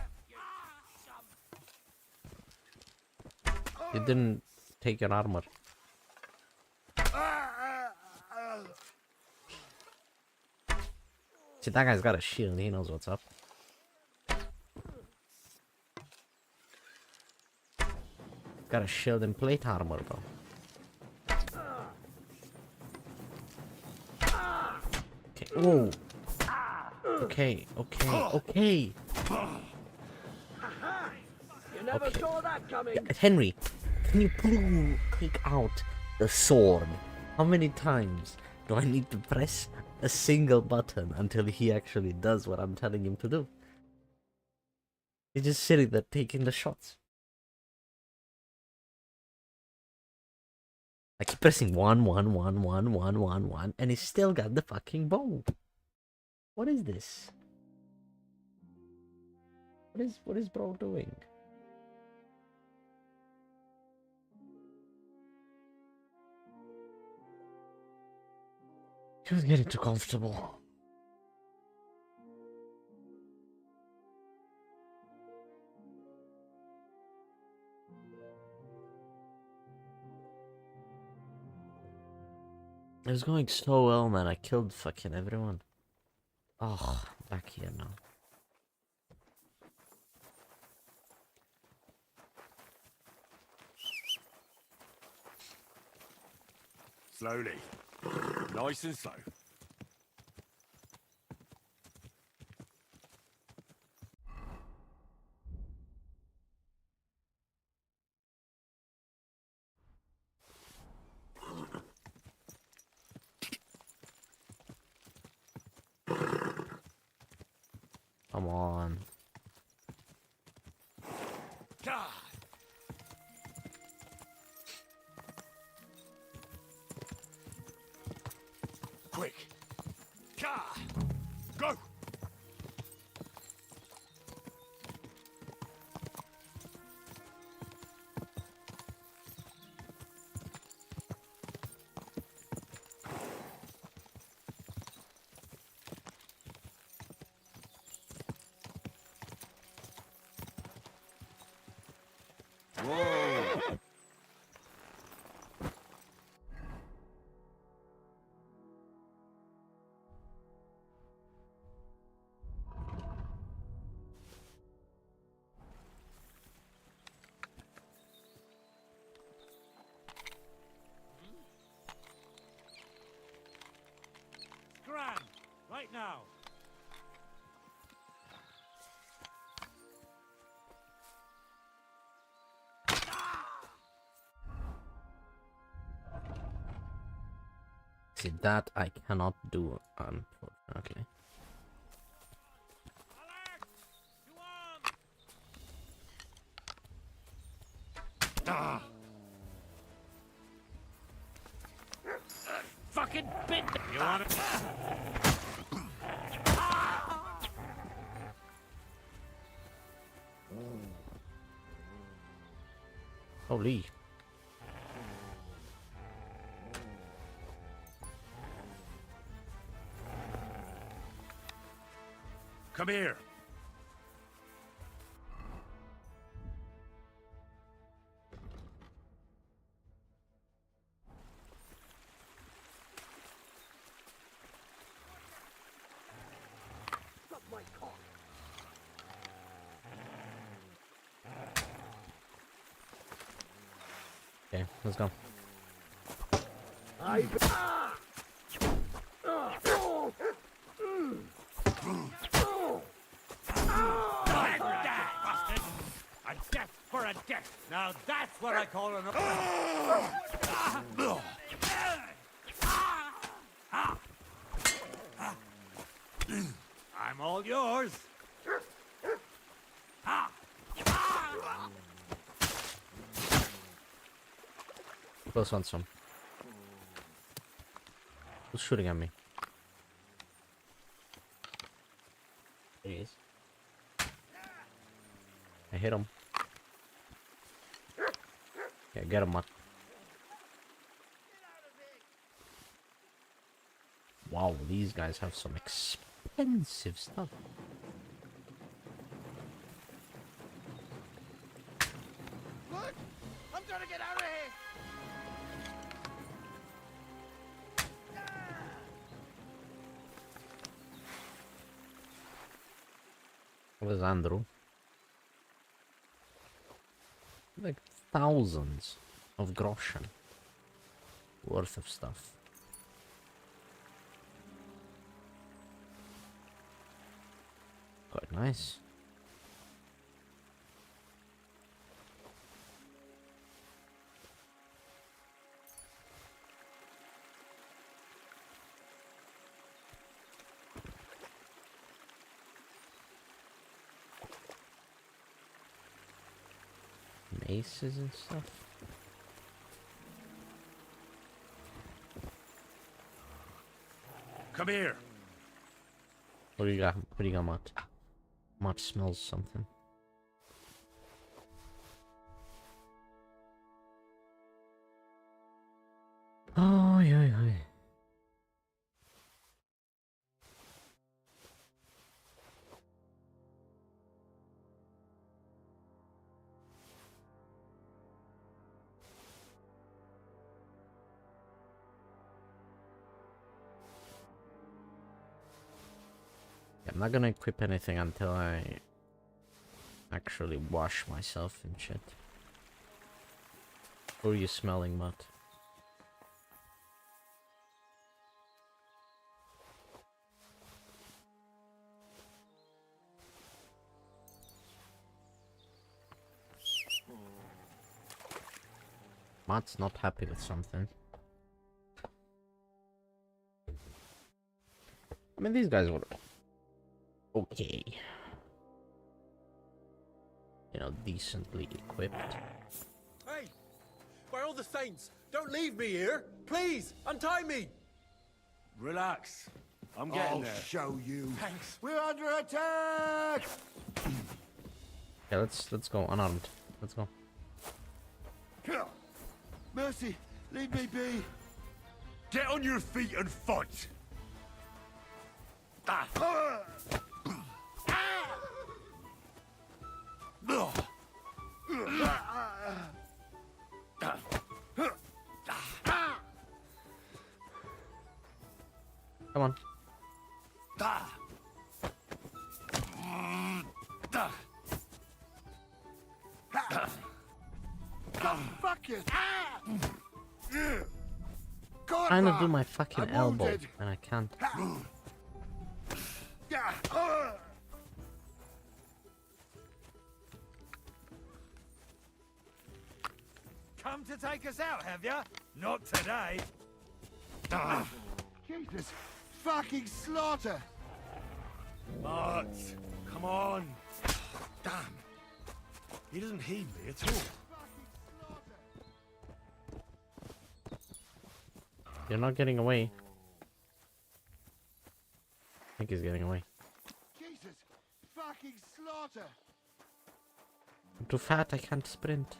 Speaker 21: you
Speaker 1: You didn't take your armor. See, that guy's got a shield. He knows what's up. Got a shield and plate armor, though. Okay. Whoa. Okay. Okay.
Speaker 21: You never saw that coming.
Speaker 1: Henry, can you please take out the sword? How many times do I need to press a single button until he actually does what I'm telling him to do? He's just sitting there taking the shots. I keep pressing 1, 1, 1, 1, 1, 1, 1, and he's still got the fucking bow. What is this? What is bro doing? He was getting too comfortable. It was going so well, man. I killed fucking everyone. Oh, back here now.
Speaker 3: Slowly. Nice and slow.
Speaker 1: Come on.
Speaker 3: Quick. Go.
Speaker 2: Whoa!
Speaker 13: Scram! Right now!
Speaker 1: See, that I cannot do, unfortunately.
Speaker 13: Fucking bit. You want it?
Speaker 1: Holy.
Speaker 3: Come here.
Speaker 1: Okay, let's go.
Speaker 13: A death for a death. Now that's what I call an. I'm all yours.
Speaker 1: Close on some. Who's shooting at me? There he is. I hit him. Yeah, get him, Mutt. Wow, these guys have some expensive stuff.
Speaker 21: Look! I'm trying to get out of here!
Speaker 1: Where's Andrew? Like thousands of groschen worth of stuff. Quite nice. Maces and stuff.
Speaker 3: Come here.
Speaker 1: What do you got? What do you got, Mutt? Mutt smells something. Oh, yeah. I'm not gonna equip anything until I actually wash myself and shit. What are you smelling, Mutt? Mutt's not happy with something. I mean, these guys were okay. You know, decently equipped.
Speaker 14: Hey! By all the saints, don't leave me here! Please, untie me!
Speaker 16: Relax. I'm getting
Speaker 2: I'll
Speaker 16: there.
Speaker 2: show you.
Speaker 14: Thanks.
Speaker 2: We're under attack!
Speaker 1: Yeah, let's go unarmed. Let's go.
Speaker 2: Mercy, leave me be.
Speaker 3: Get on your feet and fight.
Speaker 1: Come on.
Speaker 2: Fuck it!
Speaker 1: Trying to do my fucking elbow and I can't.
Speaker 21: Come to take us out, have ya? Not today.
Speaker 2: Jesus fucking slaughter!
Speaker 16: Mart, come on. Damn. He doesn't heed me at all.
Speaker 1: You're not getting away. I think he's getting away.
Speaker 2: Jesus fucking slaughter!
Speaker 1: I'm too fat, I can't sprint.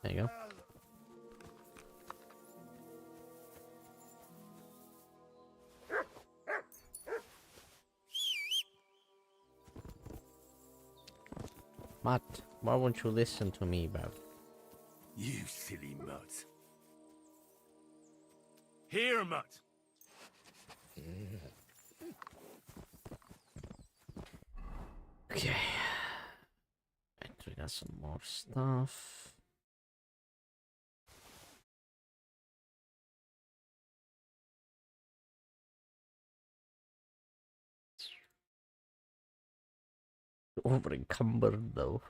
Speaker 1: There you go. Matt, why won't you listen to me, bruv?
Speaker 3: You silly mutt. Here, mutt.
Speaker 1: Okay. And we got some more stuff. Over encumbered though.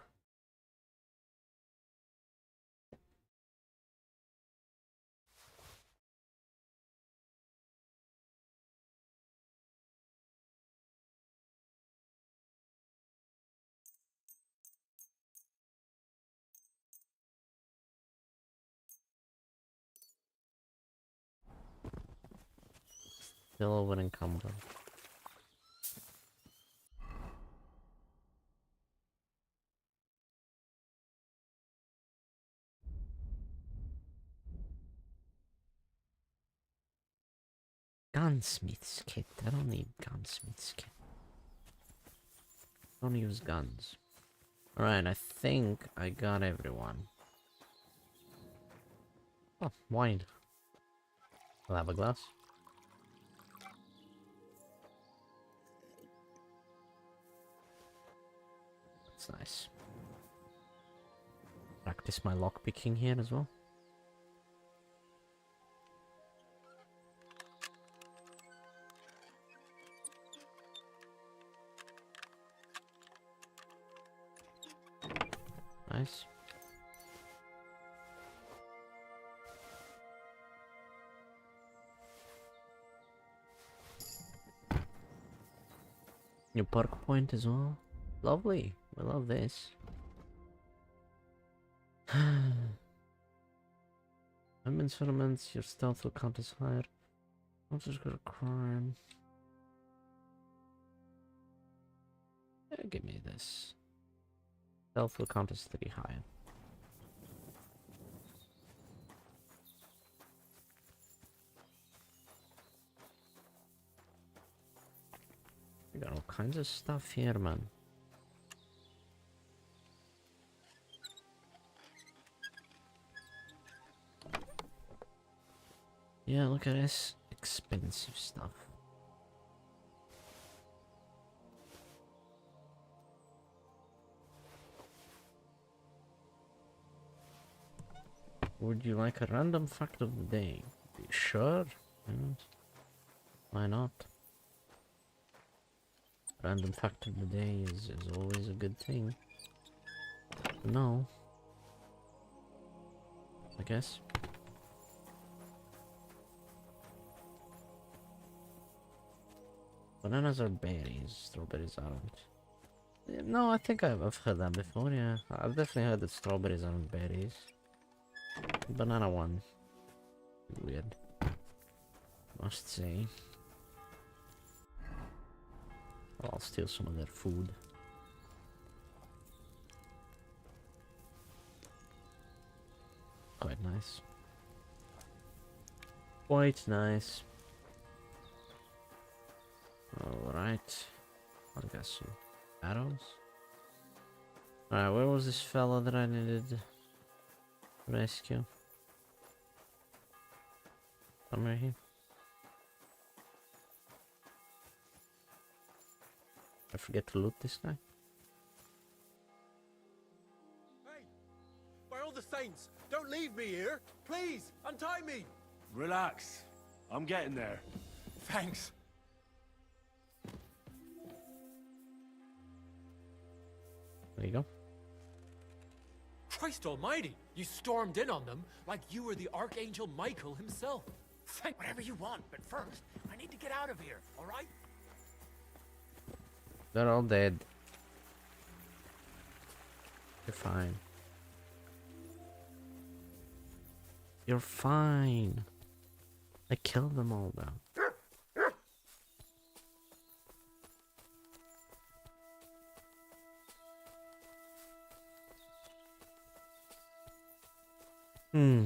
Speaker 1: Still over encumbered. Gunsmith's kit. I don't need gunsmith's kit. Don't use guns. Alright, I think I got everyone. Oh, wine. I'll have a glass. That's nice. Practice my lockpicking here as well. Nice. New perk point as well. Lovely. We love this. Women's filaments, your stealth will count as higher. I'll just go to crime. Yeah, give me this. Stealth will count as 3 higher. We got all kinds of stuff here, man. Yeah, look at this expensive stuff. Would you like a random fact of the day? Sure. Yes. Why not? Random fact of the day is always a good thing. No. I guess. Bananas are berries, strawberries aren't. Yeah, no, I think I've heard that before, yeah. I've definitely heard that strawberries aren't berries. Banana one. Weird. Must say. I'll steal some of their food. Quite nice. Quite nice. Alright. I got some arrows. Alright, where was this fella that I needed to rescue? Somewhere here. I forget to loot this guy.
Speaker 14: Hey! By all the saints, don't leave me here! Please, untie me!
Speaker 18: Relax. I'm getting there.
Speaker 14: Thanks.
Speaker 1: There you go.
Speaker 14: Christ almighty! You stormed in on them like you were the Archangel Michael himself. Think whatever you want, but first, I need to get out of here, alright?
Speaker 1: They're all dead. You're fine. You're fine. I killed them all now. Hmm.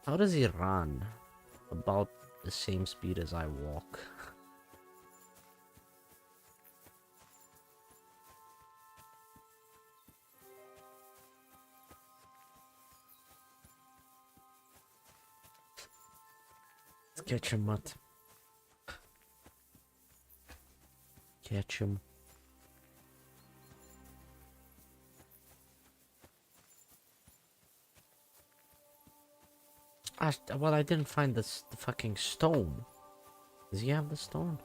Speaker 1: How does he run? About the same speed as I walk. Let's catch him, Mutt. Catch him. Well, I didn't find the fucking stone. Does he have the stone?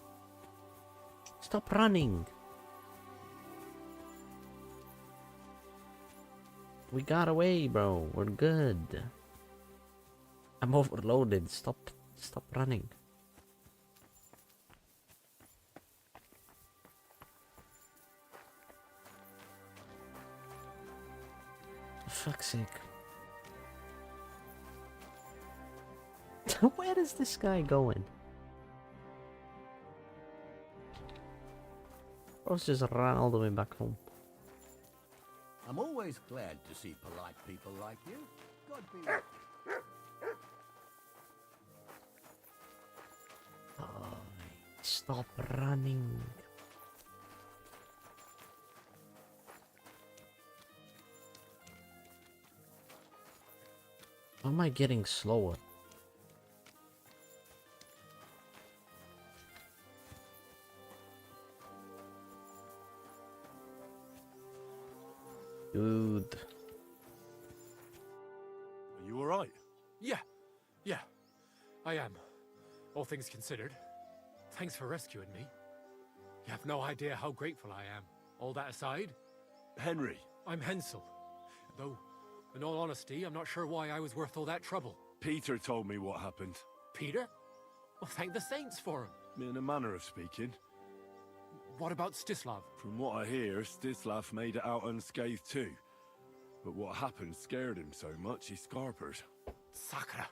Speaker 1: Stop running. We got away, bro. We're good. I'm overloaded. Stop running. For fuck's sake. Where is this guy going? Let's just run all the way back home.
Speaker 5: I'm always glad to see polite people like you. God be with you.
Speaker 1: Oh, stop running. How am I getting slower? Dude.
Speaker 18: Are you alright?
Speaker 14: Yeah. I am. All things considered. Thanks for rescuing me. You have no idea how grateful I am. All that aside...
Speaker 18: Henry.
Speaker 14: I'm Hensel. Though, in all honesty, I'm not sure why I was worth all that trouble.
Speaker 18: Peter told me what happened.
Speaker 14: Peter? Well, thank the saints for him.
Speaker 18: In a manner of speaking.
Speaker 14: What about Stislav?
Speaker 18: From what I hear, Stislav made it out unscathed too. But what happened scared him so much he scarpered.
Speaker 14: Sakra.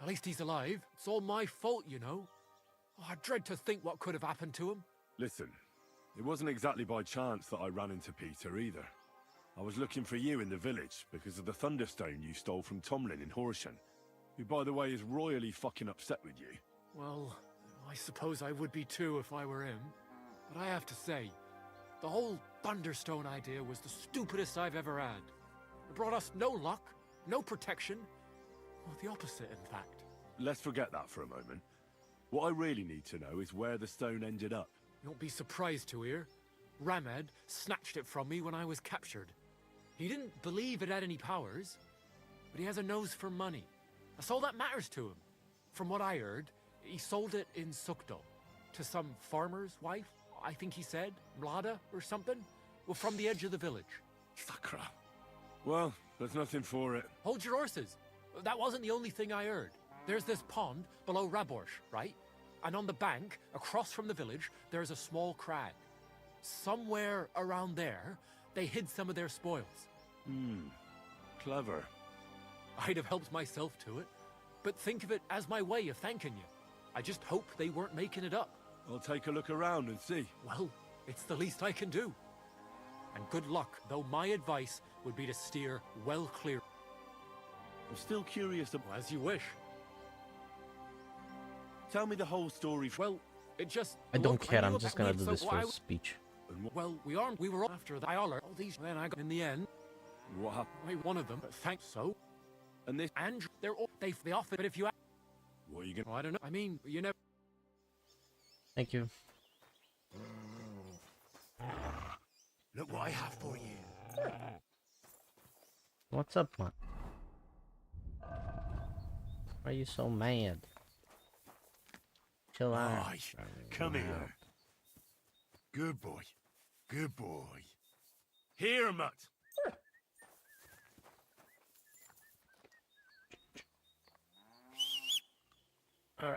Speaker 14: At least he's alive. It's all my fault, you know. Oh, I dread to think what could have happened to him.
Speaker 18: Listen, it wasn't exactly by chance that I ran into Peter either. I was looking for you in the village because of the Thunderstone you stole from Tomlin in Horsham, who by the way is royally fucking upset with you.
Speaker 14: Well, I suppose I would be too if I were him. But I have to say, the whole Thunderstone idea was the stupidest I've ever had. It brought us no luck, no protection. Well, the opposite, in fact.
Speaker 18: Let's forget that for a moment. What I really need to know is where the stone ended up.
Speaker 14: You won't be surprised to hear. Ramed snatched it from me when I was captured. He didn't believe it had any powers, but he has a nose for money. That's all that matters to him. From what I heard, he sold it in Sukdo to some farmer's wife, I think he said, Mlada or something. Well, from the edge of the village.
Speaker 18: Sakra. Well, there's nothing for it.
Speaker 14: Hold your horses. That wasn't the only thing I heard. There's this pond below Raborsh, right? And on the bank, across from the village, there's a small crag. Somewhere around there, they hid some of their spoils.
Speaker 18: Clever.
Speaker 14: I'd have helped myself to it, but think of it as my way of thanking you. I just hope they weren't making it up.
Speaker 18: I'll take a look around and see.
Speaker 14: Well, it's the least I can do. And good luck, though my advice would be to steer well clear.
Speaker 18: I'm still curious about...
Speaker 14: As you wish.
Speaker 18: Tell me the whole story.
Speaker 14: Well, it just...
Speaker 1: I don't
Speaker 14: look,
Speaker 1: care,
Speaker 14: I
Speaker 1: I'm
Speaker 14: knew
Speaker 1: just
Speaker 14: about
Speaker 1: gonna
Speaker 14: me,
Speaker 1: do this
Speaker 14: so
Speaker 1: for
Speaker 14: I-
Speaker 1: a speech.
Speaker 14: Well, we were after the Iola. All these, then I got in the end.
Speaker 18: What happened?
Speaker 14: One of them, but thanks so.
Speaker 18: And this...
Speaker 14: Andrew, they offered, but if you...
Speaker 18: What are you gonna...
Speaker 14: I don't know. I mean, you never...
Speaker 1: Thank you.
Speaker 5: Look what I have for you.
Speaker 1: What's up, man? Why are you so mad? Chill out.
Speaker 5: Right, come here. Good boy. Good boy.
Speaker 18: Here, Mutt.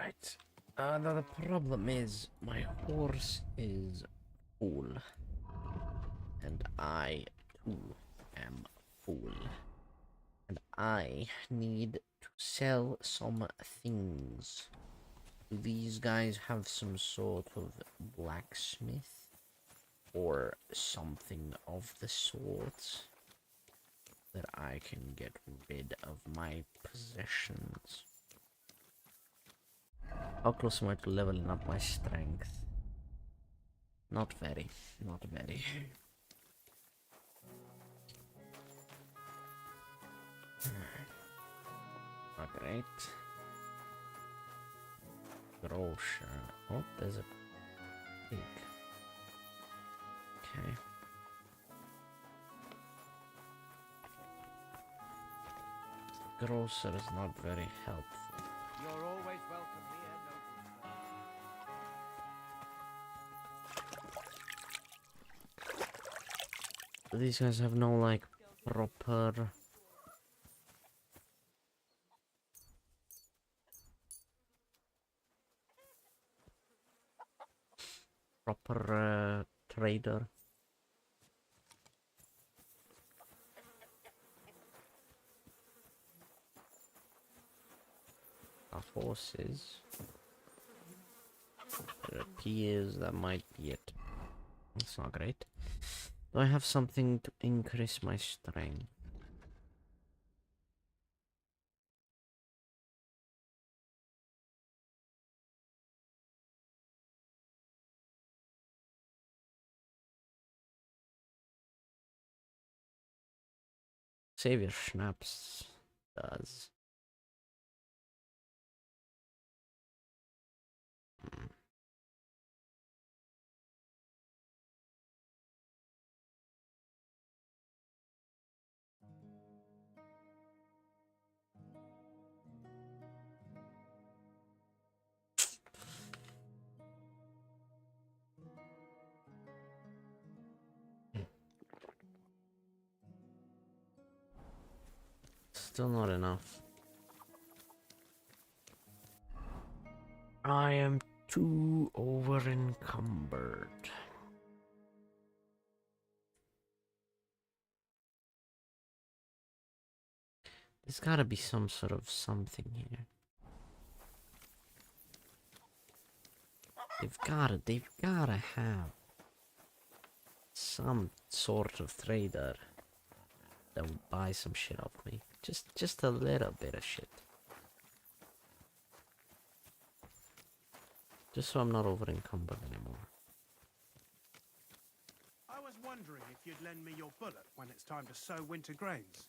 Speaker 1: Right. Now the problem is my horse is full. And I too am full. And I need to sell some things. Do these guys have some sort of blacksmith? Or something of the sort? That I can get rid of my possessions. How close am I to leveling up my strength? Not very. Not very. Not great. Grocer. Oh, there's a pig. Okay. Grocer is not very helpful.
Speaker 4: You're always welcome here, noble.
Speaker 1: Do these guys have no, like, proper... trader? Horses. It appears that might be it. That's not great. Do I have something to increase my strength? Savior Schnapps does. Still not enough. I am too over encumbered. There's gotta be some sort of something here. They've gotta have some sort of trader that will buy some shit off me. Just a little bit of shit. Just so I'm not over encumbered anymore.
Speaker 21: I was wondering if you'd lend me your bullet when it's time to sow winter grains.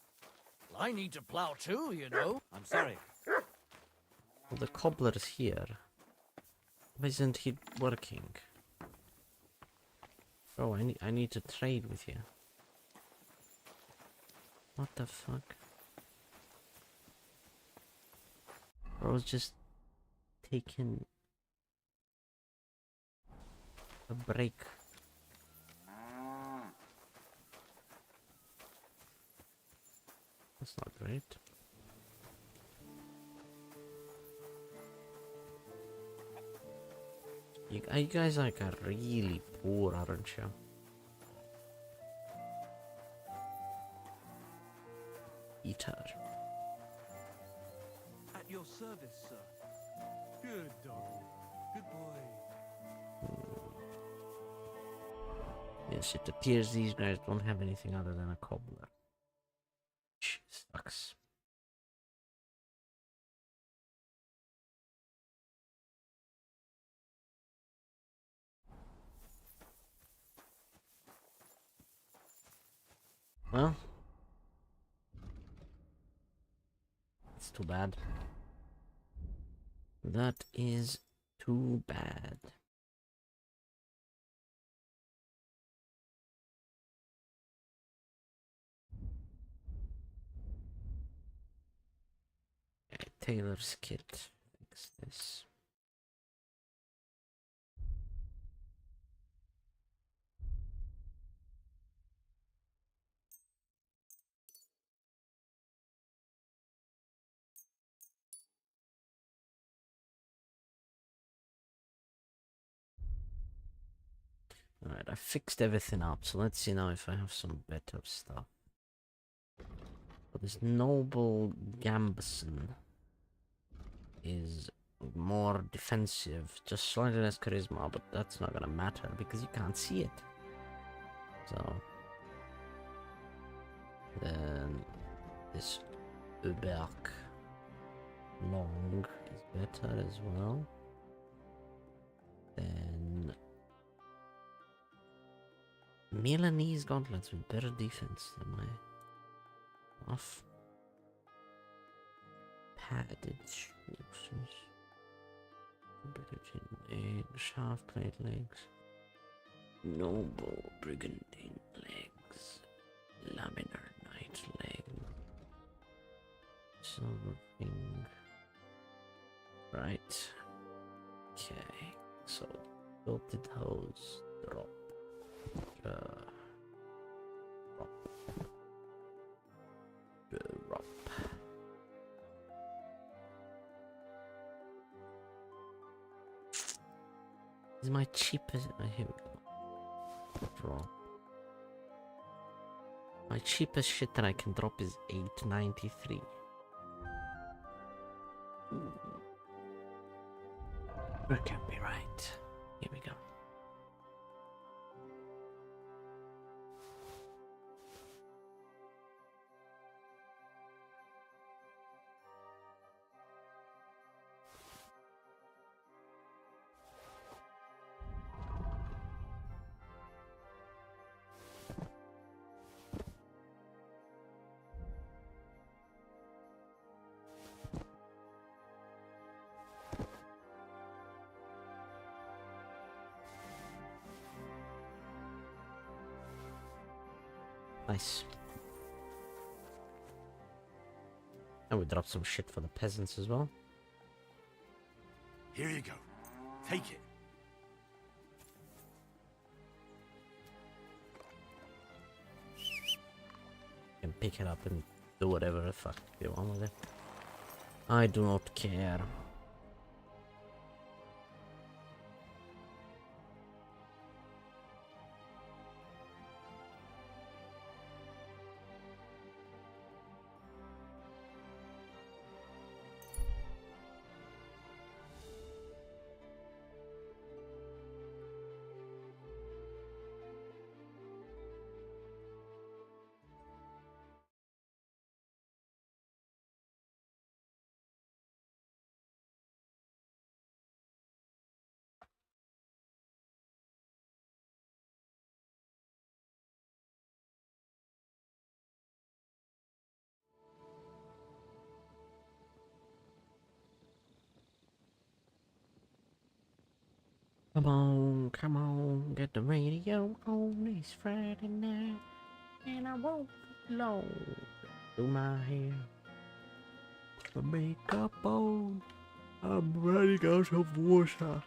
Speaker 7: I need to plow too, you know.
Speaker 13: I'm sorry.
Speaker 1: Well, the cobbler's here. Why isn't he working? Bro, I need to trade with you. What the fuck? Bro's just taking a break. That's not great. You guys like are really poor, aren't you? Eater.
Speaker 6: At your service, sir. Good dog. Good boy.
Speaker 1: Yes, it appears these guys don't have anything other than a cobbler. Which sucks. Well, it's too bad. That is too bad. Okay, Taylor's kit. Fix this. Alright, I fixed everything up, so let's see now if I have some better stuff. But this Noble Gambison is more defensive, just slightly less charisma, but that's not gonna matter because you can't see it. So then this Uberk Long is better as well. Then Milanese gauntlets with better defense than my off padded shoes. Brigantine legs, half plate legs, noble brigantine legs, laminar knight leg, silver king. Right. Okay. So belted hose drop. Drop. This is my cheapest. Here we go. Drop. My cheapest shit that I can drop is $8.93. That can't be right. Here we go. Nice. And we dropped some shit for the peasants as well.
Speaker 18: Here you go. Take it.
Speaker 1: You can pick it up and do whatever the fuck you want with it. I do not care. Come on, get the radio on. It's Friday night, and I won't load. Do my hair, put my makeup on. I'm running out of water.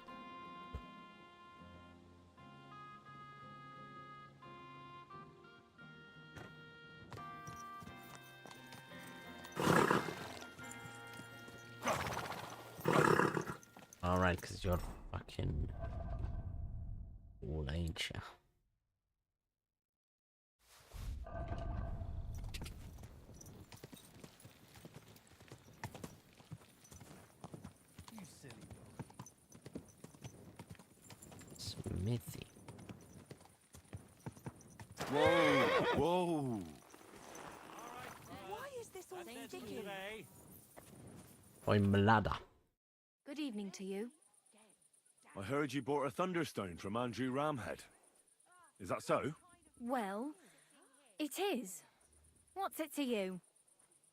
Speaker 1: Alright, because you're fucking old, ain't ya?
Speaker 21: You silly
Speaker 1: Smithy.
Speaker 18: Whoa! Whoa!
Speaker 8: Why is this all sticky?
Speaker 1: Oi, Mlada.
Speaker 8: Good evening to you.
Speaker 18: I heard you bought a Thunderstone from Andrew Ramhead. Is that so?
Speaker 8: Well, it is. What's it to you?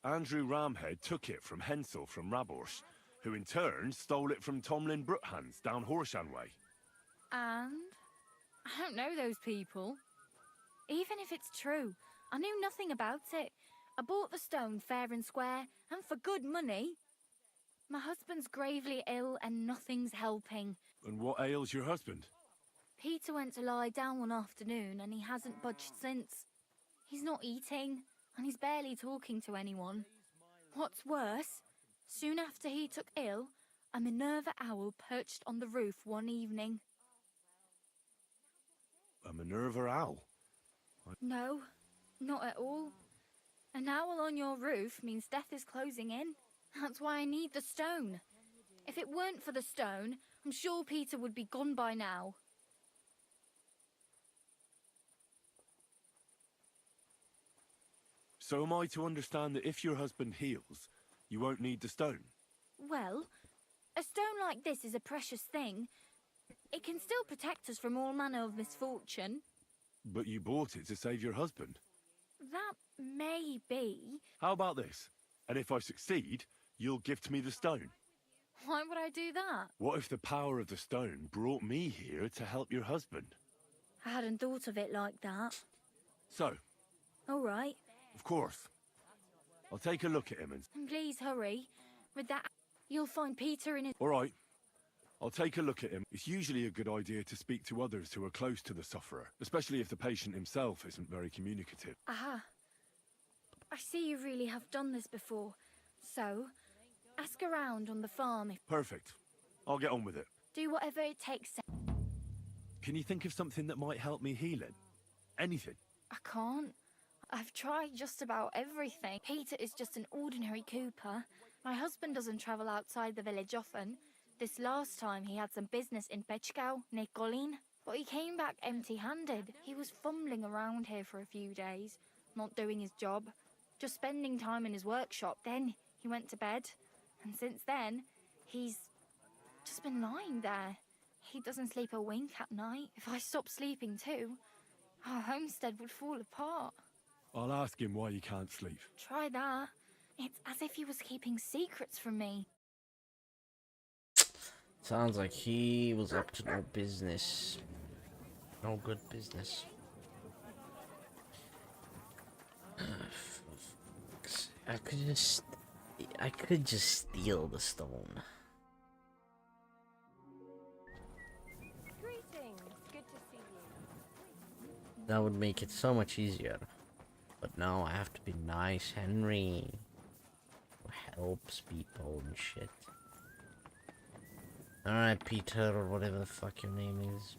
Speaker 18: Andrew Ramhead took it from Hensel from Rabors, who in turn stole it from Tomlin Brookhans down Horshan way.
Speaker 8: And? I don't know those people. Even if it's true, I knew nothing about it. I bought the stone fair and square, and for good money. My husband's gravely ill and nothing's helping.
Speaker 18: And what ails your husband?
Speaker 8: Peter went to lie down one afternoon and he hasn't budged since. He's not eating, and he's barely talking to anyone. What's worse, soon after he took ill, a Minerva owl perched on the roof one evening.
Speaker 3: A Minerva owl?
Speaker 8: No, not at all. An owl on your roof means death is closing in. That's why I need the stone. If it weren't for the stone, I'm sure Peter would be gone by now.
Speaker 3: So am I to understand that if your husband heals, you won't need the stone?
Speaker 8: Well, a stone like this is a precious thing. It can still protect us from all manner of misfortune.
Speaker 3: But you bought it to save your husband.
Speaker 8: That may be.
Speaker 3: How about this? And if I succeed, you'll gift me the stone.
Speaker 8: Why would I do that?
Speaker 3: What if the power of the stone brought me here to help your husband?
Speaker 8: I hadn't thought of it like that.
Speaker 3: So,
Speaker 8: All right.
Speaker 3: of course. I'll take a look at him and...
Speaker 8: And please hurry. With that, you'll find Peter in his...
Speaker 3: All right. I'll take a look at him. It's usually a good idea to speak to others who are close to the sufferer, especially if the patient himself isn't very communicative.
Speaker 8: Aha. I see you really have done this before. So, ask around on the farm.
Speaker 3: Perfect. I'll get on with it.
Speaker 8: Do whatever it takes.
Speaker 3: Can you think of something that might help me heal him? Anything?
Speaker 8: I can't. I've tried just about everything. Peter is just an ordinary cooper. My husband doesn't travel outside the village often. This last time he had some business in Pechgau, near Golin, but he came back empty-handed. He was fumbling around here for a few days, not doing his job, just spending time in his workshop. Then he went to bed, and since then, he's just been lying there. He doesn't sleep a wink at night. If I stopped sleeping too, our homestead would fall apart.
Speaker 3: I'll ask him why he can't sleep.
Speaker 8: Try that. It's as if he was keeping secrets from me.
Speaker 1: Sounds like he was up to no business. No good business. I could just steal the stone.
Speaker 10: Greetings. Good to see you.
Speaker 1: That would make it so much easier. But no, I have to be nice, Henry. Who helps people and shit. Alright, Peter, or whatever the fuck your name is.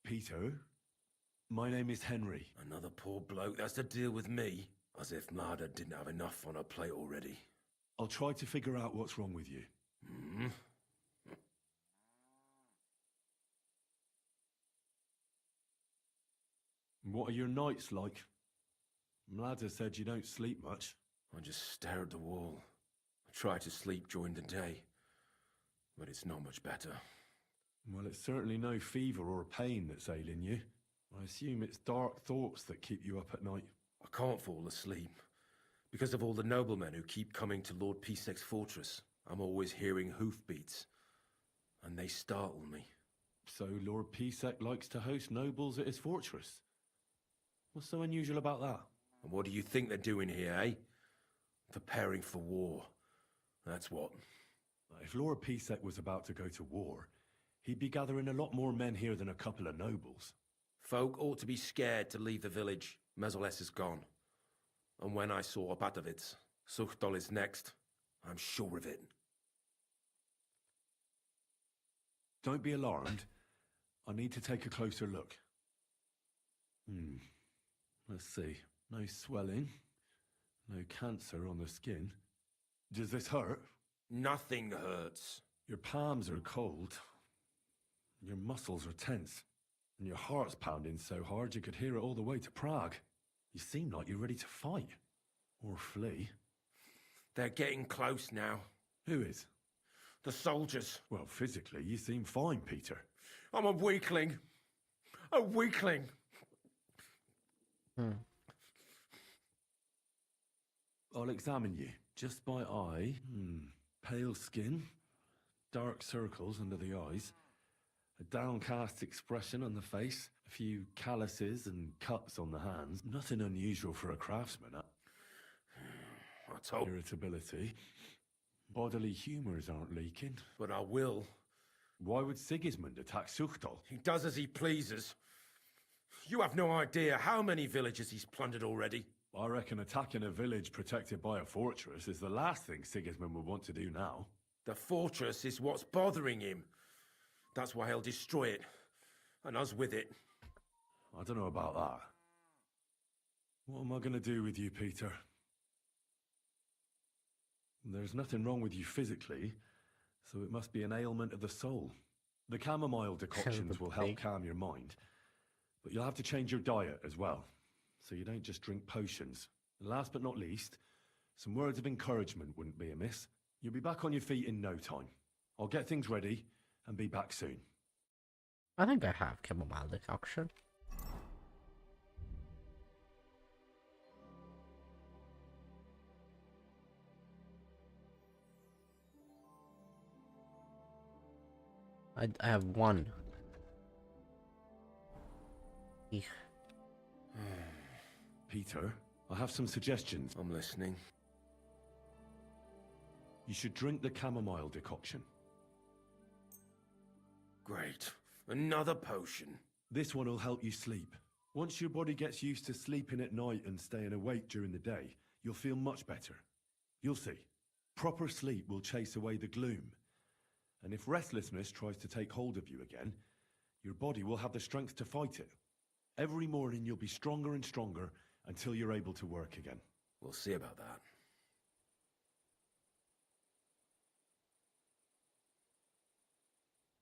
Speaker 3: Peter? My name is Henry.
Speaker 12: Another poor bloke that's to deal with me. As if Marder didn't have enough on her plate already.
Speaker 3: I'll try to figure out what's wrong with you.
Speaker 12: Hmm?
Speaker 3: What are your nights like? Mladder said you don't sleep much.
Speaker 12: I just stare at the wall. I try to sleep during the day, but it's not much better.
Speaker 3: Well, it's certainly no fever or pain that's ailing you. I assume it's dark thoughts that keep you up at night.
Speaker 12: I can't fall asleep. Because of all the noblemen who keep coming to Lord Pisek's fortress, I'm always hearing hoofbeats, and they startle me.
Speaker 3: So Lord Pisek likes to host nobles at his fortress? What's so unusual about that?
Speaker 12: And what do you think they're doing here, eh? Preparing for war. That's what.
Speaker 3: If Lord Pisek was about to go to war, he'd be gathering a lot more men here than a couple of nobles.
Speaker 12: Folk ought to be scared to leave the village. Mezoles is gone. And when I saw Opatovitz, Suchtol is next. I'm sure of it.
Speaker 3: Don't be alarmed. I need to take a closer look. Let's see. No swelling. No cancer on the skin. Does this hurt?
Speaker 12: Nothing hurts.
Speaker 3: Your palms are cold. Your muscles are tense. And your heart's pounding so hard you could hear it all the way to Prague. You seem like you're ready to fight. Or flee.
Speaker 12: They're getting close now.
Speaker 3: Who is?
Speaker 12: The soldiers.
Speaker 3: Well, physically, you seem fine, Peter.
Speaker 12: I'm a weakling. A weakling.
Speaker 3: I'll examine you, just by eye. Pale skin, dark circles under the eyes, a downcast expression on the face, a few calluses and cuts on the hands. Nothing unusual for a craftsman.
Speaker 12: I told...
Speaker 3: Irritability. Bodily humours aren't leaking.
Speaker 12: But I will.
Speaker 3: Why would Sigismund attack Suchtol?
Speaker 12: He does as he pleases. You have no idea how many villages he's plundered already.
Speaker 3: I reckon attacking a village protected by a fortress is the last thing Sigismund would want to do now.
Speaker 12: The fortress is what's bothering him. That's why he'll destroy it. And us with it.
Speaker 18: I don't know about that. What am I going to do with you, Peter? There's nothing wrong with you physically, so it must be an ailment of the soul. The chamomile decoctions will help calm your mind, but you'll have to change your diet as well, so you don't just drink potions. And last but not least, some words of encouragement wouldn't be amiss. You'll be back on your feet in no time. I'll get things ready and be back soon.
Speaker 1: I think I have chamomile decoction. I have one. Eek.
Speaker 18: Peter, I have some suggestions.
Speaker 12: I'm listening.
Speaker 18: You should drink the chamomile decoction.
Speaker 12: Great. Another potion.
Speaker 18: This one will help you sleep. Once your body gets used to sleeping at night and staying awake during the day, you'll feel much better. You'll see. Proper sleep will chase away the gloom. And if restlessness tries to take hold of you again, your body will have the strength to fight it. Every morning you'll be stronger and stronger until you're able to work again.
Speaker 12: We'll see about that.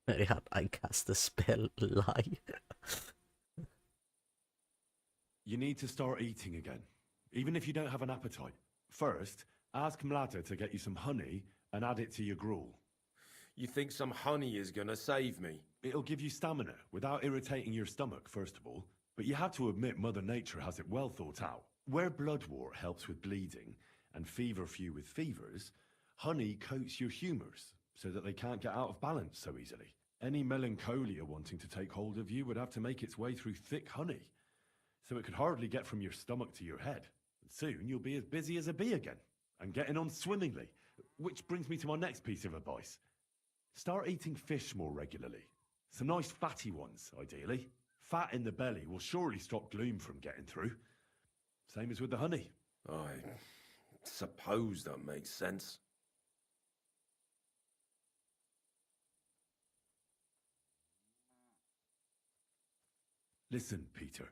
Speaker 1: Very hard. I cast the spell lie.
Speaker 18: You need to start eating again, even if you don't have an appetite. First, ask Mlada to get you some honey and add it to your gruel.
Speaker 12: You think some honey is gonna save me?
Speaker 18: It'll give you stamina without irritating your stomach, first of all. But you have to admit Mother Nature has it well thought out. Where bloodwort helps with bleeding and feverfew with fevers, honey coats your humours so that they can't get out of balance so easily. Any melancholia wanting to take hold of you would have to make its way through thick honey, so it could hardly get from your stomach to your head. And soon you'll be as busy as a bee again, and getting on swimmingly. Which brings me to my next piece of advice. Start eating fish more regularly. Some nice fatty ones, ideally. Fat in the belly will surely stop gloom from getting through. Same as with the honey.
Speaker 12: I suppose that makes sense.
Speaker 18: Listen, Peter.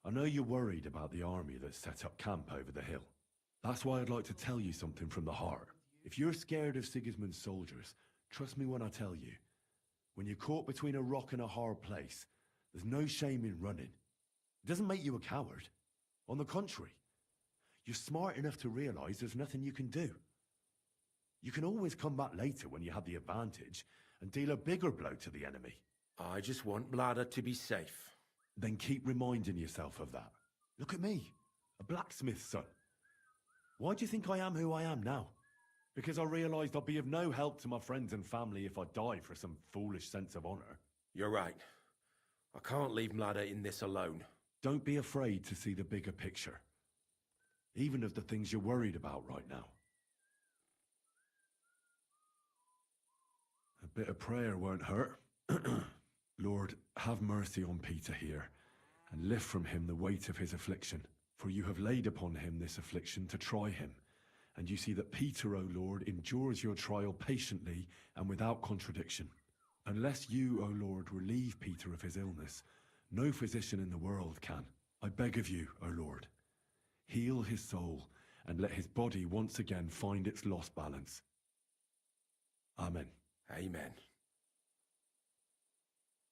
Speaker 18: I know you're worried about the army that's set up camp over the hill. That's why I'd like to tell you something from the heart. If you're scared of Sigismund's soldiers, trust me when I tell you. When you're caught between a rock and a hard place, there's no shame in running. It doesn't make you a coward. On the contrary, you're smart enough to realize there's nothing you can do. You can always come back later when you have the advantage and deal a bigger blow to the enemy.
Speaker 12: I just want Mlada to be safe.
Speaker 18: Then keep reminding yourself of that. Look at me, a blacksmith's son. Why do you think I am who I am now? Because I realized I'll be of no help to my friends and family if I die for some foolish sense of honor.
Speaker 12: You're right. I can't leave Mlada in this alone.
Speaker 18: Don't be afraid to see the bigger picture. Even of the things you're worried about right now. A bit of prayer won't hurt. Lord, have mercy on Peter here, and lift from him the weight of his affliction. For you have laid upon him this affliction to try him. And you see that Peter, O Lord, endures your trial patiently and without contradiction. Unless you, O Lord, relieve Peter of his illness, no physician in the world can. I beg of you, O Lord, heal his soul and let his body once again find its lost balance. Amen.
Speaker 12: Amen.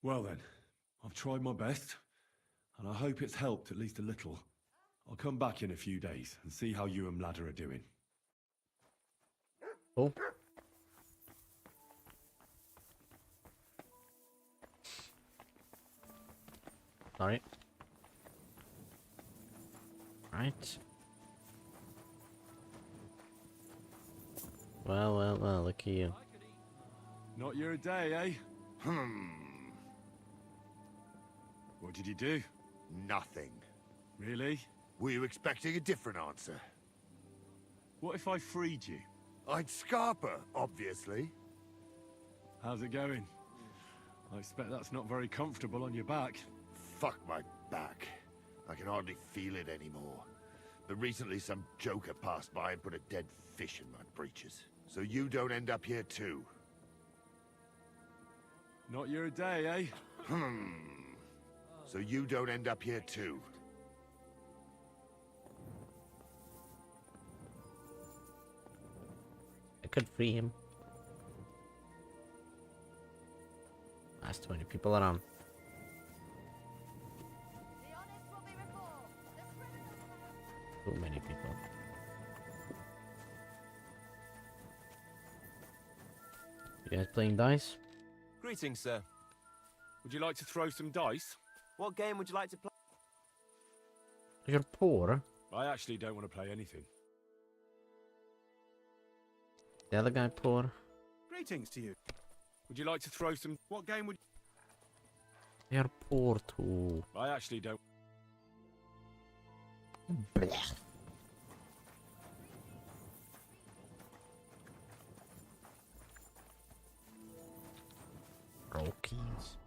Speaker 18: Well then, I've tried my best, and I hope it's helped at least a little. I'll come back in a few days and see how you and Mlada are doing.
Speaker 1: Oh. Sorry. Right. Well, look at you.
Speaker 18: Not your day, eh? What did you do?
Speaker 2: Nothing.
Speaker 18: Really?
Speaker 2: Were you expecting a different answer?
Speaker 18: What if I freed you?
Speaker 2: I'd Scarpa, obviously.
Speaker 18: How's it going? I expect that's not very comfortable on your back.
Speaker 2: Fuck my back. I can hardly feel it anymore. But recently some joker passed by and put a dead fish in my breeches. so you don't end up here too.
Speaker 3: Not your day, eh?
Speaker 2: So you don't end up here too.
Speaker 1: I could free him. That's too many people around. Too many people. You guys playing dice?
Speaker 3: Greetings, sir. Would you like to throw some dice?
Speaker 17: What game would you like to play?
Speaker 1: You're poor.
Speaker 3: I actually don't want to play anything.
Speaker 1: The other guy poor.
Speaker 17: Greetings to you.
Speaker 3: Would you like to throw some... What game would...
Speaker 1: You're poor too.
Speaker 3: I actually don't...
Speaker 1: Blech. Rockies.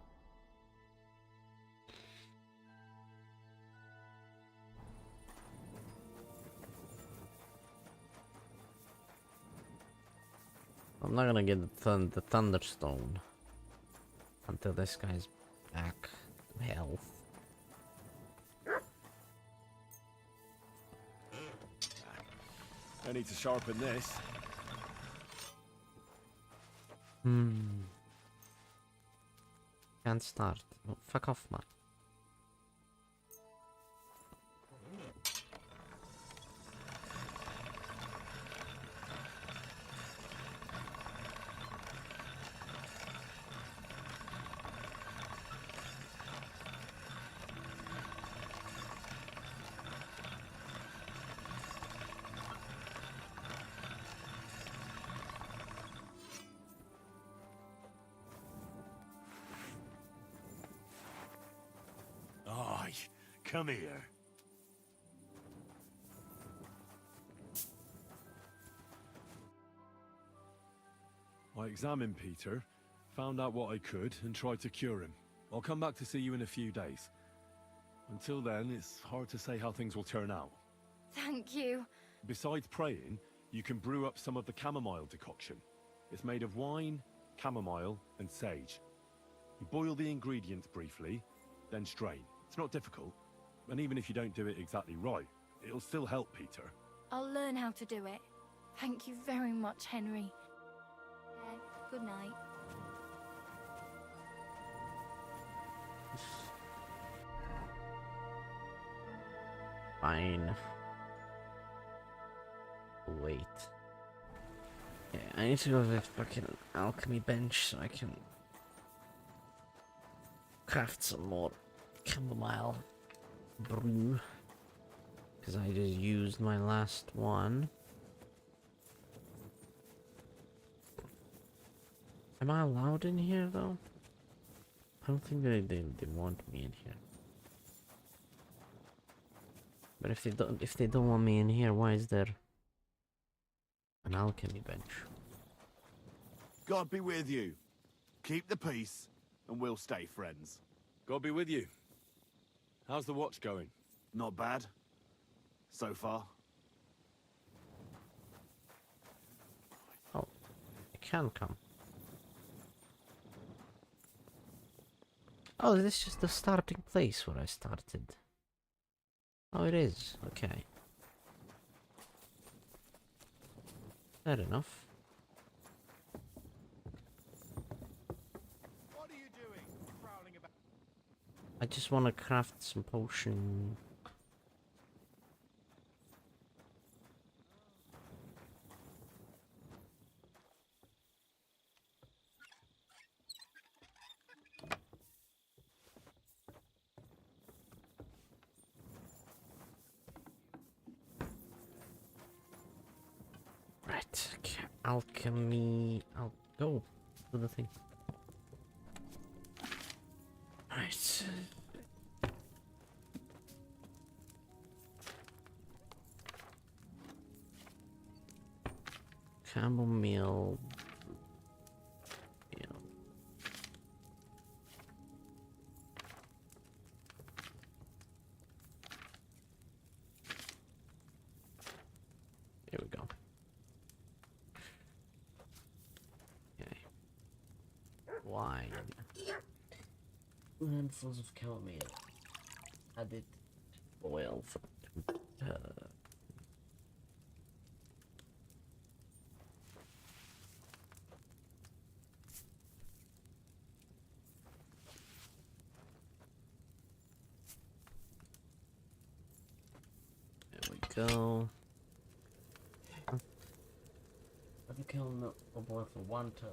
Speaker 1: I'm not gonna get the Thunderstone until this guy's back to health.
Speaker 3: I need to sharpen this.
Speaker 1: Can't start. Oh, fuck off, man.
Speaker 3: Aye, come here. I examined Peter, found out what I could, and tried to cure him. I'll come back to see you in a few days. Until then, it's hard to say how things will turn out.
Speaker 8: Thank you.
Speaker 3: Besides praying, you can brew up some of the chamomile decoction. It's made of wine, chamomile, and sage. You boil the ingredients briefly, then strain. It's not difficult, and even if you don't do it exactly right, it'll still help Peter.
Speaker 8: I'll learn how to do it. Thank you very much, Henry. Good night.
Speaker 1: Fine. Wait. Yeah, I need to go to the fucking alchemy bench so I can craft some more chamomile brew. Because I just used my last one. Am I allowed in here though? I don't think they want me in here. But if they don't want me in here, why is there an alchemy bench?
Speaker 16: God be with you. Keep the peace, and we'll stay friends.
Speaker 3: God be with you. How's the watch going?
Speaker 16: Not bad. So far.
Speaker 1: Oh, I can come. Oh, this is just the starting place where I started. Oh, it is. Okay. Fair enough.
Speaker 17: What are you doing, prowling about?
Speaker 1: I just want to craft some potion. Right, okay. Alchemy. I'll go to the thing. Right. Chamomile. Yeah. Here we go. Fine. 2 handfuls of chamomile. Add it boil for there we go. Add the chamomile boil for 1 turn.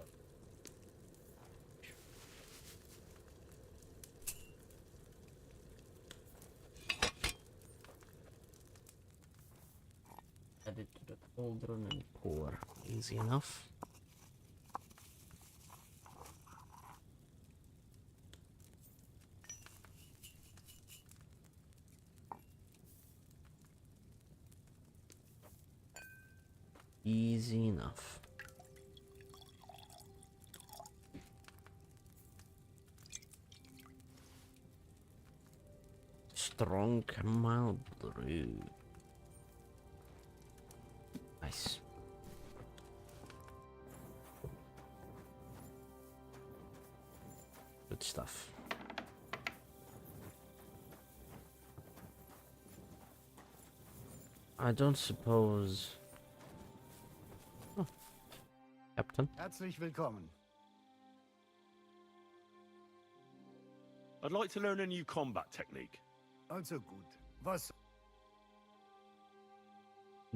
Speaker 1: Add it to the cauldron and pour. Easy enough. Easy enough. Strong chamomile brew. Nice. Good stuff. I don't suppose... Oh. Captain?
Speaker 16: Herzlich willkommen.
Speaker 3: I'd like to learn a new combat technique.
Speaker 16: Also gut. Was?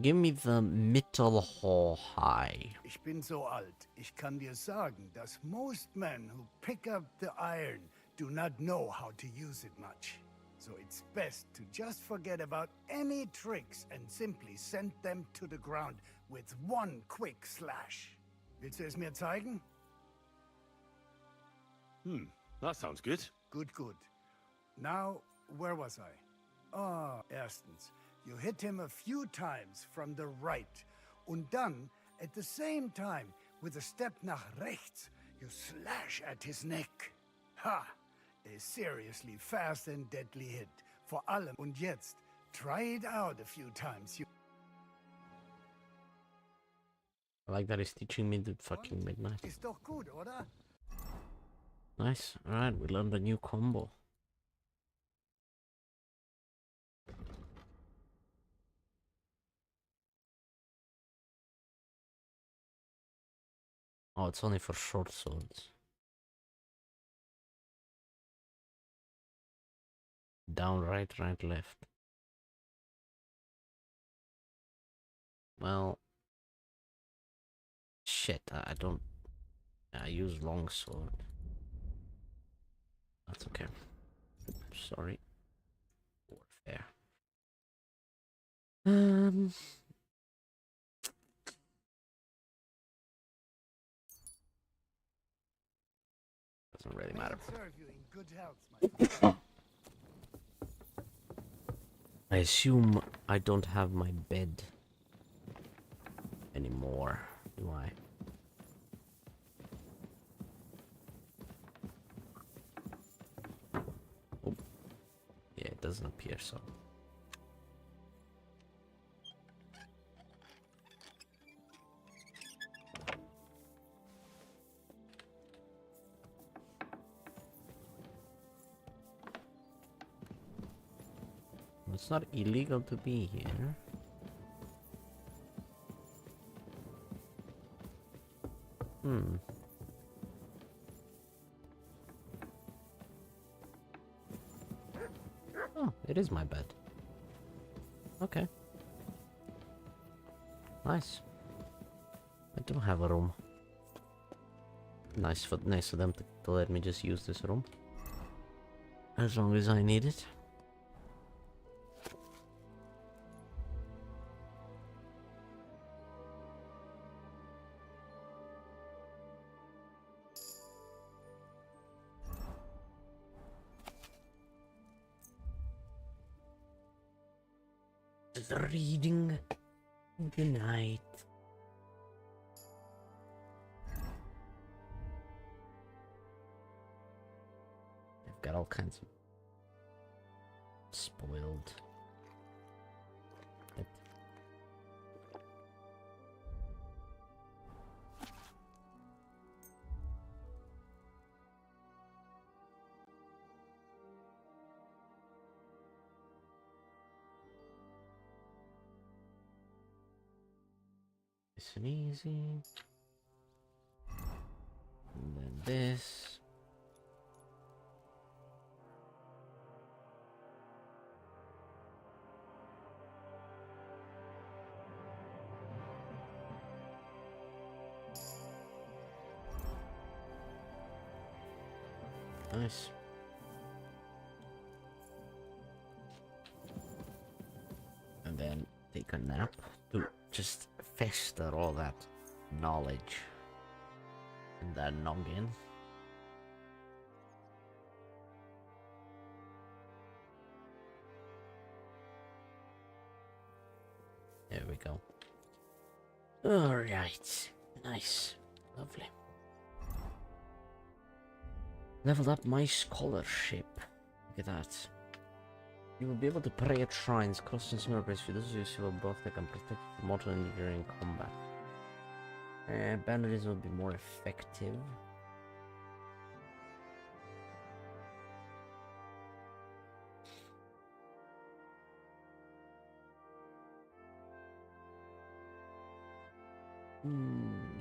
Speaker 1: Give me the Mittelhochhai.
Speaker 21: Ich bin so alt. Ich kann dir sagen, dass most men who pick up the iron do not know how to use it much. So it's best to just forget about any tricks and simply send them to the ground with one quick slash. Willst du es mir zeigen?
Speaker 3: That sounds good.
Speaker 21: Good, good. Now, where was I? Ah, erstens, you hit him a few times from the right. Und dann, at the same time, with a step nach rechts, you slash at his neck. Ha! A seriously fast and deadly hit. Vor allem. Und jetzt, try it out a few times.
Speaker 1: I like that he's teaching me the fucking midnight.
Speaker 21: Ist doch gut, oder?
Speaker 1: Nice. Alright, we learned a new combo. Oh, it's only for short swords. Down, right, right, left. Well, shit, I don't... I use longsword. That's okay. Sorry. Warfare. Doesn't really matter. I assume I don't have my bed anymore, do I? Oh. Yeah, it doesn't appear so. It's not illegal to be here. Oh, it is my bed. Okay. Nice. I do have a room. Nice of them to let me just use this room. As long as I need it. The reading of the night. I've got all kinds of spoiled. Nice and easy. And then this. Nice. And then take a nap to just fester all that knowledge in that noggin. There we go. Alright. Nice. Lovely. Leveled up my scholarship. Look at that. You will be able to pray at shrines, cross and similar place for those who use buff that can protect from mortal injury during combat. Bandages will be more effective.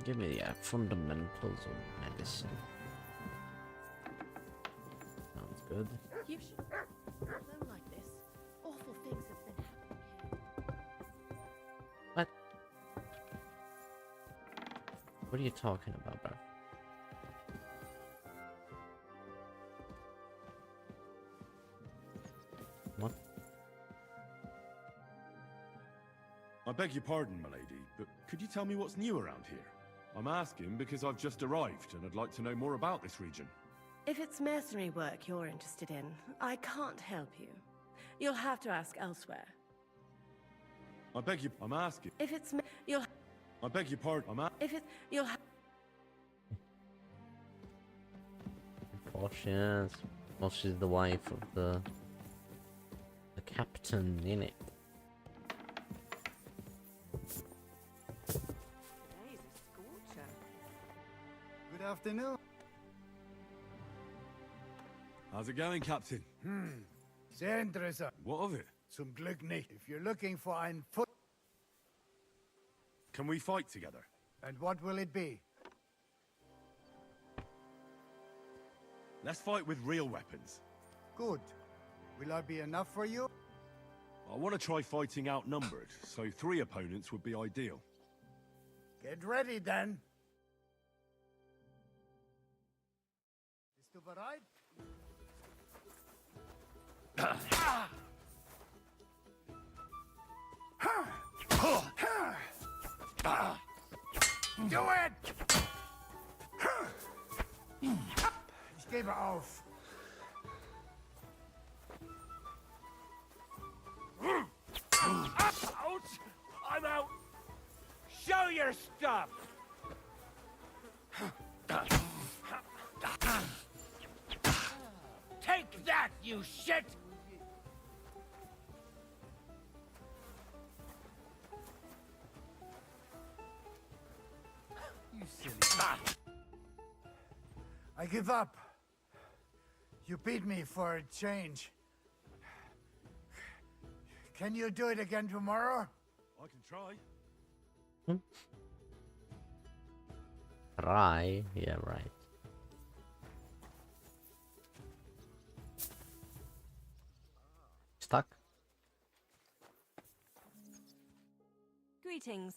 Speaker 1: Give me the fundamentals of medicine. Sounds good.
Speaker 10: You should alone like this. Awful things have been happening here.
Speaker 1: What? What are you talking about, bro? What?
Speaker 3: I beg your pardon, my lady, but could you tell me what's new around here? I'm asking because I've just arrived and I'd like to know more about this region.
Speaker 20: If it's mercenary work you're interested in, I can't help you. You'll have to ask elsewhere.
Speaker 3: I beg you, I'm asking.
Speaker 20: If it's you'll
Speaker 3: I beg your pardon,
Speaker 20: if it you'll
Speaker 1: Cautious. Well, she's the wife of the captain, innit?
Speaker 21: Good afternoon.
Speaker 3: How's it going, Captain?
Speaker 21: Sehr interessant.
Speaker 3: What of it?
Speaker 21: Zum Glück nicht. If you're looking for ein foot...
Speaker 3: Can we fight together?
Speaker 21: And what will it be?
Speaker 3: Let's fight with real weapons.
Speaker 21: Good. Will I be enough for you?
Speaker 3: I want to try fighting outnumbered, so 3 opponents would be ideal.
Speaker 21: Get ready then. Bist du bereit? Do it! Ich gebe auf.
Speaker 13: Out! I'm out! Show your stuff! Take that, you shit!
Speaker 21: You silly. I give up. You beat me for a change. Can you do it again tomorrow?
Speaker 3: I can try.
Speaker 1: Try? Yeah, right. Stuck?
Speaker 20: Greetings.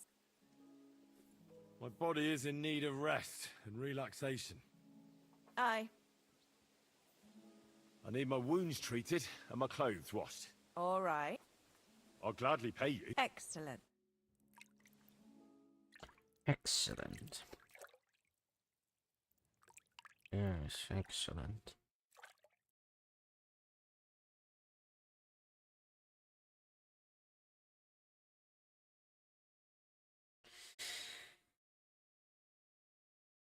Speaker 3: My body is in need of rest and relaxation.
Speaker 20: Aye.
Speaker 3: I need my wounds treated and my clothes washed.
Speaker 20: All right.
Speaker 3: I'll gladly pay you.
Speaker 20: Excellent.
Speaker 1: Excellent. Yes, excellent.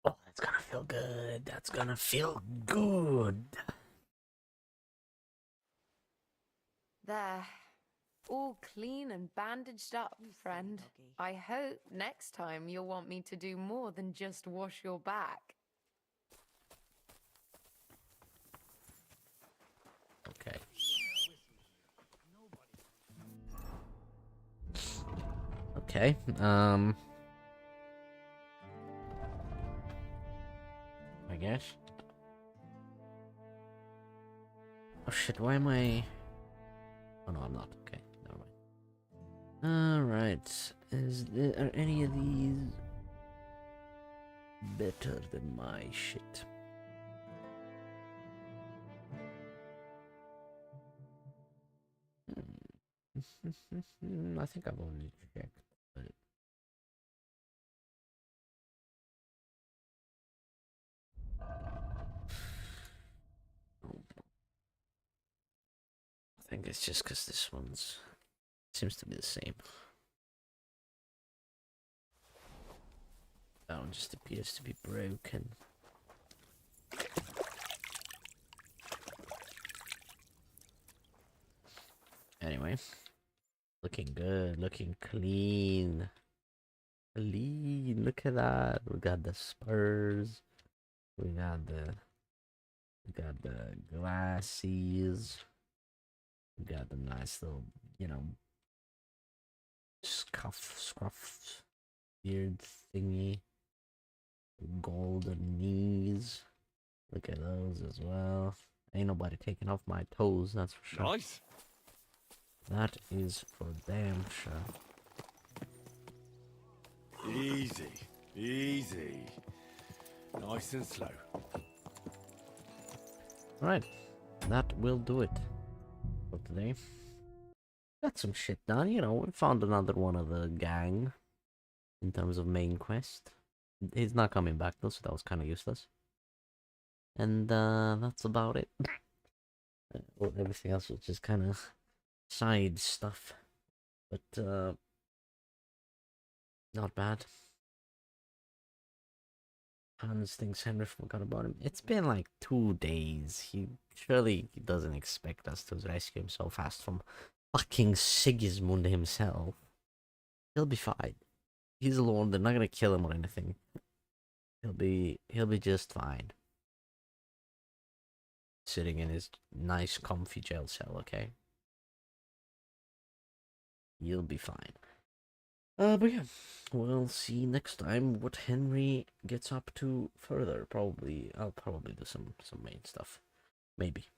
Speaker 1: Oh, that's gonna feel good. That's gonna feel good.
Speaker 22: There. All clean and bandaged up, friend. I hope next time you'll want me to do more than just wash your back.
Speaker 1: Okay. Okay, guess. Oh shit, why am I... Oh no, I'm not. Okay, never mind. Alright, are any of these better than my shit? I think I've already checked, but... I think it's just because this one's seems to be the same. That one just appears to be broken. Anyway, looking good, looking clean. Clean, look at that. We got the spurs. We got the glasses. We got the nice little, you know, scruff, beard thingy. Golden knees. Look at those as well. Ain't nobody taking off my toes, that's for sure.
Speaker 3: Nice.
Speaker 1: That is for damn sure.
Speaker 3: Easy, easy. Nice and slow.
Speaker 1: Right, that will do it for today. Got some shit done, you know. We found another one of the gang in terms of main quest. He's not coming back though, so that was kind of useless. And that's about it. Well, everything else was just kind of side stuff, but not bad. Hans thinks Henry forgot about him. It's been like 2 days. He surely doesn't expect us to rescue him so fast from fucking Sigismund himself. He'll be fine. He's alone. They're not gonna kill him or anything. He'll be just fine. Sitting in his nice, comfy jail cell. Okay. You'll be fine. But yeah, we'll see next time what Henry gets up to further. I'll probably do some main stuff. Maybe.